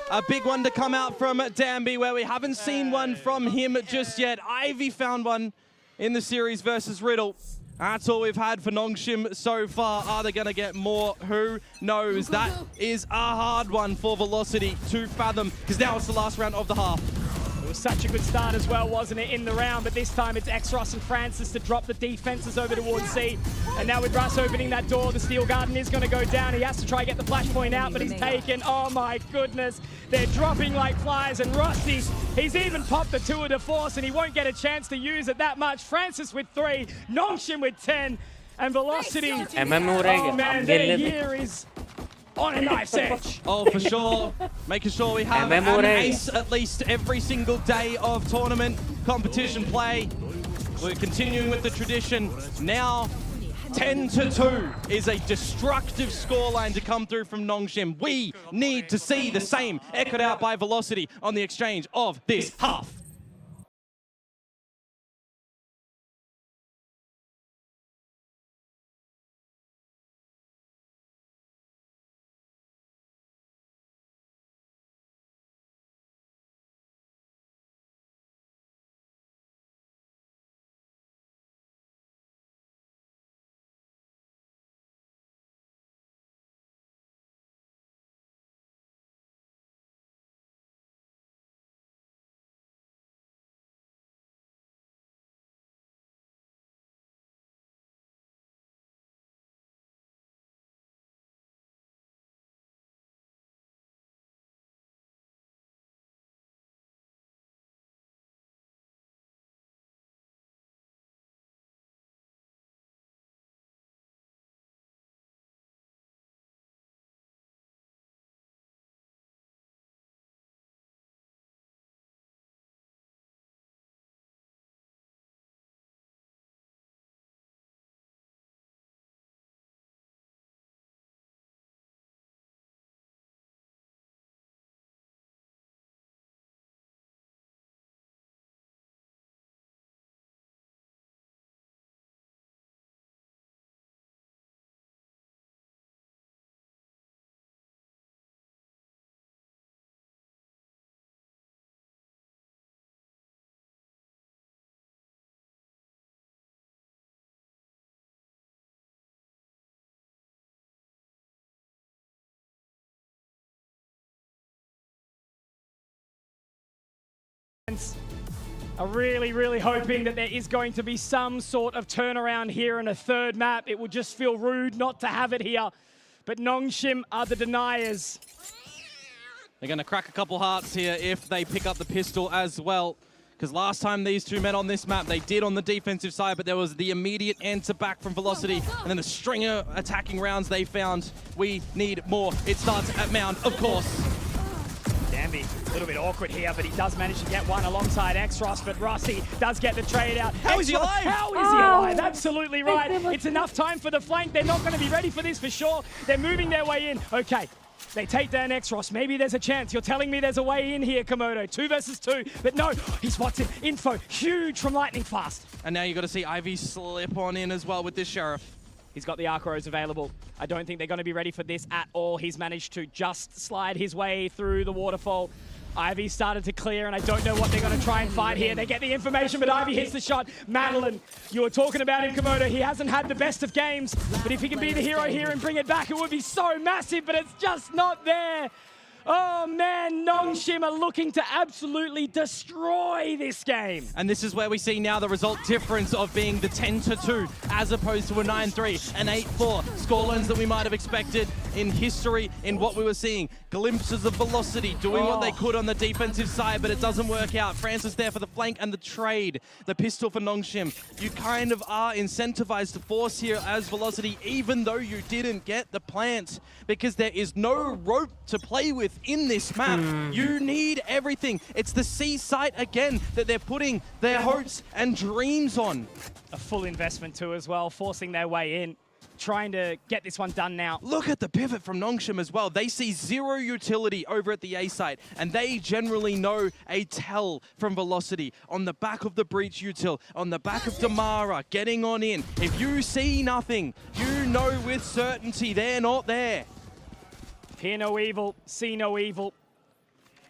A big one to come out from Danby, where we haven't seen one from him just yet. Ivy found one in the series versus Riddle. That's all we've had for Nongshim so far. Are they going to get more? Who knows? That is a hard one for Velocity to fathom, because now it's the last round of the half. It was such a good start as well, wasn't it, in the round, but this time it's X-Ross and Francis to drop the defenses over towards C. And now with Russ opening that door, the Steel Garden is going to go down. He has to try and get the flashpoint out, but he's taken. Oh my goodness. They're dropping like flies, and Rusty, he's even popped the tour de force, and he won't get a chance to use it that much. Francis with 3, Nongshim with 10, and Velocity. Oh man, their year is on a knife's edge. Oh, for sure. Making sure we have an ace at least every single day of tournament competition play. We're continuing with the tradition. Now, 10-2 is a destructive scoreline to come through from Nongshim. We need to see the same echoed out by Velocity on the exchange of this half. fans are really, really hoping that there is going to be some sort of turnaround here in a third map. It would just feel rude not to have it here. But Nongshim are the deniers. They're going to crack a couple hearts here if they pick up the pistol as well. Because last time these two met on this map, they did on the defensive side, but there was the immediate answer back from Velocity, and then the string of attacking rounds they found. We need more. It starts at Mound, of course. Danby, a little bit awkward here, but he does manage to get one alongside X-Ross, but Rossi does get the trade out. How is he alive? How is he alive? Absolutely right. It's enough time for the flank. They're not going to be ready for this for sure. They're moving their way in. Okay. They take down X-Ross. Maybe there's a chance. You're telling me there's a way in here, Komodo. 2 versus 2. But no, he spots it. Info huge from Lightning Fast. And now you got to see Ivy slip on in as well with this Sheriff. He's got the Arcros available. I don't think they're going to be ready for this at all. He's managed to just slide his way through the waterfall. Ivy started to clear, and I don't know what they're going to try and fight here. They get the information, but Ivy hits the shot. Madeline, you were talking about him, Komodo. He hasn't had the best of games, but if he can be the hero here and bring it back, it would be so massive, but it's just not there. Oh man, Nongshim are looking to absolutely destroy this game. And this is where we see now the result difference of being the 10-2 as opposed to a 9-3, an 8-4. Scorelines that we might have expected in history in what we were seeing. Glimpses of Velocity doing what they could on the defensive side, but it doesn't work out. Francis there for the flank and the trade. The pistol for Nongshim. You kind of are incentivized to force here as Velocity, even though you didn't get the plant, because there is no rope to play with in this map. You need everything. It's the C site again that they're putting their hopes and dreams on. A full investment too as well, forcing their way in, trying to get this one done now. Look at the pivot from Nongshim as well. They see zero utility over at the A site, and they generally know a tell from Velocity on the back of the breach util, on the back of Damara, getting on in. If you see nothing, you know with certainty they're not there. Hear no evil, see no evil.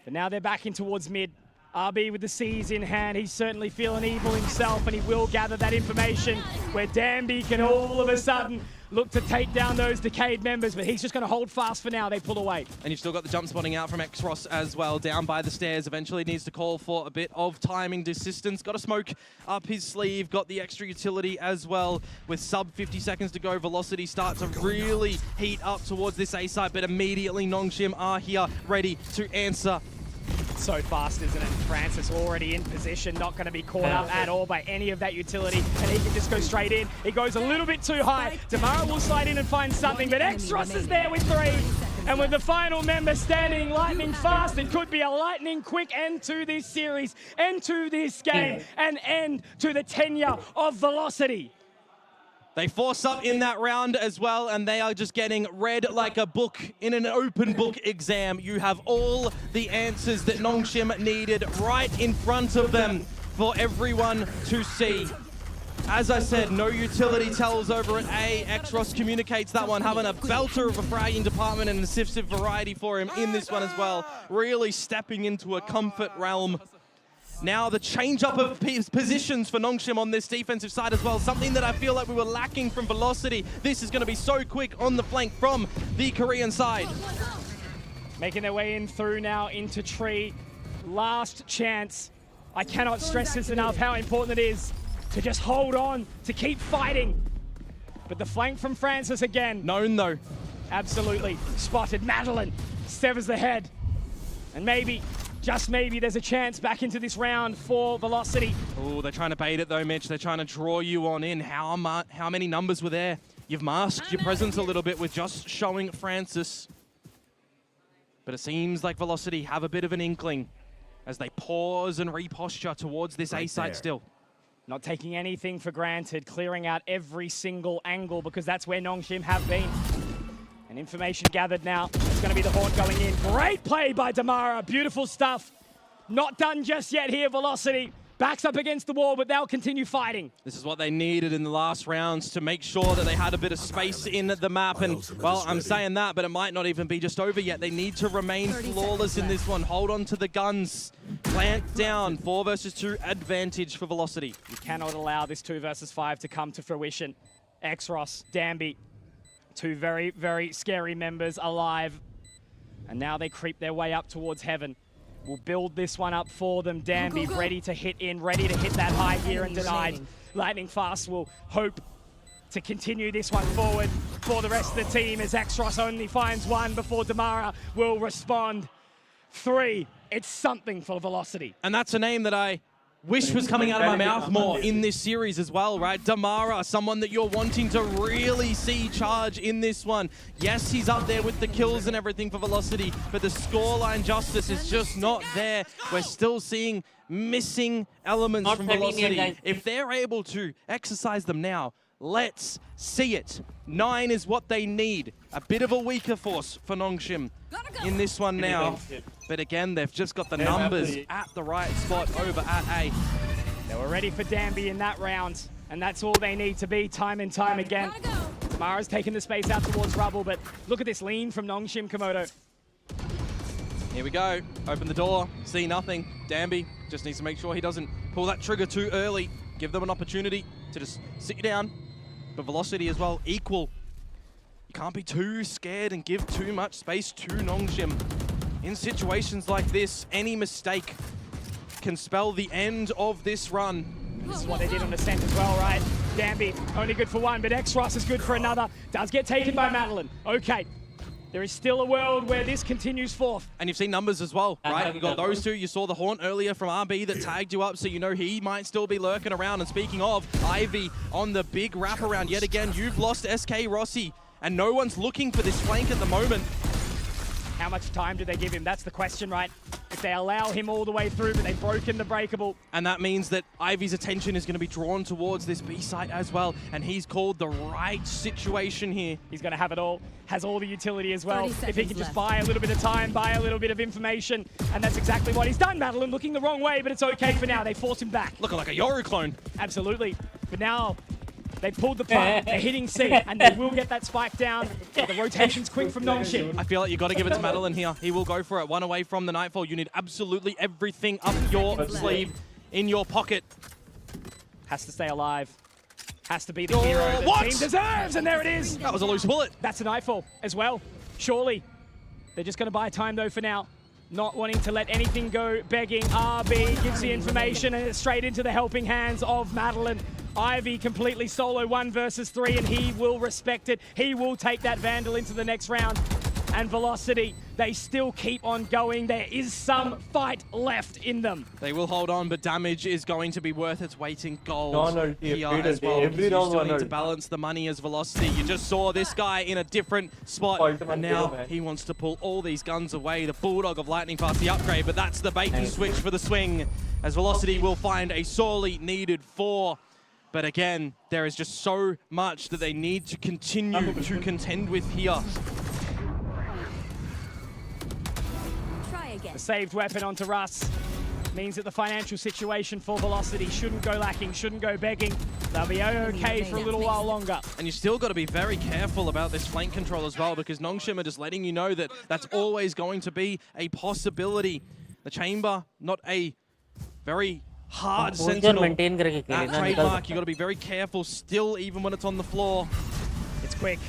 But now they're back in towards mid. RB with the C's in hand. He's certainly feeling evil himself, and he will gather that information where Danby can all of a sudden look to take down those Decayed members, but he's just going to hold fast for now. They pull away. And you've still got the jump spotting out from X-Ross as well, down by the stairs. Eventually needs to call for a bit of timing distance. Got a smoke up his sleeve, got the extra utility as well. With sub 50 seconds to go, Velocity starts to really heat up towards this A site, but immediately Nongshim are here ready to answer. So fast, isn't it? Francis already in position, not going to be caught up at all by any of that utility, and he can just go straight in. He goes a little bit too high. Damara will slide in and find something, but X-Ross is there with 3. And with the final member standing lightning fast, it could be a lightning quick end to this series, end to this game, and end to the tenure of Velocity. They force up in that round as well, and they are just getting read like a book in an open book exam. You have all the answers that Nongshim needed right in front of them for everyone to see. As I said, no utility tells over at A. X-Ross communicates that one, having a belter of a fragging department and a Sif variety for him in this one as well. Really stepping into a comfort realm. Now the change up of positions for Nongshim on this defensive side as well, something that I feel like we were lacking from Velocity. This is going to be so quick on the flank from the Korean side. Making their way in through now into tree. Last chance. I cannot stress this enough, how important it is to just hold on, to keep fighting. But the flank from Francis again. Known though. Absolutely. Spotted. Madeline severs the head. And maybe, just maybe, there's a chance back into this round for Velocity. Oh, they're trying to bait it though, Mitch. They're trying to draw you on in. How many numbers were there? You've masked your presence a little bit with just showing Francis. But it seems like Velocity have a bit of an inkling as they pause and reposture towards this A site still. Not taking anything for granted, clearing out every single angle because that's where Nongshim have been. And information gathered now. It's going to be the Haunt going in. Great play by Damara. Beautiful stuff. Not done just yet here, Velocity. Backs up against the wall, but they'll continue fighting. This is what they needed in the last rounds to make sure that they had a bit of space in the map. And, well, I'm saying that, but it might not even be just over yet. They need to remain flawless in this one. Hold on to the guns. Plant down. 4 versus 2 advantage for Velocity. You cannot allow this 2 versus 5 to come to fruition. X-Ross, Danby, 2 very, very scary members alive. And now they creep their way up towards heaven. will build this one up for them. Danby ready to hit in, ready to hit that high here and denied. Lightning Fast will hope to continue this one forward for the rest of the team as Exros only finds one before Damara will respond. 3, it's something for Velocity. And that's a name that I wish was coming out of my mouth more in this series as well, right? Damara, someone that you're wanting to really see charge in this one. Yes, he's up there with the kills and everything for Velocity, but the scoreline justice is just not there. We're still seeing missing elements from Velocity. If they're able to exercise them now, let's see it. 9 is what they need. A bit of a weaker force for Nongshim in this one now. But again, they've just got the numbers at the right spot over at A. They were ready for Danby in that round, and that's all they need to be time and time again. Tamara's taking the space out towards Rubble, but look at this lean from Nongshim, Komodo. Here we go. Open the door. See nothing. Danby just needs to make sure he doesn't pull that trigger too early. Give them an opportunity to just sit you down. But Velocity as well, equal. You can't be too scared and give too much space to Nongshim. In situations like this, any mistake can spell the end of this run. This is what they did on Ascent as well, right? Danby only good for one, but Exros is good for another. Does get taken by Madeline. Okay. There is still a world where this continues forth. And you've seen numbers as well, right? You got those two. You saw the Haunt earlier from RB that tagged you up, so you know he might still be lurking around. And speaking of, Ivy on the big wraparound yet again. You've lost SK Rossi, and no one's looking for this flank at the moment. How much time do they give him? That's the question, right? If they allow him all the way through, but they've broken the breakable. And that means that Ivy's attention is going to be drawn towards this B site as well. And he's called the right situation here. He's going to have it all. Has all the utility as well. If he can just buy a little bit of time, buy a little bit of information. And that's exactly what he's done, Madeline. Looking the wrong way, but it's okay for now. They force him back. Looking like a Yoru clone. Absolutely. But now they pulled the plug, they're hitting C, and they will get that spike down. The rotation's quick from Nongshim. I feel like you've got to give it to Madeline here. He will go for it. One away from the Nightfall. You need absolutely everything up your sleeve, in your pocket. Has to stay alive. Has to be the hero that the team deserves, and there it is. That was a loose bullet. That's a Nightfall as well. Surely. They're just going to buy time, though, for now. Not wanting to let anything go, begging. RB gives the information, and it's straight into the helping hands of Madeline. Ivy completely solo 1 versus 3, and he will respect it. He will take that Vandal into the next round. And Velocity, they still keep on going. There is some fight left in them. They will hold on, but damage is going to be worth its weight in gold here as well. Every You round still need one to balance the money as Velocity. You just saw this guy in a different spot, and now he wants to pull all these guns away. The Bulldog of Lightning past the upgrade, but that's the bait and switch for the swing, as Velocity will find a sorely needed 4. But again, there is just so much that they need to continue to contend with here. The saved weapon onto Russ means that the financial situation for Velocity shouldn't go lacking, shouldn't go begging. They'll be okay for a little while longer. And you still got to be very careful about this flank control as well, because Nongshim are just letting you know that that's always going to be a possibility. The chamber, not a very hard sentinel. That trademark, you got to be very careful still, even when it's on the floor. It's quick.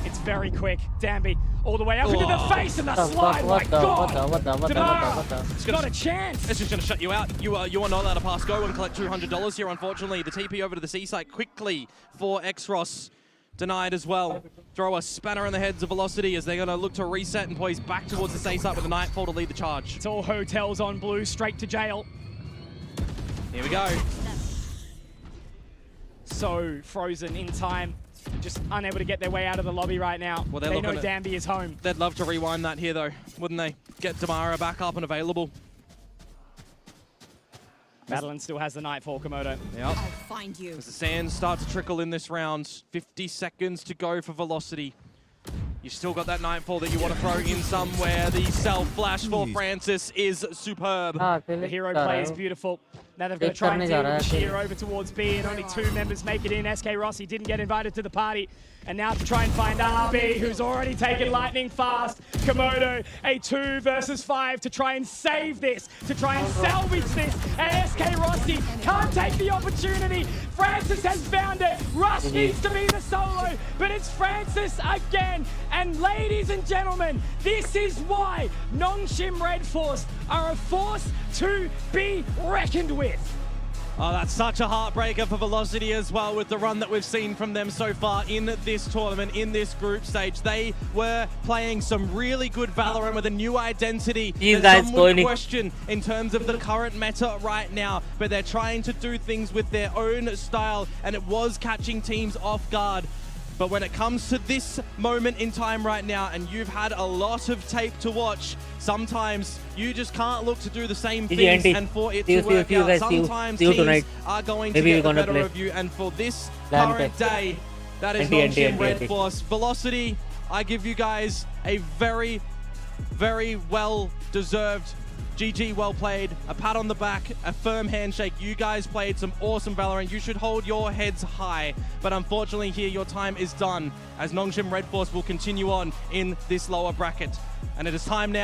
It's very quick. Danby all the way up into the face and the slide. My God! Damara, not a chance. It's just going to shut you out. You are not allowed to pass go and collect $200 here, unfortunately. The TP over to the C site quickly for Exros. Denied as well. Throw a spanner in the heads of Velocity as they're going to look to reset and poise back towards the C site with the Nightfall to lead the charge. It's all hotels on blue, straight to jail. Here we go. So frozen in time. Just unable to get their way out of the lobby right now. Well, they know Danby is home. They'd love to rewind that here, though, wouldn't they? Get Damara back up and available. Madeline still has the Nightfall, Komodo. Yep. I'll find you. As the sands start to trickle in this round, 50 seconds to go for Velocity. You've still got that Nightfall that you want to throw in somewhere. The self-flash for Francis is superb. The hero play is beautiful. Now they've got to try and deal with the shear over towards B, and only 2 members make it in. SK Rossi didn't get invited to the party. And now to try and find RB, who's already taken lightning fast. Komodo, a 2 versus 5 to try and save this, to try and salvage this. And SK Rossi can't take the opportunity. Francis has found it. Rush needs to be the solo, but it's Francis again. And ladies and gentlemen, this is why Nongshim Red Force are a force to be reckoned with. Oh, that's such a heartbreaker for Velocity as well with the run that we've seen from them so far in this tournament, in this group stage. They were playing some really good Valorant with a new identity that some would question in terms of the current meta right now, but they're trying to do things with their own style, and it was catching teams off guard. But when it comes to this moment in time right now, and you've had a lot of tape to watch, sometimes you just can't look to do the same things and for it to work out. Sometimes teams are going to get the better of you, and for this current day, that is Nongshim Red Force. Velocity, I give you guys a very, very well-deserved GG, well played, a pat on the back, a firm handshake. You guys played some awesome Valorant. You should hold your heads high, but unfortunately here your time is done, as Nongshim Red Force will continue on in this lower bracket. And it is time now